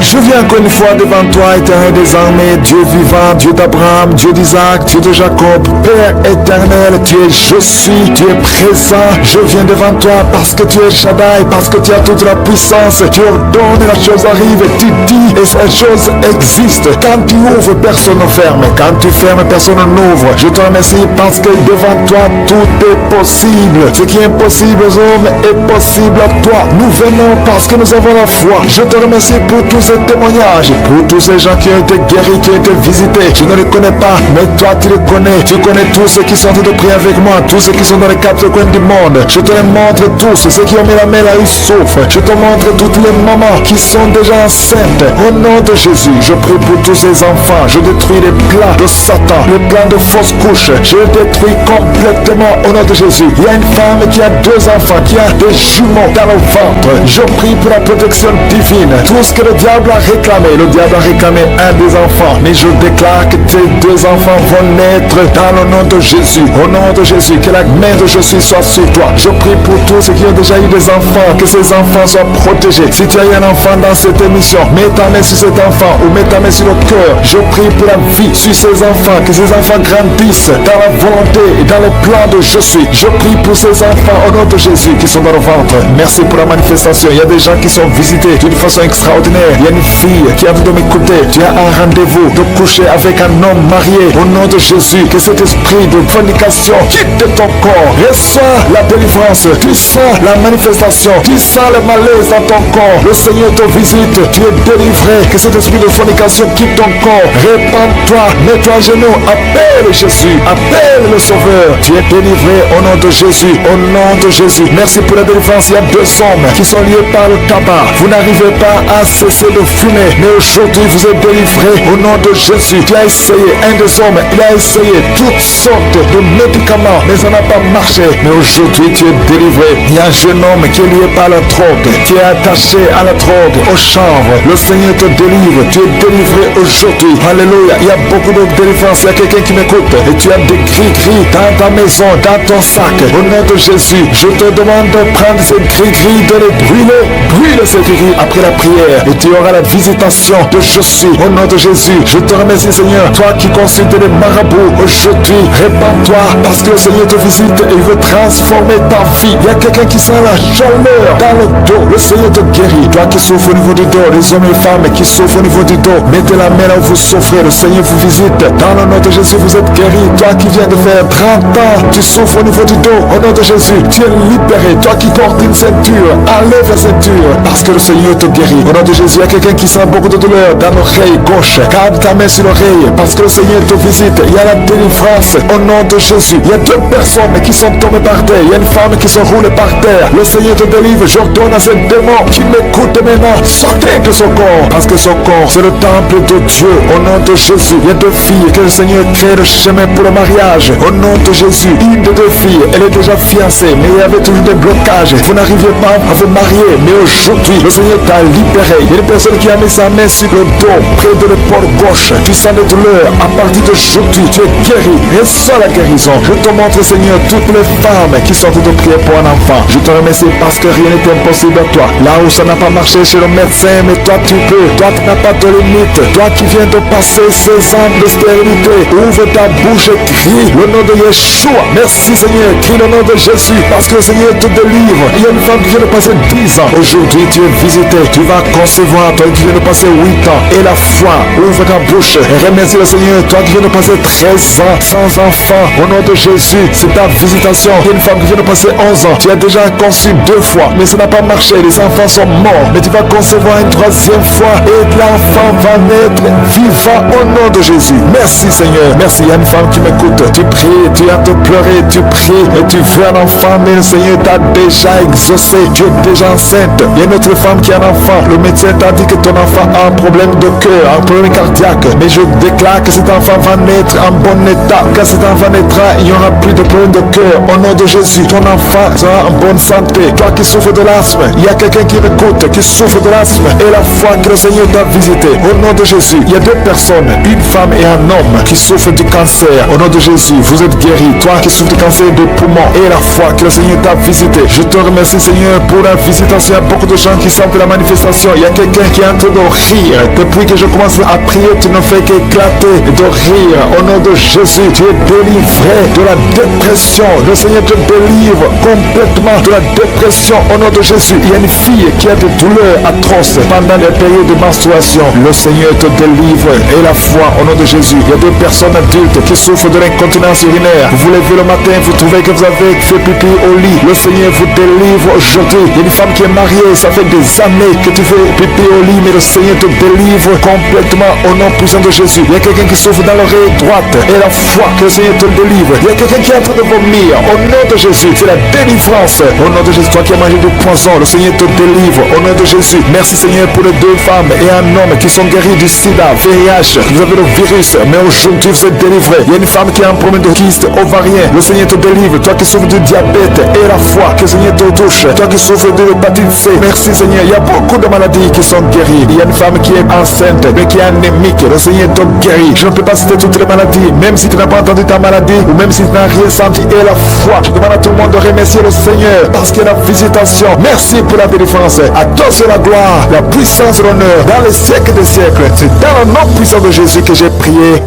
Je viens encore une fois devant toi, éternel des armées, Dieu vivant, Dieu d'Abraham, Dieu d'Isaac, Dieu de Jacob, Père éternel, tu es je suis, tu es présent. Je viens devant toi parce que tu es Shaddai, parce que tu as toute la puissance. Tu ordonnes, la chose arrive, tu dis et cette chose existe. Quand tu ouvres, personne ne ferme. Quand tu fermes, personne n'ouvre. Je te remercie parce que devant toi, tout est possible. Ce qui est impossible aux hommes est possible à toi. Nous venons parce que nous avons la foi. Je te remercie pour tous ces témoignages, pour tous ces gens qui ont été guéris, qui ont été visités. Je ne les connais pas, mais toi tu les connais. Tu connais tous ceux qui sont en train de prier avec moi, tous ceux qui sont dans les quatre coins du monde. Je te les montre tous, ceux qui ont mis la main là, ils souffrent. Je te montre toutes les mamans qui sont déjà enceintes. Au nom de Jésus, je prie pour tous ces enfants. Je détruis les plans de Satan, les plans de fausses couches. Je détruis complètement au nom de Jésus. Il y a une femme qui a 2 enfants, qui a des jumeaux dans le ventre. Je prie pour la protection divine. Tout ce que le diable a réclamé, le diable a réclamé un des enfants, mais je déclare que tes 2 enfants vont naître dans le nom de Jésus. Au nom de Jésus, que la main de Jésus soit sur toi. Je prie pour tous ceux qui ont déjà eu des enfants, que ces enfants soient protégés. Si tu as eu un enfant dans cette émission, mets ta main sur cet enfant ou mets ta main sur le cœur. Je prie pour la vie sur ces enfants, que ces enfants grandissent dans la volonté et dans le plan de je suis. Je prie pour ces enfants au nom de Jésus qui sont dans le ventre. Merci pour la manifestation. Il y a des gens qui sont visités d'une façon extraordinaire. Il y a une fille qui a envie de m'écouter. Tu as un rendez-vous de coucher avec un homme marié. Au nom de Jésus, que cet esprit de fornication quitte ton corps. Reçois la délivrance. Tu sens la manifestation. Tu sens le malaise dans ton corps. Le Seigneur te visite. Tu es délivré. Que cet esprit de fornication quitte ton corps. Répands-toi. Mets-toi à genoux. Appelle Jésus. Appelle le Sauveur. Tu es délivré au nom de Jésus. Au nom de Jésus. Merci pour la délivrance. Il y a 2 hommes qui sont liés par le tabac. Vous n'arrivez pas à cesser de fumée. Mais aujourd'hui, vous êtes délivré au nom de Jésus. Tu as essayé, un des hommes, il a essayé toutes sortes de médicaments, mais ça n'a pas marché. Mais aujourd'hui, tu es délivré. Il y a un jeune homme qui est lié par la drogue, qui est attaché à la drogue, au chanvre. Le Seigneur te délivre. Tu es délivré aujourd'hui. Alléluia. Il y a beaucoup de délivrance. Il y a quelqu'un qui m'écoute et tu as des gris-gris dans ta maison, dans ton sac. Au nom de Jésus, je te demande de prendre ces gris-gris, de les brûler. Brûle ces gris-gris après la prière et tu auras la visitation de Jésus. Au nom de Jésus, je te remercie Seigneur. Toi qui consultes les marabouts, aujourd'hui, répands-toi parce que le Seigneur te visite et il veut transformer ta vie. Il y a quelqu'un qui sent la chaleur dans le dos. Le Seigneur te guérit. Toi qui souffres au niveau du dos, les hommes et les femmes qui souffrent au niveau du dos, mettez la main là où vous souffrez. Le Seigneur vous visite. Dans le nom de Jésus, vous êtes guéri. Toi qui viens de faire 30 ans, tu souffres au niveau du dos. Au nom de Jésus, tu es libéré. Toi qui portes une ceinture, enlève la ceinture parce que le Seigneur te guérit. Au nom de Jésus, il y a quelqu'un qui sent beaucoup de douleur dans l'oreille gauche. Garde ta main sur l'oreille parce que le Seigneur te visite. Il y a la délivrance au nom de Jésus. Il y a 2 personnes qui sont tombées par terre. Il y a une femme qui se roule par terre. Le Seigneur te délivre. J'ordonne à ce démon qui m'écoute maintenant, sortez de son corps parce que son corps, c'est le temple de Dieu. Au nom de Jésus, il y a 2 filles que le Seigneur crée le chemin pour le mariage. Au nom de Jésus, une des 2 filles, elle est déjà fiancée, mais il y avait toujours des blocages. Vous n'arriviez pas à vous marier, mais aujourd'hui, le Seigneur t'a libéré. Il y a une personne qui a mis sa main sur le dos, près de l'épaule gauche. Tu sens des douleurs. À partir d'aujourd'hui, tu es guéri. Reçois la guérison. Je te montre, Seigneur, toutes les femmes qui sont de prier pour un enfant. Je te remercie parce que rien n'est impossible à toi. Là où ça n'a pas marché chez le médecin, mais toi tu peux. Toi tu n'as pas de limite. Toi qui viens de passer 16 ans de stérilité, ouvre ta bouche et crie le nom de Yeshua. Merci Seigneur, crie le nom de Jésus parce que le Seigneur te délivre. Il y a une femme qui vient de passer 10 ans. Aujourd'hui tu es visité. Tu vas concevoir. Toi qui viens de passer 8 ans. Et la foi, ouvre ta bouche et remercie le Seigneur. Toi qui viens de passer 13 ans sans enfant. Au nom de Jésus, c'est ta visitation. Il y a une femme qui vient de passer 11 ans. Tu as déjà conçu 2 fois, mais ça n'a pas marché. Les enfants sont morts. Mais tu vas concevoir une 3e fois et l'enfant va naître vivant au nom de Jésus. Merci Seigneur. Merci. Il y a une femme qui m'écoute. Tu pries, tu as de pleurer, tu pries et tu veux un enfant, mais le Seigneur t'a déjà exaucé. Tu es déjà enceinte. Il y a une autre femme qui a un enfant. Le médecin t'a dit que ton enfant a un problème de cœur, un problème cardiaque. Mais je déclare que cet enfant va naître en bon état. Quand cet enfant naîtra, il n'y aura plus de problème de cœur. Au nom de Jésus, ton enfant sera en bonne santé. Toi qui souffres de l'asthme, il y a quelqu'un qui m'écoute, qui souffre de l'asthme. Et la foi que le Seigneur t'a visité. Au nom de Jésus, il y a 2 personnes, une femme et un homme, qui souffrent du cancer. Au nom de Jésus, vous êtes guéris. Toi qui souffres du cancer des poumons et la foi que le Seigneur t'a visité. Je te remercie Seigneur pour la visitation. Il y a beaucoup de gens qui sentent la manifestation. Il y a quelqu'un qui est en train de rire. Depuis que je commence à prier, tu ne fais qu'éclater de rire. Au nom de Jésus, tu es délivré de la dépression. Le Seigneur te délivre complètement de la dépression. Au nom de Jésus, il y a une fille qui a des douleurs atroces pendant les périodes de menstruation. Le Seigneur te délivre et la foi au nom de Jésus. Il y a 2 personnes adultes qui souffrent de l'incontinence urinaire. Vous vous levez le matin, vous trouvez que vous avez fait pipi au lit. Le Seigneur vous délivre aujourd'hui. Il y a une femme qui est mariée, ça fait des années que tu fais pipi au lit, mais le Seigneur te délivre complètement au nom puissant de Jésus. Il y a quelqu'un qui souffre dans l'oreille droite et la foi que le Seigneur te délivre. Il y a quelqu'un qui est en train de vomir au nom de Jésus. C'est la délivrance au nom de Jésus. Toi qui as mangé du poison, le Seigneur te délivre au nom de Jésus. Merci Seigneur pour les 2 femmes et un homme qui sont guéris du sida, VIH. Vous avez le virus, mais aujourd'hui vous êtes délivrés. Il y a une femme qui a un problème de kyste ovarien. Le Seigneur te délivre. Toi qui souffres du diabète et la foi que le Seigneur te touche. Toi qui souffres de l'hépatite C. Merci Seigneur. Il y a beaucoup de maladies qui sont guéries. Il y a une femme qui est enceinte mais qui est anémique. Le Seigneur te guérit. Je ne peux pas citer toutes les maladies. Même si tu n'as pas entendu ta maladie ou même si tu n'as rien senti. Et la foi. Je demande à tout le monde de remercier le Seigneur parce qu'il y a la visitation. Merci pour la délivrance. À toi c'est la gloire, la puissance et l'honneur dans les siècles des siècles. C'est dans le nom puissant de Jésus que j'ai prié.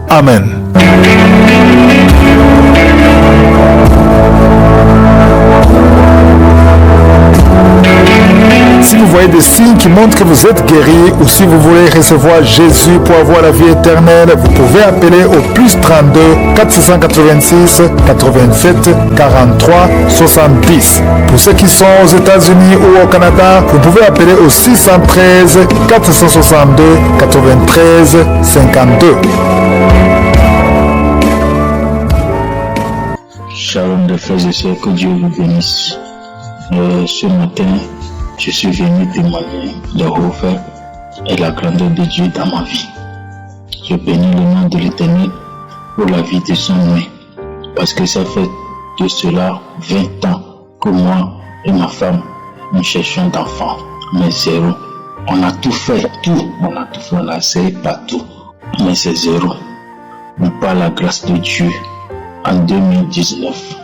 Amen. Si vous voyez des signes qui montrent que vous êtes guéri ou si vous voulez recevoir Jésus pour avoir la vie éternelle, vous pouvez appeler au plus 32 486 87 43 70. Pour ceux qui sont aux États-Unis ou au Canada, vous pouvez appeler au 613 462 93 52. Shalom de frères et sœurs, que Dieu vous bénisse. Ce matin, je suis venu témoigner de Hofer et la grandeur de Dieu dans ma vie. Je bénis le nom de l'Éternel pour la vie de son nom, parce que ça fait de cela 20 ans que moi et ma femme, nous cherchons d'enfants, mais zéro. On a tout fait, on a essayé partout, mais c'est zéro. Mais par la grâce de Dieu, en 2019,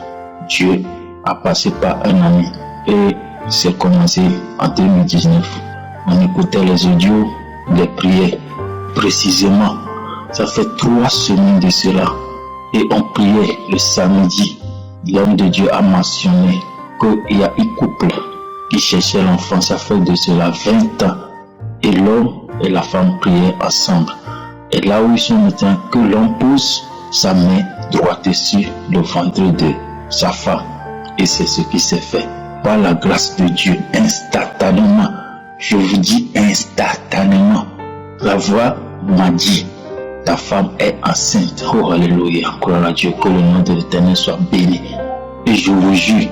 Dieu a passé par un ami et c'est commencé en 2019. On écoutait les audios, les prières, précisément. Ça fait 3 semaines de cela et on priait le samedi. L'homme de Dieu a mentionné qu'il y a un couple qui cherchait l'enfant. Ça fait de cela 20 ans et l'homme et la femme priaient ensemble. Et là où ils sont maintenant, que l'homme pose sa main droite sur le ventre de sa femme. Et c'est ce qui s'est fait. Par la grâce de Dieu, instantanément, je vous dis instantanément, la voix m'a dit, ta femme est enceinte. Oh alléluia, gloire à Dieu, que le nom de l'Éternel soit béni. Et je vous jure,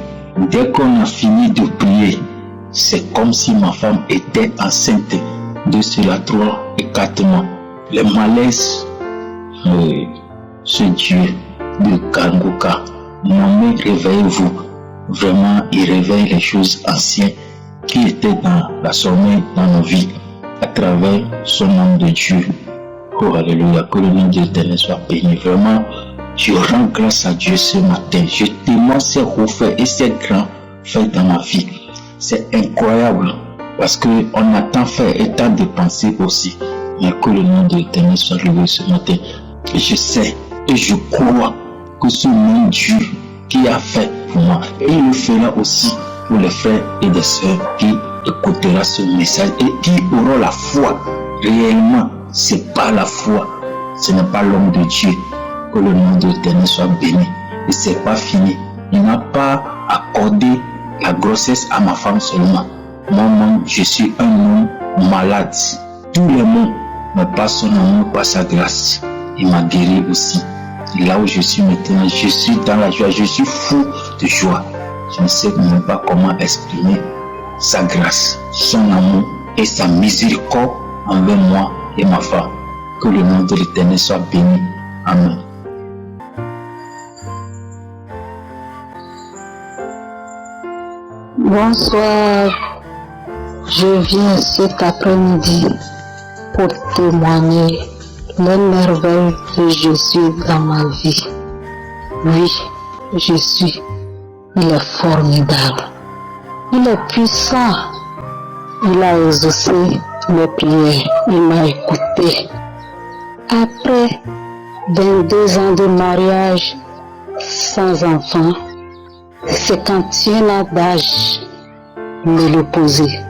dès qu'on a fini de prier, c'est comme si ma femme était enceinte de cela 3 et 4 mois. Les malaises, ce Dieu de Kanguka, nommé réveillez-vous. Vraiment, il réveille les choses anciennes qui étaient dans la sommeil dans nos vies à travers son nom de Dieu. Oh alléluia, que le nom de l'Éternel soit béni. Vraiment, je rends grâce à Dieu ce matin. Je témoigne ces hauts faits et ces grands faits dans ma vie. C'est incroyable parce qu'on a tant fait et tant dépensé aussi. Mais que le nom de l'Éternel soit loué ce matin. Et je sais et je crois que ce même Dieu qui a fait pour moi, et il le fera aussi pour les frères et les sœurs qui écouteront ce message et qui auront la foi. Réellement, c'est pas la foi, ce n'est pas l'homme de Dieu. Que le nom de l'Éternel soit béni. Et c'est pas fini. Il n'a pas accordé la grossesse à ma femme seulement. Moi-même, je suis un homme malade. Tous les mots, mais pas son amour, pas sa grâce. Il m'a guéri aussi. Et là où je suis maintenant, je suis dans la joie, je suis fou de joie. Je ne sais même pas comment exprimer sa grâce, son amour et sa miséricorde envers moi et ma femme. Que le nom de l'Éternel soit béni. Amen. Bonsoir, je viens cet après-midi pour témoigner les merveilles de Jésus dans ma vie. Oui, Jésus, il est formidable, il est puissant, il a exaucé mes prières, il m'a écouté. Après 22 ans de mariage sans enfant, 51 ans d'âge, me le poser.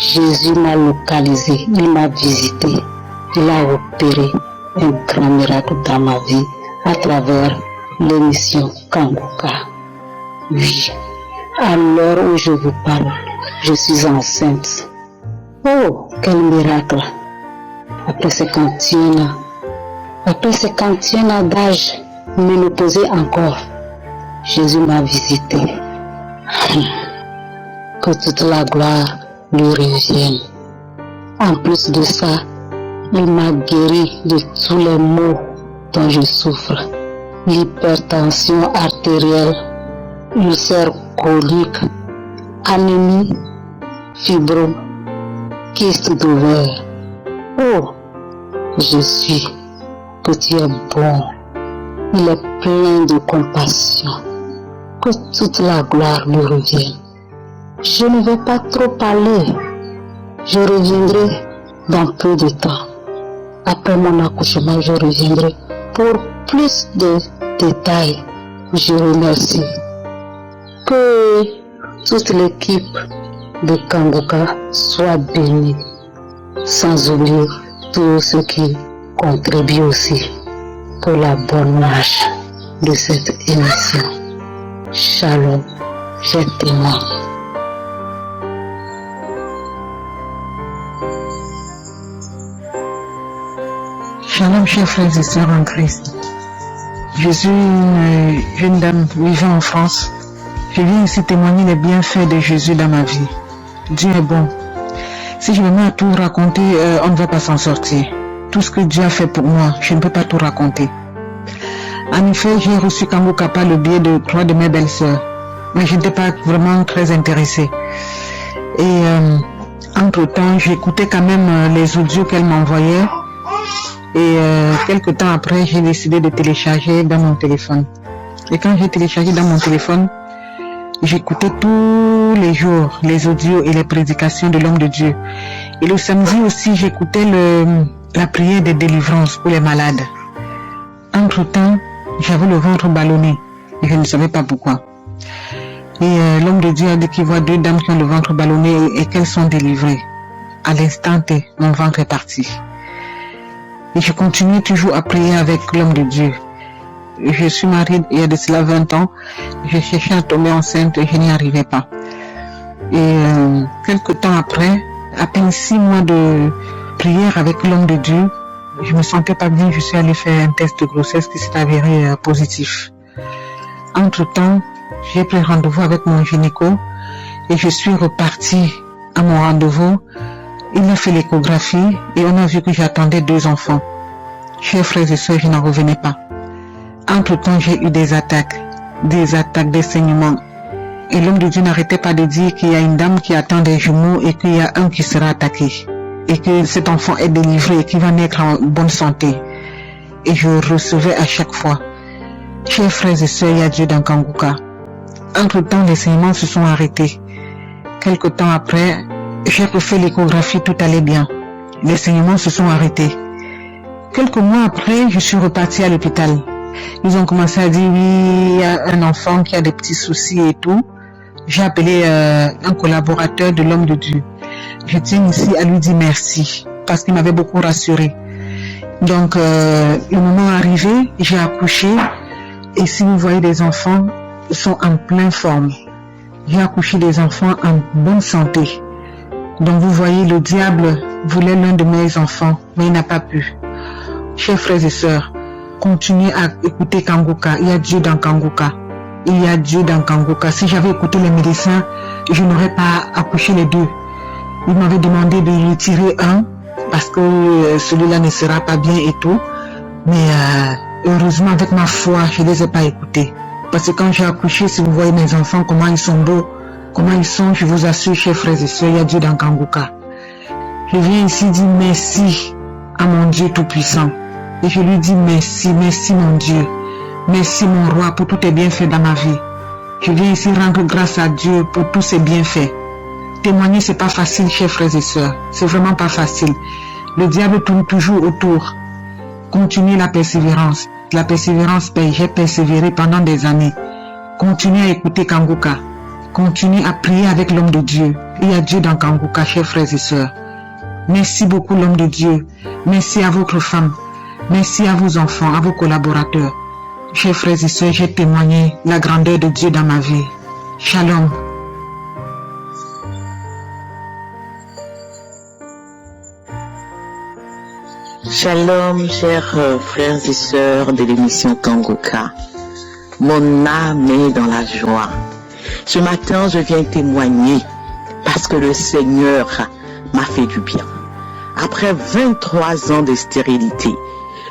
Jésus m'a localisé, il m'a visité, il a opéré un grand miracle dans ma vie à travers l'émission Kanguka. Oui, à l'heure où je vous parle, je suis enceinte. Oh, quel miracle! Après 51 ans d'âge, me le poser encore. Jésus m'a visité. Que toute la gloire lui revienne. En plus de ça, il m'a guéri de tous les maux dont je souffre. L'hypertension artérielle, ulcère colique, anémie, fibro, kyste d'ovaire. Oh, Jésus, que tu es bon. Il est plein de compassion. Que toute la gloire lui revienne. Je ne vais pas trop parler. Je reviendrai dans peu de temps. Après mon accouchement, je reviendrai pour plus de détails. Je remercie. Que toute l'équipe de Kanguka soit bénie. Sans oublier tous ceux qui contribuent aussi pour la bonne marche de cette émission. Shalom, je témoigne. Shalom, chers frères et sœurs en Christ. Je suis une jeune dame vivant en France. Je viens ici témoigner les bienfaits de Jésus dans ma vie. Dieu est bon. Si je me mets à tout raconter, on ne va pas s'en sortir. Tout ce que Dieu a fait pour moi, je ne peux pas tout raconter. En effet, j'ai reçu Kanguka par le biais de 3 de mes belles-sœurs, mais je n'étais pas vraiment très intéressée. Et entre-temps, j'écoutais quand même les audios qu'elle m'envoyait. Et quelques temps après, j'ai décidé de télécharger dans mon téléphone. Et quand j'ai téléchargé dans mon téléphone, j'écoutais tous les jours les audios et les prédications de l'homme de Dieu. Et le samedi aussi, j'écoutais la prière de délivrance pour les malades. Entre-temps, j'avais le ventre ballonné et je ne savais pas pourquoi. Et l'homme de Dieu a dit qu'il voit 2 dames qui ont le ventre ballonné et qu'elles sont délivrées. À l'instant T, mon ventre est parti. Et je continue toujours à prier avec l'homme de Dieu. Je suis mariée il y a de cela 20 ans. Je cherchais à tomber enceinte et je n'y arrivais pas. Et quelques temps après, à peine 6 mois de prière avec l'homme de Dieu, je me sentais pas bien. Je suis allée faire un test de grossesse qui s'est avéré positif. Entre-temps, j'ai pris rendez-vous avec mon gynéco et je suis repartie à mon rendez-vous. Il a fait l'échographie et on a vu que j'attendais 2 enfants. Chers frères et sœurs, je n'en revenais pas. Entre-temps, j'ai eu des attaques, des saignements. Et l'homme de Dieu n'arrêtait pas de dire qu'il y a une dame qui attend des jumeaux et qu'il y a un qui sera attaqué. Et que cet enfant est délivré et qu'il va naître en bonne santé. Et je recevais à chaque fois. Chers frères et sœurs, il y a Dieu dans Kanguka. Entre-temps, les saignements se sont arrêtés. Quelque temps après, j'ai refait l'échographie, tout allait bien. Les saignements se sont arrêtés. Quelques mois après, je suis repartie à l'hôpital. Ils ont commencé à dire, oui, il y a un enfant qui a des petits soucis et tout. J'ai appelé un collaborateur de l'homme de Dieu. Je tiens ici à lui dire merci, parce qu'il m'avait beaucoup rassuré. Donc, le moment arrivé, j'ai accouché. Et si vous voyez des enfants, ils sont en pleine forme. J'ai accouché des enfants en bonne santé. Donc vous voyez, le diable voulait l'un de mes enfants, mais il n'a pas pu. Chers frères et sœurs, continuez à écouter Kanguka. Il y a Dieu dans Kanguka. Il y a Dieu dans Kanguka. Si j'avais écouté les médecins, je n'aurais pas accouché les 2. Ils m'avaient demandé de retirer un, parce que celui-là ne sera pas bien et tout. Mais heureusement, avec ma foi, je ne les ai pas écoutés. Parce que quand j'ai accouché, si vous voyez mes enfants, comment ils sont beaux, comment ils sont, je vous assure, chers frères et sœurs, il y a Dieu dans Kanguka. Je viens ici dire merci à mon Dieu Tout-Puissant. Et je lui dis merci, merci mon Dieu. Merci mon roi pour tous tes bienfaits dans ma vie. Je viens ici rendre grâce à Dieu pour tous ses bienfaits. Témoigner, c'est pas facile, chers frères et sœurs. C'est vraiment pas facile. Le diable tourne toujours autour. Continuez la persévérance. La persévérance paye. J'ai persévéré pendant des années. Continuez à écouter Kanguka. Continuez à prier avec l'homme de Dieu. Il y a Dieu dans Kanguka, chers frères et sœurs. Merci beaucoup l'homme de Dieu. Merci à votre femme. Merci à vos enfants, à vos collaborateurs. Chers frères et sœurs, j'ai témoigné la grandeur de Dieu dans ma vie. Shalom. Shalom, chers frères et sœurs de l'émission Kanguka. Mon âme est dans la joie. Ce matin, je viens témoigner parce que le Seigneur m'a fait du bien. Après 23 ans de stérilité,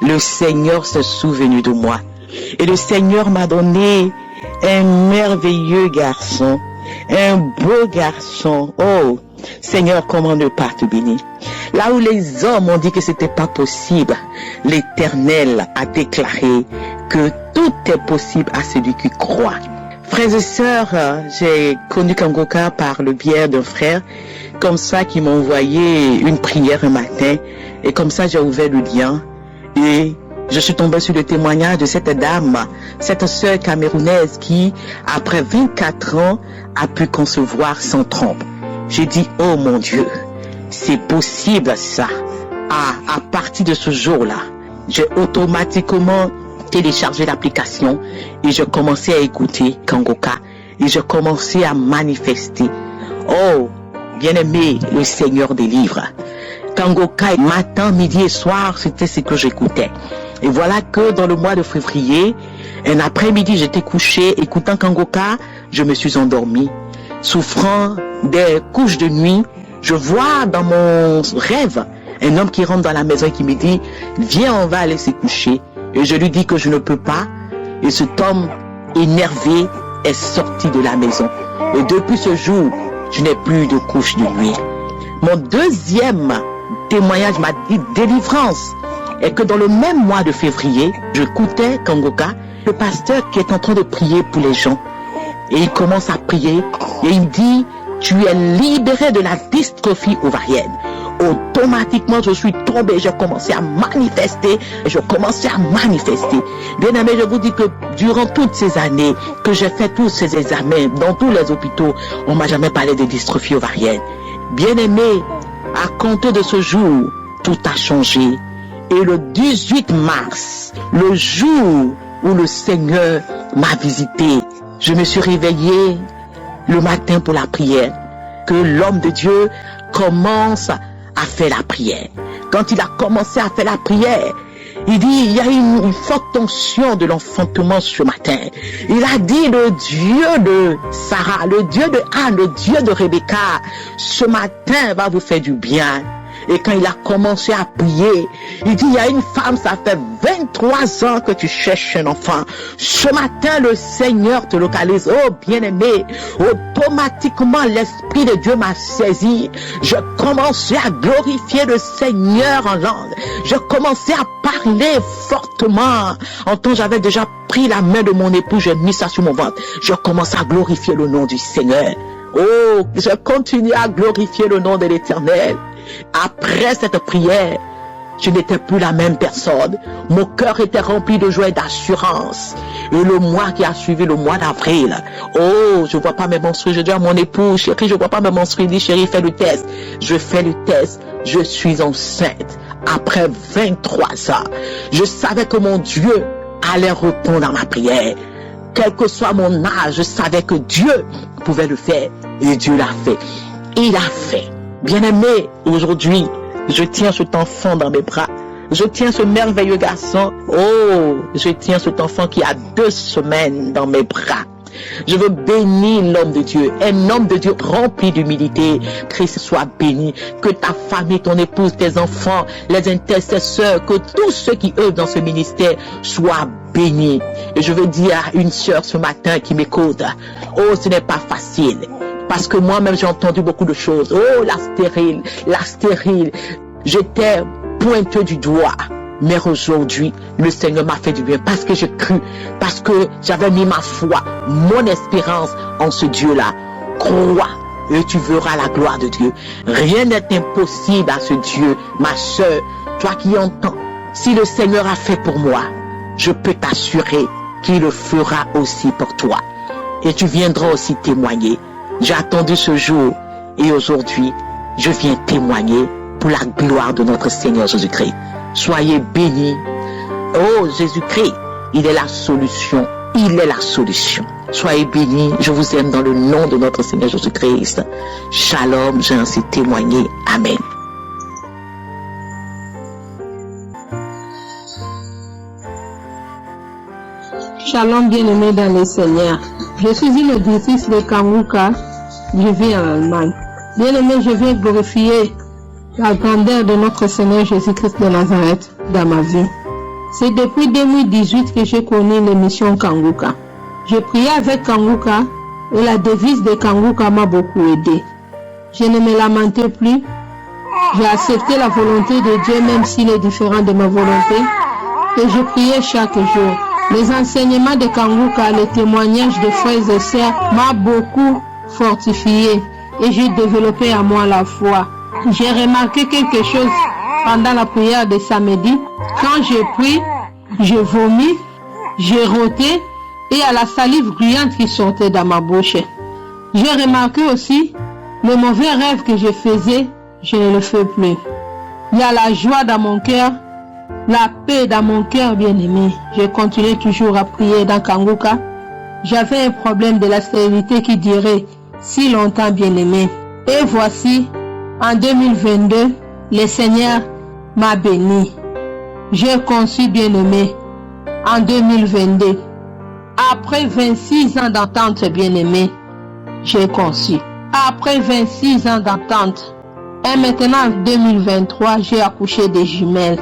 le Seigneur s'est souvenu de moi. Et le Seigneur m'a donné un merveilleux garçon, un beau garçon. Oh, Seigneur, comment ne pas te bénir? Là où les hommes ont dit que c'était pas possible, l'Éternel a déclaré que tout est possible à celui qui croit. Frères et sœurs, j'ai connu Kanguka par le biais d'un frère, comme ça, qui m'a envoyé une prière un matin, et comme ça j'ai ouvert le lien, et je suis tombé sur le témoignage de cette dame, cette sœur camerounaise qui, après 24 ans, a pu concevoir sans trompe. J'ai dit, oh mon Dieu, c'est possible ça. À partir de ce jour-là, j'ai automatiquement téléchargé l'application et je commençais à écouter Kanguka et je commençais à manifester. Oh, bien-aimé, le Seigneur délivre. Kanguka, matin, midi et soir, c'était ce que j'écoutais. Et voilà que dans le mois de février, un après-midi, j'étais couché, écoutant Kanguka, je me suis endormi. Souffrant des couches de nuit, Je vois dans mon rêve un homme qui rentre dans la maison et qui me dit, viens, on va aller se coucher. Et je lui dis que je ne peux pas. Et cet homme énervé est sorti de la maison. Et depuis ce jour, je n'ai plus de couche de nuit. Mon deuxième témoignage m'a dit délivrance. Et que dans le même mois de février, j'écoutais Kangoka, le pasteur qui est en train de prier pour les gens. Et il commence à prier et il dit, tu es libéré de la dystrophie ovarienne. Automatiquement, je suis tombé, j'ai commencé à manifester, et je commençais à manifester. Bien aimé, je vous dis que durant toutes ces années que j'ai fait tous ces examens dans tous les hôpitaux, on m'a jamais parlé de dystrophie ovarienne. Bien aimé, à compter de ce jour, tout a changé. Et le 18 mars, le jour où le Seigneur m'a visité, je me suis réveillé le matin pour la prière, que l'homme de Dieu commence à faire la prière. Quand il a commencé à faire la prière, il dit, il y a une forte tension de l'enfantement ce matin. Il a dit, le Dieu de Sarah, le Dieu de Anne, le Dieu de Rebecca, ce matin va vous faire du bien. Et quand il a commencé à prier, il dit, il y a une femme, ça fait 23 ans que tu cherches un enfant. Ce matin, le Seigneur te localise. Oh, bien-aimé, automatiquement, l'Esprit de Dieu m'a saisi. Je commençais à glorifier le Seigneur en langue. Je commençais à parler fortement. En temps, j'avais déjà pris la main de mon époux, j'ai mis ça sur mon ventre. Je commençais à glorifier le nom du Seigneur. Oh, je continue à glorifier le nom de l'Éternel. Après cette prière, je n'étais plus la même personne. Mon cœur était rempli de joie et d'assurance. Et le mois qui a suivi, le mois d'avril, oh, je vois pas mes menstrues. Je dis à mon époux, chérie, je vois pas mes menstrues. Il dit, chérie, fais le test. Je fais le test. Je suis enceinte. Après 23 ans, je savais que mon Dieu allait répondre à ma prière. Quel que soit mon âge, je savais que Dieu pouvait le faire. Et Dieu l'a fait. Il a fait. Bien-aimé, aujourd'hui, je tiens cet enfant dans mes bras. Je tiens ce merveilleux garçon. Oh, je tiens cet enfant qui a 2 semaines dans mes bras. Je veux bénir l'homme de Dieu, un homme de Dieu rempli d'humilité. Christ soit béni, que ta famille, ton épouse, tes enfants, les intercesseurs, que tous ceux qui œuvrent dans ce ministère soient bénis. Et je veux dire à une sœur ce matin qui m'écoute, oh, ce n'est pas facile. Parce que moi-même, j'ai entendu beaucoup de choses. Oh, la stérile. J'étais pointeux du doigt. Mais aujourd'hui, le Seigneur m'a fait du bien parce que j'ai cru, parce que j'avais mis ma foi, mon espérance en ce Dieu-là. Crois et tu verras la gloire de Dieu. Rien n'est impossible à ce Dieu. Ma sœur, toi qui entends, si le Seigneur a fait pour moi, je peux t'assurer qu'il le fera aussi pour toi. Et tu viendras aussi témoigner. J'ai attendu ce jour et aujourd'hui, je viens témoigner pour la gloire de notre Seigneur Jésus-Christ. Soyez bénis. Oh, Jésus-Christ, il est la solution. Il est la solution. Soyez bénis. Je vous aime dans le nom de notre Seigneur Jésus-Christ. Shalom, j'ai ainsi témoigné. Amen. Shalom, bien-aimé dans le Seigneur. Je suis une auditrice de Kanguka. Je vis en Allemagne. Bien-aimé, je viens glorifier la grandeur de notre Seigneur Jésus-Christ de Nazareth dans ma vie. C'est depuis 2018 que j'ai connu l'émission Kanguka. Je priais avec Kanguka et la devise de Kanguka m'a beaucoup aidé. Je ne me lamentais plus. J'ai accepté la volonté de Dieu même s'il est différent de ma volonté et je priais chaque jour. Les enseignements de Kanguka, les témoignages de frères et sœurs m'a beaucoup fortifié et j'ai développé à moi la foi. J'ai remarqué quelque chose pendant la prière de samedi. Quand je prie, je vomis, j'ai roté et à la salive gluante qui sortait dans ma bouche. J'ai remarqué aussi le mauvais rêve que je faisais, je ne le fais plus. Il y a la joie dans mon cœur, la paix dans mon cœur, bien-aimé. Je continuais toujours à prier dans Kanguka. J'avais un problème de la stérilité qui durait si longtemps, bien-aimé. Et voici, en 2022, le Seigneur m'a béni. J'ai conçu, bien-aimé, en 2022. Après 26 ans d'attente, bien-aimé, j'ai conçu. Après 26 ans d'attente, Et maintenant, en 2023, j'ai accouché des jumelles.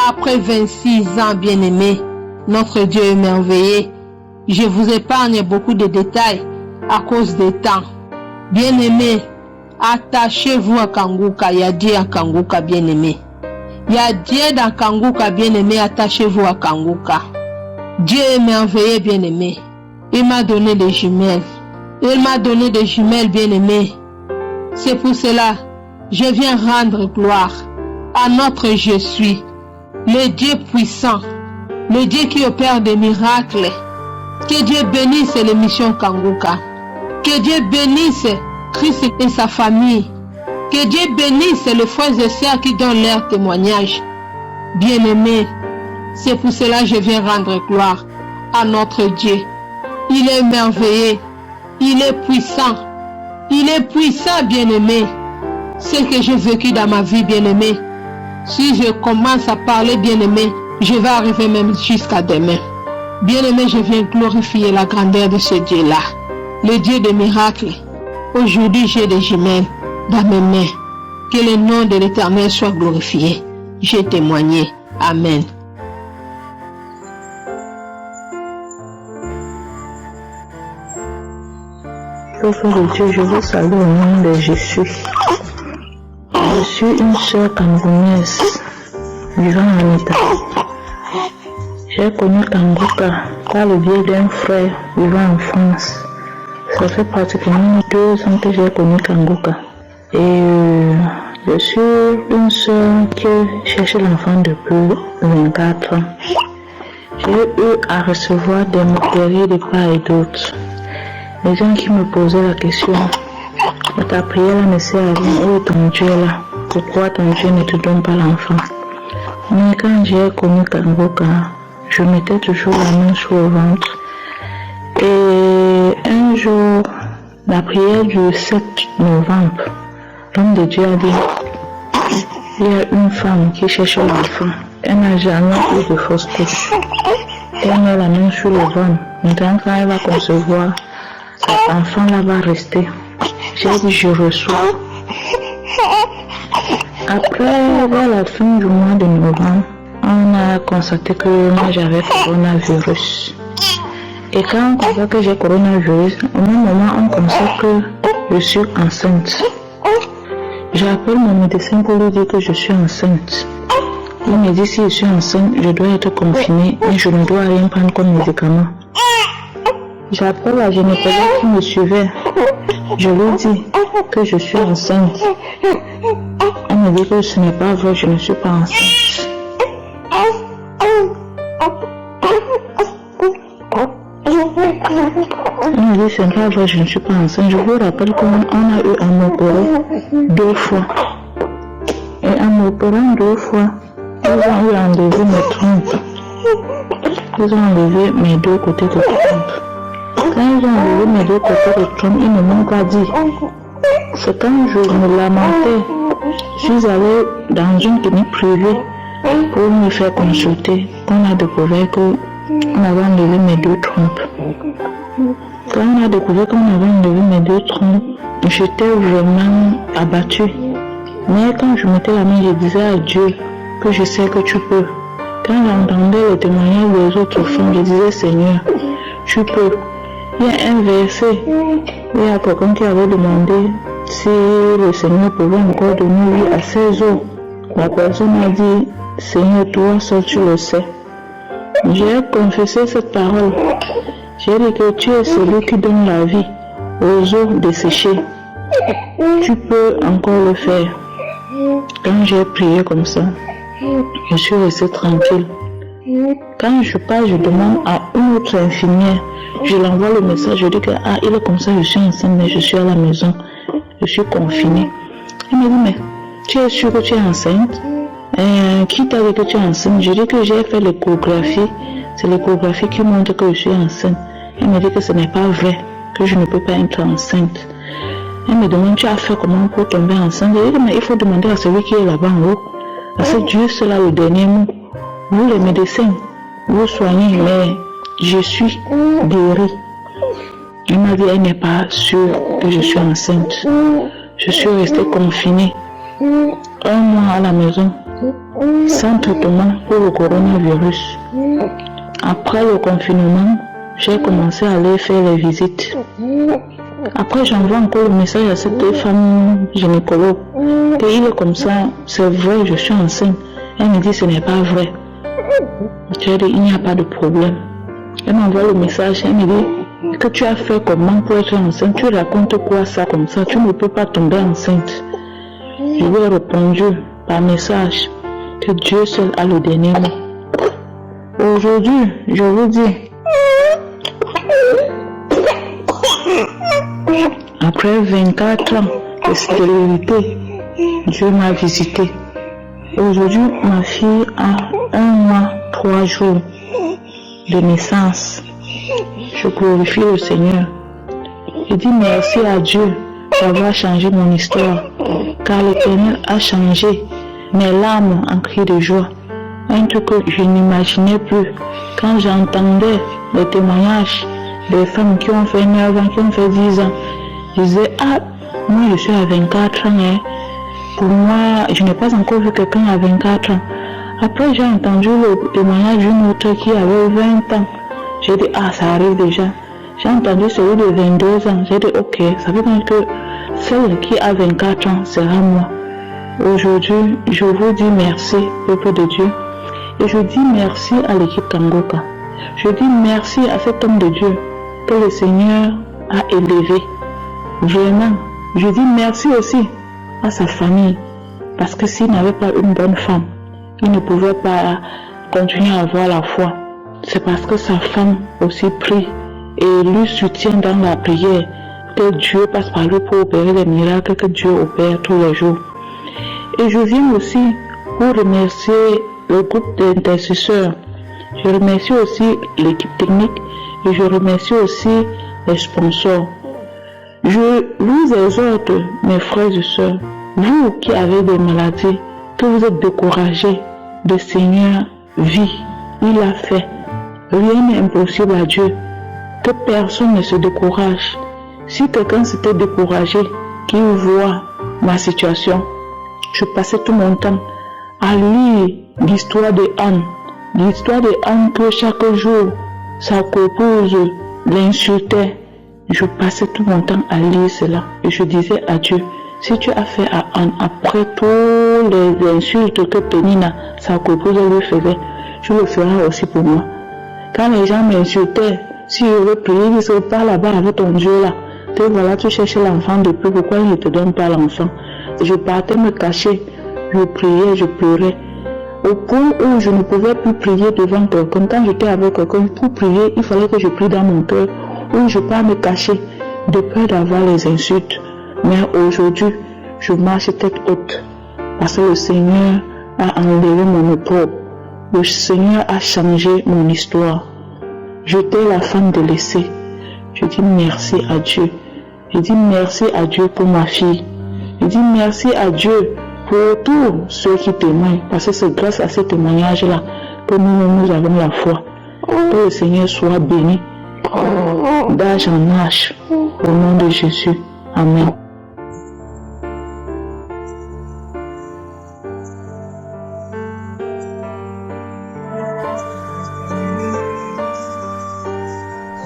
Après 26 ans, bien-aimés, notre Dieu est merveilleux. Je vous épargne beaucoup de détails à cause du temps. Bien-aimés, attachez-vous à Kanguka. Il y a Dieu à Kanguka, bien-aimés. Il y a Dieu dans Kanguka, bien-aimés. Attachez-vous à Kanguka. Dieu est merveilleux, bien-aimé. Il m'a donné des jumelles. Il m'a donné des jumelles, bien-aimées. C'est pour cela, je viens rendre gloire à notre Je suis, le Dieu puissant, le Dieu qui opère des miracles. Que Dieu bénisse l'émission Kanguka. Que Dieu bénisse Christ et sa famille. Que Dieu bénisse les frères et sœurs qui donnent leur témoignage. Bien-aimés, c'est pour cela que je viens rendre gloire à notre Dieu. Il est merveilleux. Il est puissant. Il est puissant, bien-aimé. Ce que j'ai vécu dans ma vie, bien-aimé. Si je commence à parler, bien-aimé, je vais arriver même jusqu'à demain. Bien-aimé, je viens glorifier la grandeur de ce Dieu-là. Le Dieu des miracles. Aujourd'hui, j'ai des jumelles dans mes mains. Que le nom de l'Éternel soit glorifié. J'ai témoigné. Amen. Peuple de Dieu, je vous salue au nom de Jésus. Je suis une sœur camerounaise vivant en Italie. J'ai connu Kanguka par le biais d'un frère vivant en France. Ça fait pratiquement 2 ans que j'ai connu Kanguka. Et je suis une sœur qui cherche l'enfant depuis 24 ans. J'ai eu à recevoir des moqueries de part et d'autre. Les gens qui me posaient la question, ta prière ne sert à rien, où est ton Dieu là? Pourquoi ton Dieu ne te donne pas l'enfant? Mais quand j'ai connu Kanguka, je mettais toujours la main sur le ventre. Et un jour, la prière du 7 novembre, l'homme de Dieu a dit, il y a une femme qui cherche l'enfant. Elle n'a jamais eu de fausse couche. Elle met la main sur le ventre. Maintenant, quand elle va concevoir, cet enfant-là va rester. J'ai dit, je reçois. Après, vers la fin du mois de novembre, on a constaté que moi j'avais coronavirus. Et quand on constate que j'ai coronavirus, au même moment on constate que je suis enceinte. J'appelle mon médecin pour lui dire que je suis enceinte. Il me dit si je suis enceinte, je dois être confinée et je ne dois rien prendre comme médicament. J'appelle la gynécologue qui me suivait. Je lui dis que je suis enceinte. Elle me dit que ce n'est pas vrai, je ne suis pas enceinte. Elle me dit ce n'est pas vrai, je ne suis pas enceinte. Je vous rappelle qu'on a eu à m'opérer 2 fois. Et en m'opérant 2 fois, ils ont eu à enlever mes trompes. Ils ont enlevé mes 2 côtés de trompe. Quand ils ont enlevé mes 2 côtés de trompe, ils ne m'ont pas dit. C'est quand je me lamentais, je suis allée dans une clinique privée pour me faire consulter, qu'on a découvert qu'on avait enlevé mes 2 trompes. Quand on a découvert qu'on avait enlevé mes 2 trompes, j'étais vraiment abattue. Mais quand je mettais la main, je disais à Dieu que je sais que tu peux. Quand j'entendais les témoignages des autres femmes, je disais Seigneur, tu peux. Il y a un verset, il y a quelqu'un qui avait demandé si le Seigneur pouvait encore donner vie à ses os. La personne a dit, Seigneur, toi seul tu le sais. J'ai confessé cette parole. J'ai dit que tu es celui qui donne la vie aux os desséchés. Tu peux encore le faire. Quand j'ai prié comme ça, je suis restée tranquille. Quand je parle, je demande à une autre infirmière, je l'envoie le message, je dis que il est comme ça, je suis enceinte, mais je suis à la maison, je suis confinée. Elle me dit, mais tu es sûre que tu es enceinte? Qui t'a dit que tu es enceinte? Je dis que j'ai fait l'échographie, c'est l'échographie qui montre que je suis enceinte. Elle me dit que ce n'est pas vrai, que je ne peux pas être enceinte. Elle me demande, tu as fait comment pour tomber enceinte? Je dis, mais il faut demander à celui qui est là-bas en haut, parce que Dieu c'est là le dernier mot. Vous les médecins, vous soignez, mais je suis guérie. Elle m'a dit, elle n'est pas sûre que je suis enceinte. Je suis restée confinée. 1 mois à la maison, sans traitement pour le coronavirus. Après le confinement, j'ai commencé à aller faire les visites. Après, j'envoie encore le message à cette femme gynécologue qu'il est comme ça, c'est vrai, je suis enceinte. Elle me dit ce n'est pas vrai. J'ai dit il n'y a pas de problème. Elle m'envoie le message, elle me dit que tu as fait comment pour être enceinte, tu racontes quoi ça comme ça, tu ne peux pas tomber enceinte. Je lui ai répondu par message que Dieu seul a le dernier mot. Aujourd'hui, je vous dis, après 24 ans de stérilité, Dieu m'a visité. Aujourd'hui, ma fille a 1 mois, 3 jours de naissance. Je glorifie le Seigneur. Je dis merci à Dieu d'avoir changé mon histoire, car l'Éternel a changé mes larmes en cris de joie. Un truc que je n'imaginais plus. Quand j'entendais les témoignages des femmes qui ont fait 9 ans, qui ont fait 10 ans, je disais, ah, moi je suis à 24 ans, hein. Pour moi, je n'ai pas encore vu quelqu'un à 24 ans. Après, j'ai entendu le témoignage d'une autre qui avait 20 ans. J'ai dit, ah, ça arrive déjà. J'ai entendu celui de 22 ans. J'ai dit, ok, ça veut dire que celle qui a 24 ans sera moi. Aujourd'hui, je vous dis merci, peuple de Dieu. Et je dis merci à l'équipe Kangoka. Je dis merci à cet homme de Dieu que le Seigneur a élevé. Vraiment, je dis merci aussi à sa famille. Parce que s'il n'avait pas une bonne femme, il ne pouvait pas continuer à avoir la foi. C'est parce que sa femme aussi prie et lui soutient dans la prière que Dieu passe par lui pour opérer les miracles que Dieu opère tous les jours. Et je viens aussi pour remercier le groupe d'intercesseurs. Je remercie aussi l'équipe technique et je remercie aussi les sponsors. Je vous exhorte, mes frères et sœurs, vous qui avez des maladies, que vous êtes découragés, le Seigneur vit, il a fait. Rien n'est impossible à Dieu. Que personne ne se décourage. Si quelqu'un s'était découragé, qu'il voit ma situation, je passais tout mon temps à lire l'histoire de Anne. L'histoire de Anne que chaque jour, sa coépouse l'insultait. Je passais tout mon temps à lire cela. Et je disais à Dieu, si tu as fait à Anne, après toutes les insultes que Pénina, sa coépouse, lui faisait, je le ferai aussi pour moi. Quand les gens m'insultaient, si je veux prier, ils disent, pas là-bas avec ton Dieu là. Te voilà, tu cherches l'enfant depuis, pourquoi il ne te donne pas l'enfant? Je partais me cacher, je priais, je pleurais. Au point où je ne pouvais plus prier devant quelqu'un. Quand j'étais avec quelqu'un, pour prier, il fallait que je prie dans mon cœur, où je ne peux pas me cacher, de peur d'avoir les insultes. Mais aujourd'hui, je marche tête haute, parce que le Seigneur a enlevé mon opprobre. Le Seigneur a changé mon histoire. J'étais la femme délaissée. Je dis merci à Dieu. Je dis merci à Dieu pour ma fille. Je dis merci à Dieu pour tous ceux qui témoignent. Parce que c'est grâce à ces témoignages-là que nous avons la foi. Que le Seigneur soit béni d'âge en âge. Au nom de Jésus. Amen.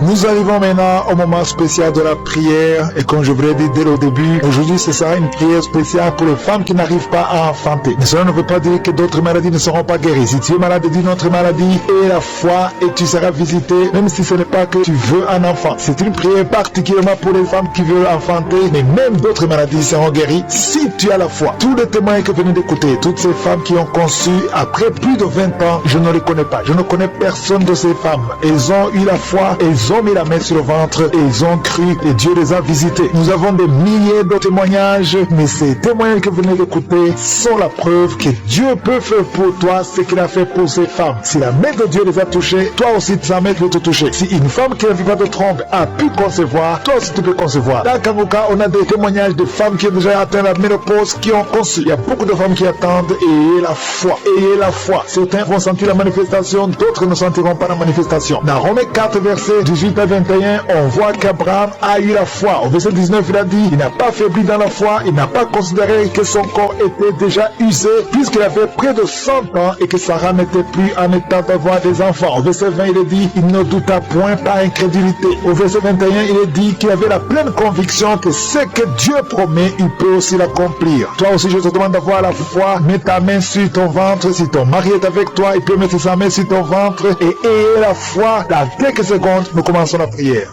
Nous arrivons maintenant au moment spécial de la prière et comme je vous l'ai dit dès le début, aujourd'hui ce sera une prière spéciale pour les femmes qui n'arrivent pas à enfanter. Mais cela ne veut pas dire que d'autres maladies ne seront pas guéries. Si tu es malade d'une autre maladie, aie la foi et tu seras visité, même si ce n'est pas que tu veux un enfant. C'est une prière particulièrement pour les femmes qui veulent enfanter, mais même d'autres maladies seront guéries si tu as la foi. Tous les témoins que vous venez d'écouter, toutes ces femmes qui ont conçu après plus de 20 ans, je ne les connais pas. Je ne connais personne de ces femmes. Elles ont eu la foi, elles ont mis la main sur le ventre et ils ont cru et Dieu les a visités. Nous avons des milliers de témoignages, mais ces témoignages que vous venez d'écouter sont la preuve que Dieu peut faire pour toi ce qu'il a fait pour ces femmes. Si la main de Dieu les a touchées, toi aussi sa main peut te toucher. Si une femme qui n'avait pas de trompe a pu concevoir, toi aussi tu peux concevoir. Dans Kangoka, on a des témoignages de femmes qui ont déjà atteint la ménopause, qui ont conçu. Il y a beaucoup de femmes qui attendent et ayez la foi. Ayez la foi. Certains vont sentir la manifestation, d'autres ne sentiront pas la manifestation. Dans Romains 4, verset 18 18 à 21, on voit qu'Abraham a eu la foi. Au verset 19, il a dit, il n'a pas faibli dans la foi, il n'a pas considéré que son corps était déjà usé, puisqu'il avait près de 100 ans et que Sarah n'était plus en état d'avoir des enfants. Au verset 20, il est dit, il ne douta point par incrédulité. Au verset 21, il est dit qu'il avait la pleine conviction que ce que Dieu promet, il peut aussi l'accomplir. Toi aussi, je te demande d'avoir la foi. Mets ta main sur ton ventre. Si ton mari est avec toi, il peut mettre sa main sur ton ventre et ayez la foi. Dans quelques secondes, nous commençons la prière.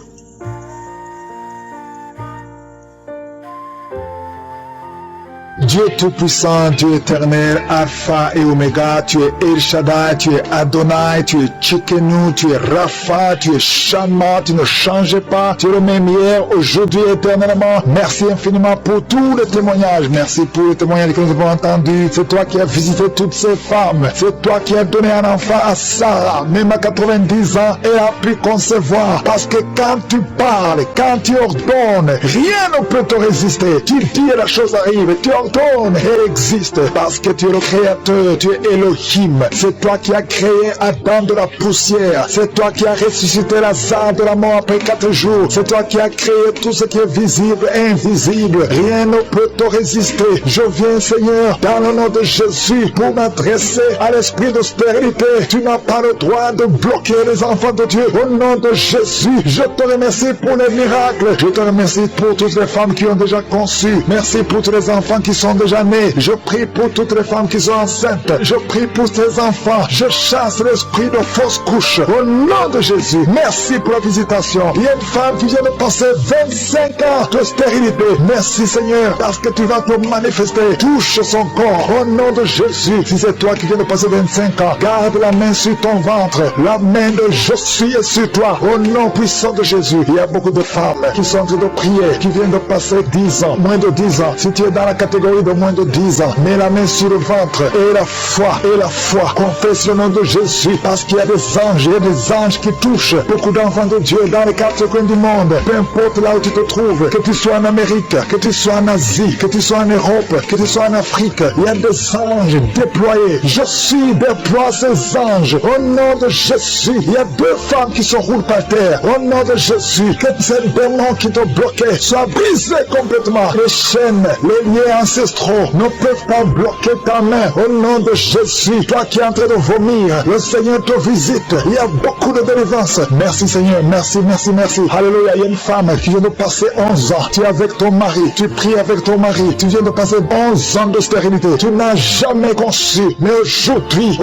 Dieu Tout-Puissant, Dieu éternel, Alpha et Oméga, tu es El Shaddai, tu es Adonai, tu es Tchikenu, tu es Rapha, tu es Shammah, tu ne changes pas, tu es le même hier, aujourd'hui, éternellement. Merci infiniment pour tous les témoignages, merci pour les témoignages que nous avons entendus. C'est toi qui as visité toutes ces femmes, c'est toi qui as donné un enfant à Sarah, même à 90 ans, elle a pu concevoir, parce que quand tu parles, quand tu ordonnes, rien ne peut te résister. Tu dis et la chose arrive, tu ordonnes, elle existe parce que tu es le créateur, tu es Elohim. C'est toi qui as créé Adam de la poussière. C'est toi qui as ressuscité Lazare de la mort après 4 jours. C'est toi qui as créé tout ce qui est visible et invisible. Rien ne peut te résister. Je viens, Seigneur, dans le nom de Jésus, pour m'adresser à l'esprit de stérilité. Tu n'as pas le droit de bloquer les enfants de Dieu. Au nom de Jésus, je te remercie pour les miracles. Je te remercie pour toutes les femmes qui ont déjà conçu. Merci pour tous les enfants qui sont déjà nés. Je prie pour toutes les femmes qui sont enceintes. Je prie pour ces enfants. Je chasse l'esprit de fausse couche. Au nom de Jésus, merci pour la visitation. Il y a une femme qui vient de passer 25 ans de stérilité. Merci Seigneur, parce que tu vas te manifester. Touche son corps. Au nom de Jésus, si c'est toi qui viens de passer 25 ans, garde la main sur ton ventre. La main de je suis sur toi. Au nom puissant de Jésus, il y a beaucoup de femmes qui sont en train de prier, qui viennent de passer 10 ans, moins de 10 ans. Si tu es dans la catégorie de moins de 10 ans, mets la main sur le ventre et la foi, confesse le nom de Jésus, parce qu'il y a des anges, il y a des anges qui touchent beaucoup d'enfants de Dieu dans les 4 coins du monde, peu importe là où tu te trouves, que tu sois en Amérique, que tu sois en Asie, que tu sois en Europe, que tu sois en Afrique, il y a des anges déployés. Je suis déploie ces anges au nom de Jésus. Il y a 2 femmes qui se roulent par terre au nom de Jésus, que ces démons qui te bloquaient soient brisés complètement. Les chaînes, les liens ancestraux ne peuvent pas bloquer ta main au nom de Jésus. Toi qui es en train de vomir, le Seigneur te visite. Il y a beaucoup de délivrance. Merci Seigneur, merci, merci, merci. Alléluia. Il y a une femme qui vient de passer 11 ans. Tu es avec ton mari, tu pries avec ton mari. Tu viens de passer 11 ans de stérilité. Tu n'as jamais conçu. Mais aujourd'hui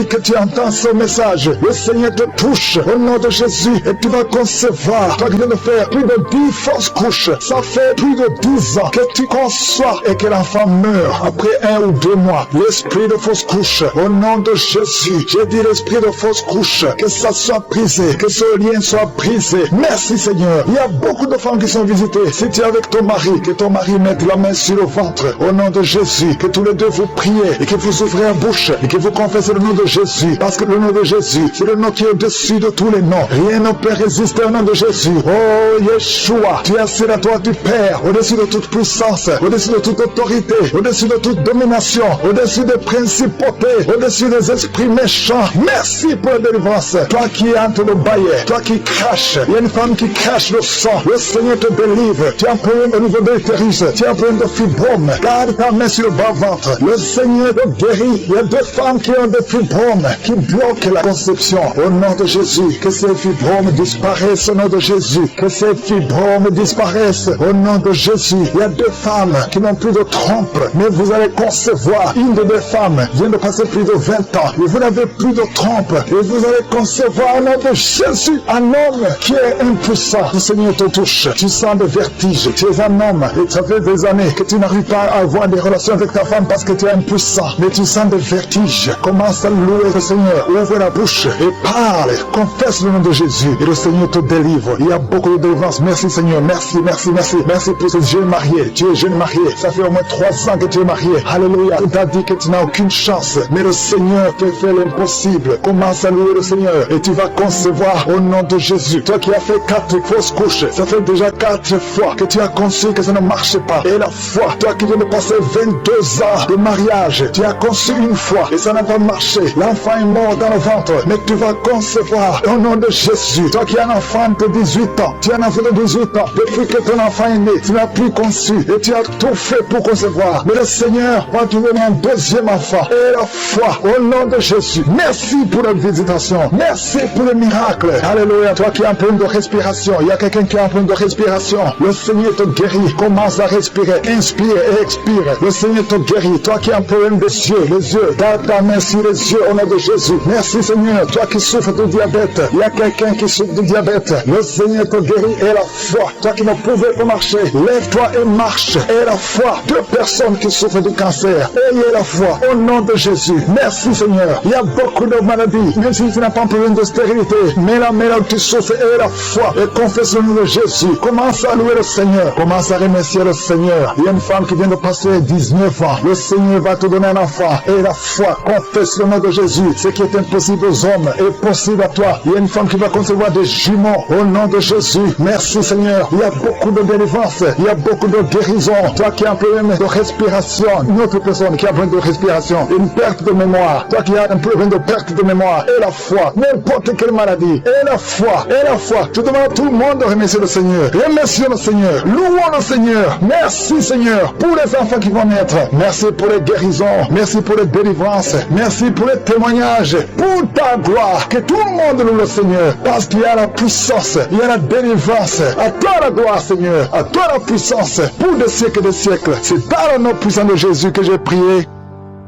que tu entends ce message, le Seigneur te touche au nom de Jésus et tu vas concevoir. Toi qui viens de faire plus de 10 fausses couches, ça fait plus de 10 ans que tu conçois et que l'enfant meurt après 1 ou 2 mois. L'esprit de fausse couche, au nom de Jésus, j'ai dit l'esprit de fausse couche, que ça soit brisé, que ce lien soit brisé. Merci Seigneur. Il y a beaucoup de femmes qui sont visitées. Si tu es avec ton mari, que ton mari mette la main sur le ventre, au nom de Jésus, que tous les deux vous priez et que vous ouvrez la bouche et que vous confessez le nom de Jésus, parce que le nom de Jésus, c'est le nom qui est au-dessus de tous les noms. Rien ne peut résister au nom de Jésus. Oh Yeshua, tu es assis à toi du Père, au-dessus de toute puissance, au-dessus de toute autorité, au-dessus de toute domination, au-dessus des principautés, au-dessus des esprits méchants. Merci pour la délivrance. Toi qui es entre le baillet, toi qui craches, il y a une femme qui crache le sang. Le Seigneur te délivre. Tu as un problème au niveau de l'utérus, tu as un problème de fibrome. Garde ta main sur le bas-ventre. Le Seigneur te guérit. Il y a 2 femmes qui ont des fibromes, qui bloquent la conception. Au nom de Jésus, que ces fibromes disparaissent au nom de Jésus. Que ces fibromes disparaissent au nom de Jésus. Il y a 2 femmes qui n'ont plus de trompe, mais vous allez concevoir. Une de 2 femmes vient de passer plus de 20 ans et vous n'avez plus de trompe et vous allez concevoir au nom de Jésus un homme qui est impuissant. Le Seigneur te touche. Tu sens des vertiges. Tu es un homme et ça fait des années que tu n'arrives pas à avoir des relations avec ta femme parce que tu es impuissant, mais tu sens des vertiges. Commence à louer le Seigneur. Ouvre la bouche et parle. Confesse le nom de Jésus et le Seigneur te délivre. Il y a beaucoup de délivrance. Merci Seigneur. Merci, merci, merci. Merci pour ces jeunes mariés. Tu es jeune marié. Ça fait au moins 3 ans que tu es marié. Alléluia. On t'a dit que tu n'as aucune chance. Mais le Seigneur te fait l'impossible. Commence à louer le Seigneur et tu vas concevoir au nom de Jésus. Toi qui as fait 4 fausses couches, ça fait déjà 4 fois que tu as conçu que ça ne marchait pas. Et la foi, toi qui viens de passer 22 ans de mariage, tu as conçu une fois et ça n'a pas marché. L'enfant est mort dans le ventre, mais tu vas concevoir au nom de Jésus. Toi qui as un enfant de 18 ans, tu as un enfant de 18 ans, depuis que ton enfant est né, tu n'as plus conçu et tu as tout fait pour concevoir. Mais le Seigneur va te donner un deuxième enfant. Et la foi au nom de Jésus. Merci pour la visitation. Merci pour le miracle. Alléluia. Toi qui as un problème de respiration, il y a quelqu'un qui a un problème de respiration. Le Seigneur te guérit. Commence à respirer. Inspire et expire. Le Seigneur te guérit. Toi qui as un problème des yeux, les yeux, garde ta main sur les yeux au nom de Jésus. Merci Seigneur. Toi qui souffres de diabète, il y a quelqu'un qui souffre de diabète. Le Seigneur te guérit et la foi. Toi qui ne pouvais pas marcher, lève-toi et marche. Et la foi. 2 personnes qui souffrent du cancer. Ayez la foi au nom de Jésus. Merci Seigneur. Il y a beaucoup de maladies, même si tu n'as pas un problème de stérilité, mais la maladie tu souffres et la foi. Et confesse le nom de Jésus. Commence à louer le Seigneur. Commence à remercier le Seigneur. Il y a une femme qui vient de passer 19 ans. Le Seigneur va te donner un enfant. Et la foi, confesse le nom de Jésus. Ce qui est impossible aux hommes est possible à toi. Il y a une femme qui va concevoir des jumeaux au nom de Jésus. Merci Seigneur. Il y a beaucoup de délivrance. Il y a beaucoup de guérison. Toi qui as un problème de respiration, une autre personne qui a un problème de respiration, une perte de mémoire. Toi qui as un problème de perte de mémoire. Et la foi. N'importe quelle maladie. Et la foi. Et la foi. Je demande à tout le monde de remercier le Seigneur. Remerciez le Seigneur. Louons le Seigneur. Merci Seigneur pour les enfants qui vont naître. Merci pour les guérisons. Merci pour les délivrances. Merci pour les témoignages. Pour ta gloire. Que tout le monde loue le Seigneur. Parce qu'il y a la puissance. Il y a la délivrance. À toi la gloire Seigneur. À toi la puissance. Pour des siècles et des siècles. C'est dans le nom puissant de Jésus que j'ai prié.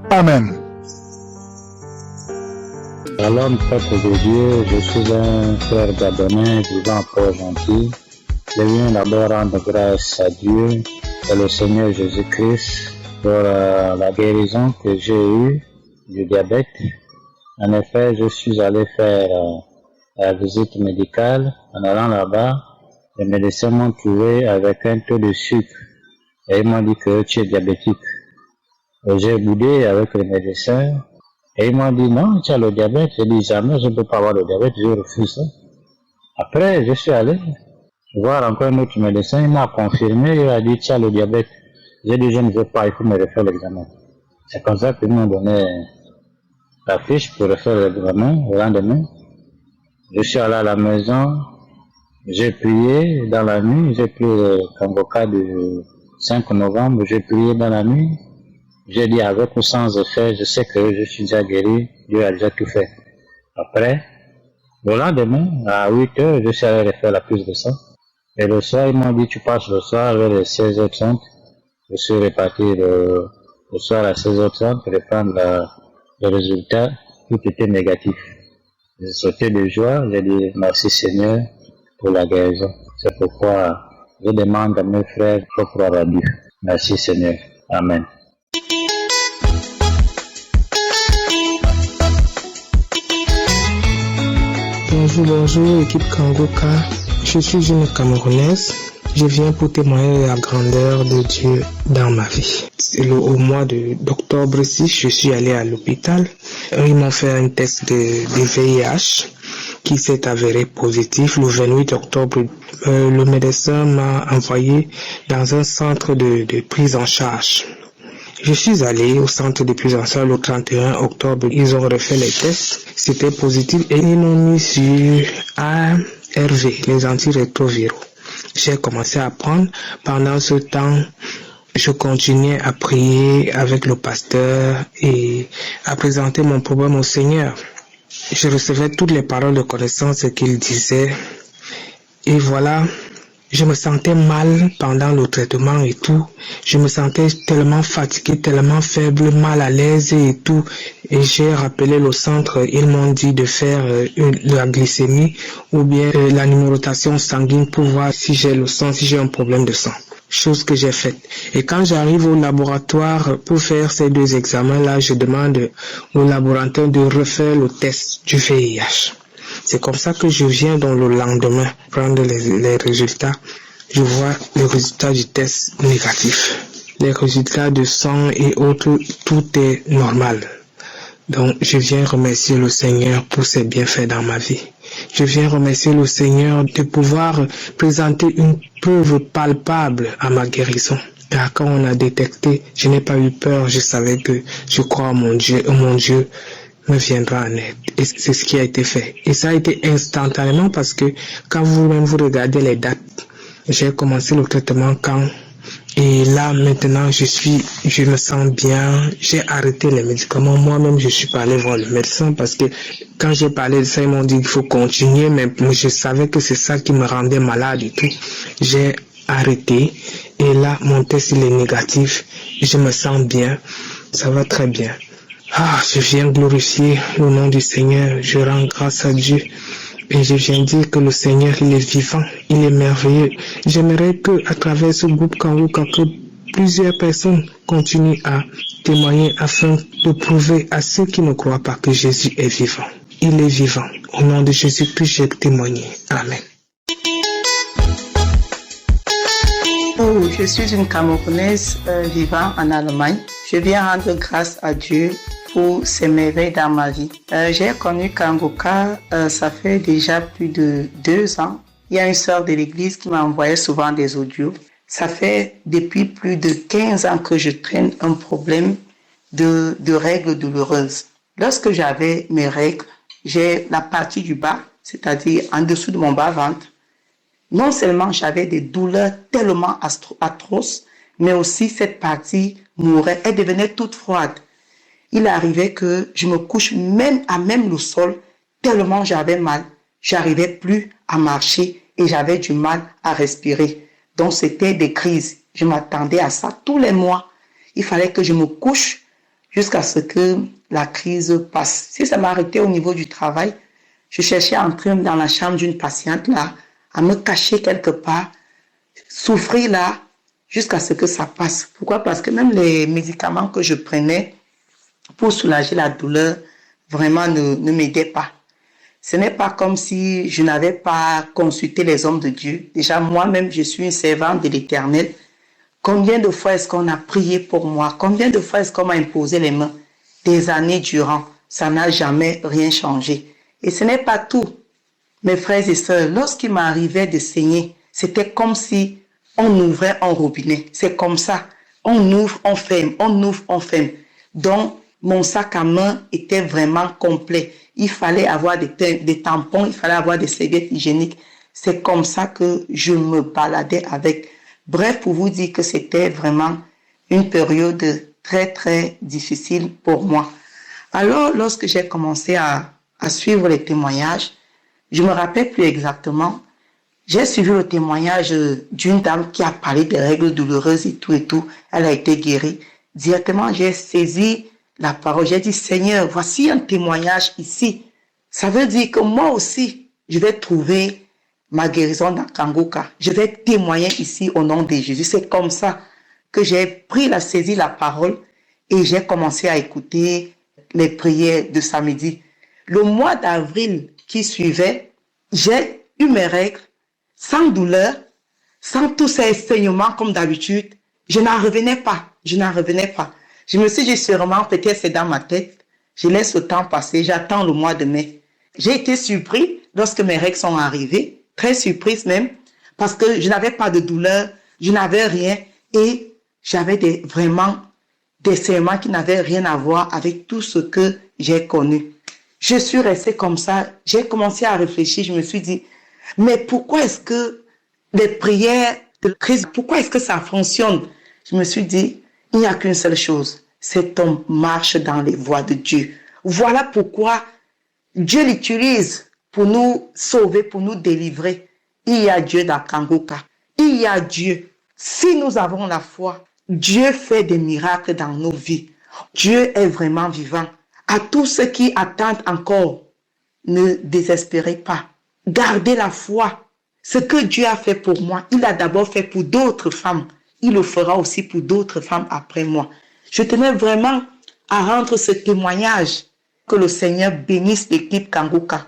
Amen. Shalom, peuple de Dieu, je suis un frère gabonais vivant à Port-Gentil. Je viens d'abord rendre grâce à Dieu et le Seigneur Jésus-Christ pour la guérison que j'ai eue du diabète. En effet, je suis allé faire la visite médicale. En allant là-bas, les médecins m'ont trouvé avec un taux de sucre et ils m'ont dit que tu es diabétique. Et j'ai boudé avec les médecins. Et ils m'ont dit, non, tu as le diabète. J'ai dit, jamais je ne peux pas avoir le diabète, je refuse ça. Après, je suis allé voir encore un autre médecin, il m'a confirmé, il a dit, tu as le diabète. J'ai dit, je ne veux pas, il faut me refaire l'examen. C'est comme ça qu'ils m'ont donné la fiche pour refaire l'examen le lendemain. Je suis allé à la maison, j'ai prié dans la nuit, j'ai pris le Kangoka du 5 novembre, j'ai prié dans la nuit. J'ai dit avec ou sans effet, je sais que je suis déjà guéri, Dieu a déjà tout fait. Après, le lendemain, à 8 heures, je suis allé refaire la prise de sang. Et le soir, ils m'ont dit, tu passes le soir vers les 16h30. Je suis reparti le soir à 16h30 pour prendre le résultat. Tout était négatif. J'ai sauté de joie, j'ai dit merci Seigneur pour la guérison. C'est pourquoi je demande à mes frères de croire à Dieu. Merci Seigneur. Amen. Bonjour équipe Kangoka, je suis une Camerounaise, je viens pour témoigner de la grandeur de Dieu dans ma vie. Au mois d'octobre ici, je suis allé à l'hôpital, ils m'ont fait un test de VIH qui s'est avéré positif. Le 28 octobre, le médecin m'a envoyé dans un centre de prise en charge. Je suis allé au centre de prise en charge le 31 octobre. Ils ont refait les tests. C'était positif et ils m'ont mis sur ARV, les antirétroviraux. J'ai commencé à prendre. Pendant ce temps, je continuais à prier avec le pasteur et à présenter mon problème au Seigneur. Je recevais toutes les paroles de connaissance qu'il disait. Et voilà, je me sentais mal pendant le traitement et tout. Je me sentais tellement fatigué, tellement faible, mal à l'aise et tout. Et j'ai rappelé le centre, ils m'ont dit de faire la glycémie ou bien la numérotation sanguine pour voir si j'ai le sang, si j'ai un problème de sang. Chose que j'ai faite. Et quand j'arrive au laboratoire pour faire ces 2 examens-là, je demande au laboratoire de refaire le test du VIH. C'est comme ça que je viens dans le lendemain prendre les résultats. Je vois le résultat du test négatif. les résultats de sang et autres, tout est normal. Donc, je viens remercier le Seigneur pour ses bienfaits dans ma vie. Je viens remercier le Seigneur de pouvoir présenter une preuve palpable à ma guérison. Car quand on a détecté, je n'ai pas eu peur, je savais que je crois en mon Dieu me viendra en aide. Et c'est ce qui a été fait. Et ça a été instantanément parce que quand vous-même vous regardez les dates, j'ai commencé le traitement quand, et là maintenant je me sens bien, j'ai arrêté les médicaments, moi-même je suis pas allé voir le médecin parce que quand j'ai parlé de ça, ils m'ont dit qu'il faut continuer, mais je savais que c'est ça qui me rendait malade et tout. J'ai arrêté et là mon test il est négatif, je me sens bien, ça va très bien. Je viens glorifier le nom du Seigneur, je rends grâce à Dieu. Et je viens dire que le Seigneur, il est vivant, il est merveilleux. J'aimerais que, à travers ce groupe Kanguka, que plusieurs personnes continuent à témoigner afin de prouver à ceux qui ne croient pas que Jésus est vivant. Il est vivant. Au nom de Jésus-Christ, j'ai témoigné. Amen. Je suis une Camerounaise vivant en Allemagne. Je viens rendre grâce à Dieu pour ses merveilles dans ma vie. J'ai connu Kanguka, ça fait déjà plus de 2 ans. Il y a une sœur de l'église qui m'a envoyé souvent des audios. Ça fait depuis plus de 15 ans que je traîne un problème de règles douloureuses. Lorsque j'avais mes règles, j'ai la partie du bas, c'est-à-dire en dessous de mon bas-ventre. Non seulement j'avais des douleurs tellement atroces, mais aussi cette partie mourait, elle devenait toute froide. Il arrivait que je me couche même à même le sol, tellement j'avais mal. J'arrivais plus à marcher et j'avais du mal à respirer. Donc c'était des crises. Je m'attendais à ça tous les mois. Il fallait que je me couche jusqu'à ce que la crise passe. Si ça m'arrêtait au niveau du travail, je cherchais à entrer dans la chambre d'une patiente là, à me cacher quelque part, souffrir là, jusqu'à ce que ça passe. Pourquoi? Parce que même les médicaments que je prenais pour soulager la douleur, vraiment ne m'aidaient pas. Ce n'est pas comme si je n'avais pas consulté les hommes de Dieu. Déjà, moi-même, je suis une servante de l'Éternel. Combien de fois est-ce qu'on a prié pour moi? Combien de fois est-ce qu'on m'a imposé les mains? Des années durant, ça n'a jamais rien changé. Et ce n'est pas tout. Mes frères et sœurs, lorsqu'il m'arrivait de saigner, c'était comme si on ouvrait un robinet. C'est comme ça. On ouvre, on ferme, on ouvre, on ferme. Donc, mon sac à main était vraiment complet. Il fallait avoir des tampons, il fallait avoir des serviettes hygiéniques. C'est comme ça que je me baladais avec. Bref, pour vous dire que c'était vraiment une période très, très difficile pour moi. Alors, lorsque j'ai commencé à suivre les témoignages, je me rappelle plus exactement, j'ai suivi le témoignage d'une dame qui a parlé des règles douloureuses et tout. Elle a été guérie. Directement, j'ai saisi la parole. J'ai dit, Seigneur, voici un témoignage ici. Ça veut dire que moi aussi, je vais trouver ma guérison dans Kanguka. Je vais témoigner ici au nom de Jésus. C'est comme ça que j'ai saisi la parole et j'ai commencé à écouter les prières de samedi. Le mois d'avril qui suivait, j'ai eu mes règles sans douleur, sans tous ces saignements comme d'habitude. Je n'en revenais pas. Je me suis dit sûrement, peut-être c'est dans ma tête. Je laisse le temps passer, j'attends le mois de mai. J'ai été surpris lorsque mes règles sont arrivées, très surprise même, parce que je n'avais pas de douleur, je n'avais rien et j'avais vraiment des saignements qui n'avaient rien à voir avec tout ce que j'ai connu. Je suis restée comme ça, j'ai commencé à réfléchir, je me suis dit, mais pourquoi est-ce que les prières de Christ, pourquoi est-ce que ça fonctionne? Je me suis dit, il n'y a qu'une seule chose, c'est qu'on marche dans les voies de Dieu. Voilà pourquoi Dieu l'utilise pour nous sauver, pour nous délivrer. Il y a Dieu dans Kanguka. Il y a Dieu. Si nous avons la foi, Dieu fait des miracles dans nos vies. Dieu est vraiment vivant. À tous ceux qui attendent encore, ne désespérez pas. Gardez la foi. Ce que Dieu a fait pour moi, il a d'abord fait pour d'autres femmes. Il le fera aussi pour d'autres femmes après moi. Je tenais vraiment à rendre ce témoignage, que le Seigneur bénisse l'équipe Kanguka.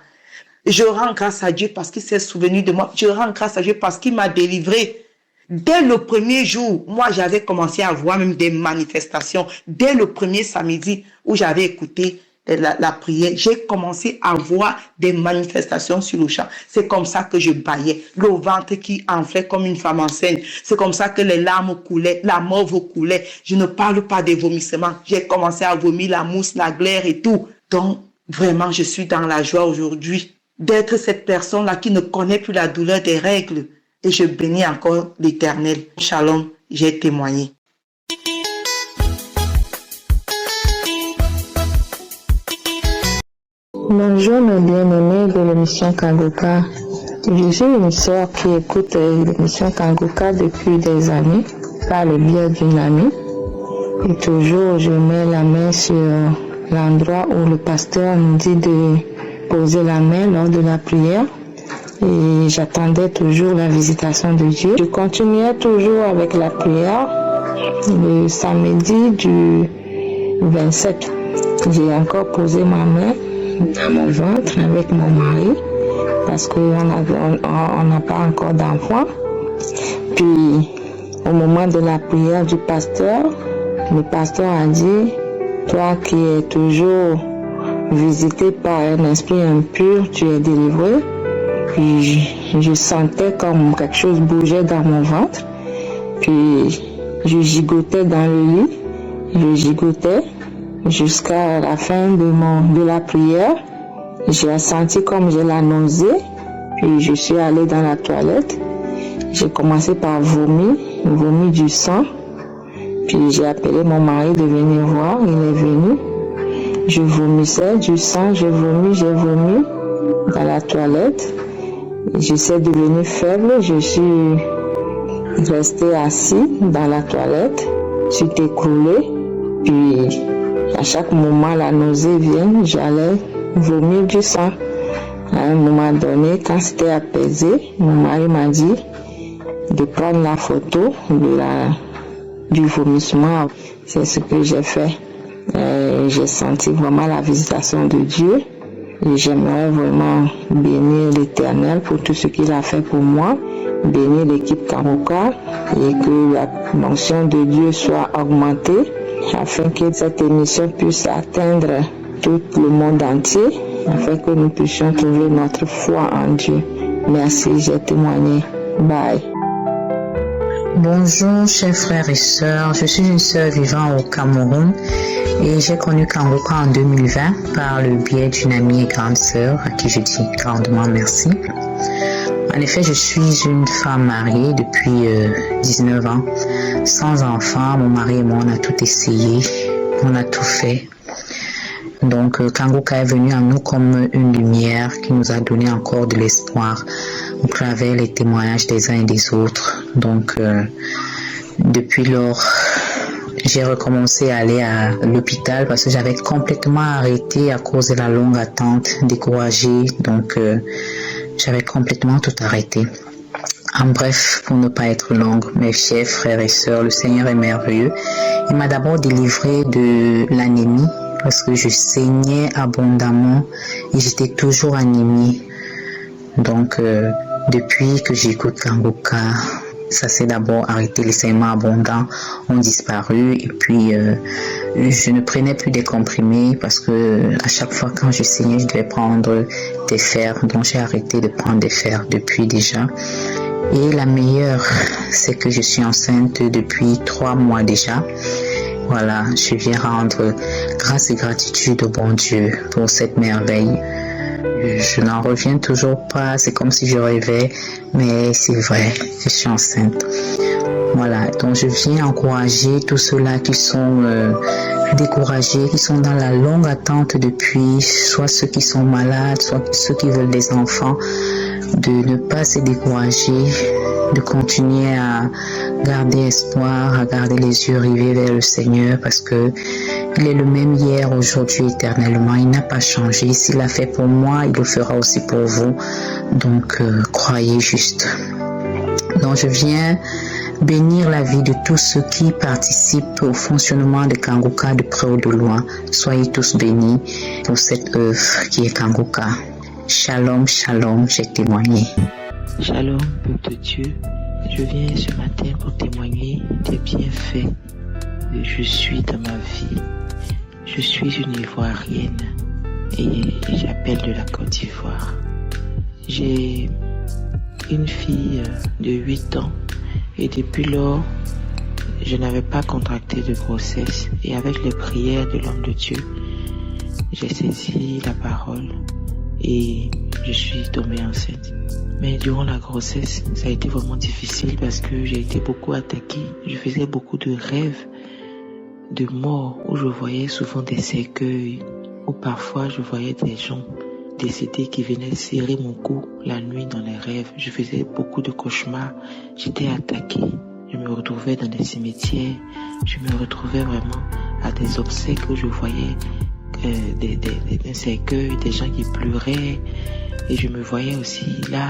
Je rends grâce à Dieu parce qu'il s'est souvenu de moi. Je rends grâce à Dieu parce qu'il m'a délivré. Dès le premier jour, moi j'avais commencé à voir même des manifestations. Dès le premier samedi où j'avais écouté la prière, j'ai commencé à voir des manifestations sur le champ. C'est comme ça que je bâillais, le ventre qui enflait comme une femme enceinte. C'est comme ça que les larmes coulaient, la morve coulait. Je ne parle pas des vomissements. J'ai commencé à vomir la mousse, la glaire et tout. Donc, vraiment, je suis dans la joie aujourd'hui d'être cette personne-là qui ne connaît plus la douleur des règles. Et je bénis encore l'Éternel. Shalom, j'ai témoigné. Bonjour mes bien-aimés de l'émission Kangoka. Je suis une sœur qui écoute l'émission Kangoka depuis des années par le biais d'une amie. Et toujours je mets la main sur l'endroit où le pasteur nous dit de poser la main lors de la prière. Et j'attendais toujours la visitation de Dieu. Je continuais toujours avec la prière. Le samedi du 27, j'ai encore posé ma main dans mon ventre avec mon mari parce qu'on n'a pas encore d'enfant. Puis au moment de la prière du pasteur, le pasteur a dit: toi qui es toujours visité par un esprit impur, tu es délivré. Puis je sentais comme quelque chose bougeait dans mon ventre. Puis je gigotais dans le lit, je gigotais jusqu'à la fin de la prière. J'ai senti comme j'ai la nausée, puis je suis allée dans la toilette. J'ai commencé par vomir du sang. Puis j'ai appelé mon mari de venir voir, il est venu. Je vomissais du sang, j'ai vomi dans la toilette. J'étais devenue faible, je suis restée assis dans la toilette, je suis écroulée. Puis à chaque moment la nausée vient, j'allais vomir du sang. À un moment donné, quand c'était apaisé, mon mari m'a dit de prendre la photo du vomissement. C'est ce que j'ai fait. J'ai senti vraiment la visitation de Dieu. Et j'aimerais vraiment bénir l'Éternel pour tout ce qu'il a fait pour moi, bénir l'équipe Kangoka et que la mention de Dieu soit augmentée afin que cette émission puisse atteindre tout le monde entier, afin que nous puissions trouver notre foi en Dieu. Merci, j'ai témoigné. Bye. Bonjour chers frères et sœurs, je suis une sœur vivant au Cameroun et j'ai connu Kangoka en 2020 par le biais d'une amie et grande sœur à qui je dis grandement merci. En effet, je suis une femme mariée depuis 19 ans, sans enfant. Mon mari et moi on a tout essayé, on a tout fait. Donc Kangoka est venu à nous comme une lumière qui nous a donné encore de l'espoir au travers les témoignages des uns et des autres. Donc depuis lors, j'ai recommencé à aller à l'hôpital parce que j'avais complètement arrêté à cause de la longue attente, découragée. Donc j'avais complètement tout arrêté. En bref, pour ne pas être longue, mes chers frères et sœurs, le Seigneur est merveilleux. Il m'a d'abord délivré de l'anémie parce que je saignais abondamment et j'étais toujours anémie. Donc, depuis que j'écoute Kangoka, ça s'est d'abord arrêté, les saignements abondants ont disparu et puis je ne prenais plus des comprimés parce que à chaque fois quand je saignais, je devais prendre des fers, donc j'ai arrêté de prendre des fers depuis déjà. Et la meilleure, c'est que je suis enceinte depuis 3 mois déjà. Voilà, je viens rendre grâce et gratitude au bon Dieu pour cette merveille. Je n'en reviens toujours pas, c'est comme si je rêvais, mais c'est vrai, je suis enceinte. Voilà, donc je viens encourager tous ceux-là qui sont découragés, qui sont dans la longue attente depuis, soit ceux qui sont malades, soit ceux qui veulent des enfants, de ne pas se décourager, de continuer à garder espoir, à garder les yeux rivés vers le Seigneur parce que il est le même hier, aujourd'hui, éternellement. Il n'a pas changé. S'il l'a fait pour moi, il le fera aussi pour vous. Donc, croyez juste. Donc, je viens bénir la vie de tous ceux qui participent au fonctionnement de Kangoka de près ou de loin. Soyez tous bénis pour cette œuvre qui est Kangoka. Shalom, shalom, j'ai témoigné. Shalom, peuple de Dieu. Je viens ce matin pour témoigner des bienfaits de Je suis dans ma vie. Je suis une Ivoirienne et j'appelle de la Côte d'Ivoire. J'ai une fille de 8 ans et depuis lors, je n'avais pas contracté de grossesse et avec les prières de l'homme de Dieu, j'ai saisi la parole et je suis tombée enceinte. Mais durant la grossesse, ça a été vraiment difficile parce que j'ai été beaucoup attaquée. Je faisais beaucoup de rêves de mort où je voyais souvent des cercueils, où parfois je voyais des gens décédés qui venaient serrer mon cou la nuit dans les rêves. Je faisais beaucoup de cauchemars. J'étais attaquée. Je me retrouvais dans des cimetières. Je me retrouvais vraiment à des obsèques où je voyais des cercueils, des gens qui pleuraient. Et je me voyais aussi là.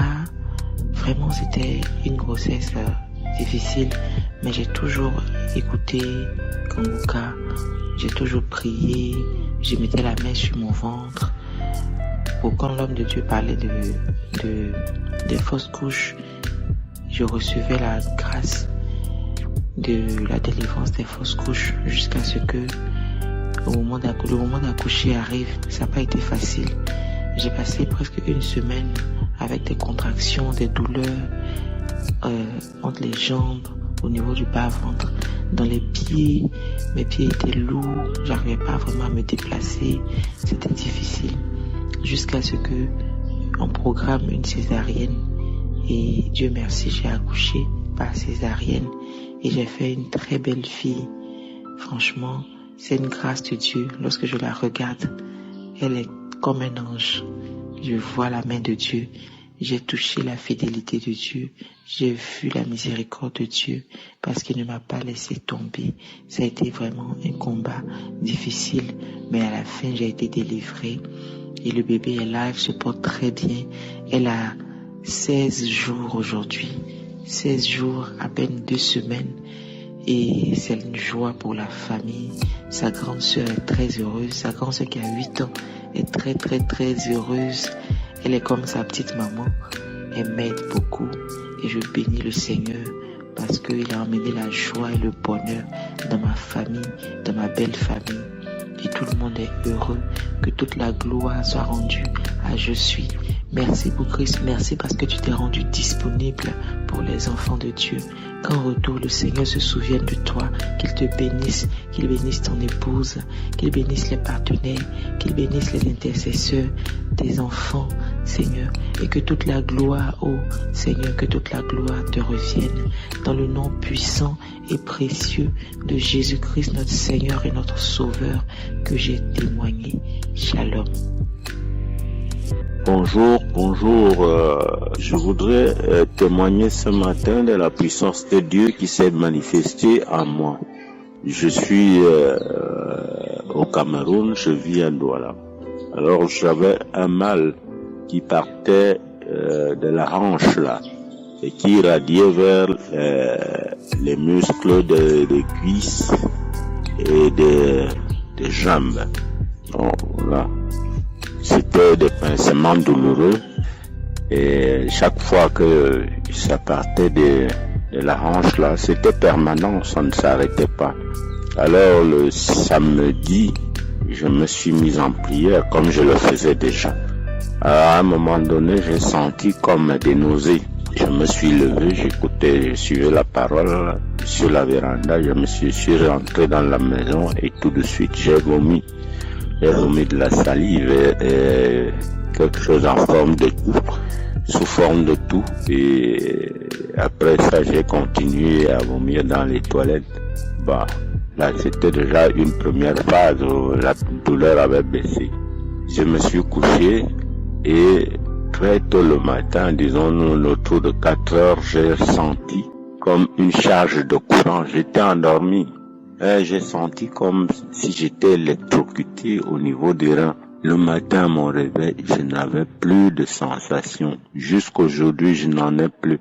Vraiment, c'était une grossesse difficile. Mais j'ai toujours écouté Kanguka. J'ai toujours prié. Je mettais la main sur mon ventre. Pour quand l'homme de Dieu parlait des fausses couches, je recevais la grâce de la délivrance des fausses couches jusqu'à ce que le moment d'accoucher arrive. Ça n'a pas été facile. J'ai passé presque une semaine avec des contractions, des douleurs entre les jambes, au niveau du bas-ventre, dans les pieds. Mes pieds étaient lourds, j'arrivais pas vraiment à me déplacer. C'était difficile. Jusqu'à ce que on programme une césarienne. Et Dieu merci, j'ai accouché par césarienne. Et j'ai fait une très belle fille. Franchement, c'est une grâce de Dieu. Lorsque je la regarde, elle est comme un ange. Je vois la main de Dieu. J'ai touché la fidélité de Dieu. J'ai vu la miséricorde de Dieu parce qu'il ne m'a pas laissé tomber. Ça a été vraiment un combat difficile. Mais à la fin, j'ai été délivrée. Et le bébé est là, elle se porte très bien. Elle a 16 jours aujourd'hui. 16 jours, à peine 2 semaines. Et c'est une joie pour la famille. Sa grande sœur est très heureuse. Sa grande sœur qui a 8 ans est très très très heureuse. Elle est comme sa petite maman. Elle m'aide beaucoup. Et je bénis le Seigneur parce qu'il a emmené la joie et le bonheur dans ma famille, dans ma belle famille. Et tout le monde est heureux. Que toute la gloire soit rendue à Je suis. Merci pour Christ. Merci parce que tu t'es rendu disponible pour les enfants de Dieu. Qu'en retour, le Seigneur se souvienne de toi, qu'il te bénisse, qu'il bénisse ton épouse, qu'il bénisse les partenaires, qu'il bénisse les intercesseurs, tes enfants, Seigneur, et que toute la gloire, oh Seigneur, que toute la gloire te revienne dans le nom puissant et précieux de Jésus-Christ, notre Seigneur et notre Sauveur, que j'ai témoigné. Shalom. Bonjour. Je voudrais témoigner ce matin de la puissance de Dieu qui s'est manifestée en moi. Je suis au Cameroun, je vis à Douala. Alors j'avais un mal qui partait de la hanche là et qui irradiait vers les muscles des cuisses et des jambes. Donc là, c'était des pincements douloureux et chaque fois que ça partait de la hanche là, c'était permanent, ça ne s'arrêtait pas. Alors le samedi, je me suis mis en prière comme je le faisais déjà. À un moment donné, j'ai senti comme des nausées. Je me suis levé, j'écoutais, je suivais la parole sur la véranda, je suis rentré dans la maison et tout de suite j'ai vomi. J'ai vomi de la salive et quelque chose en forme de tout, sous forme de tout. Et après ça, j'ai continué à vomir dans les toilettes. Bah, là, c'était déjà une première phase où la douleur avait baissé. Je me suis couché et très tôt le matin, disons autour de 4 heures, j'ai senti comme une charge de courant. J'étais endormi. J'ai senti comme si j'étais électrocuté au niveau des reins. Le matin, à mon réveil, je n'avais plus de sensation. Jusqu'aujourd'hui, je n'en ai plus.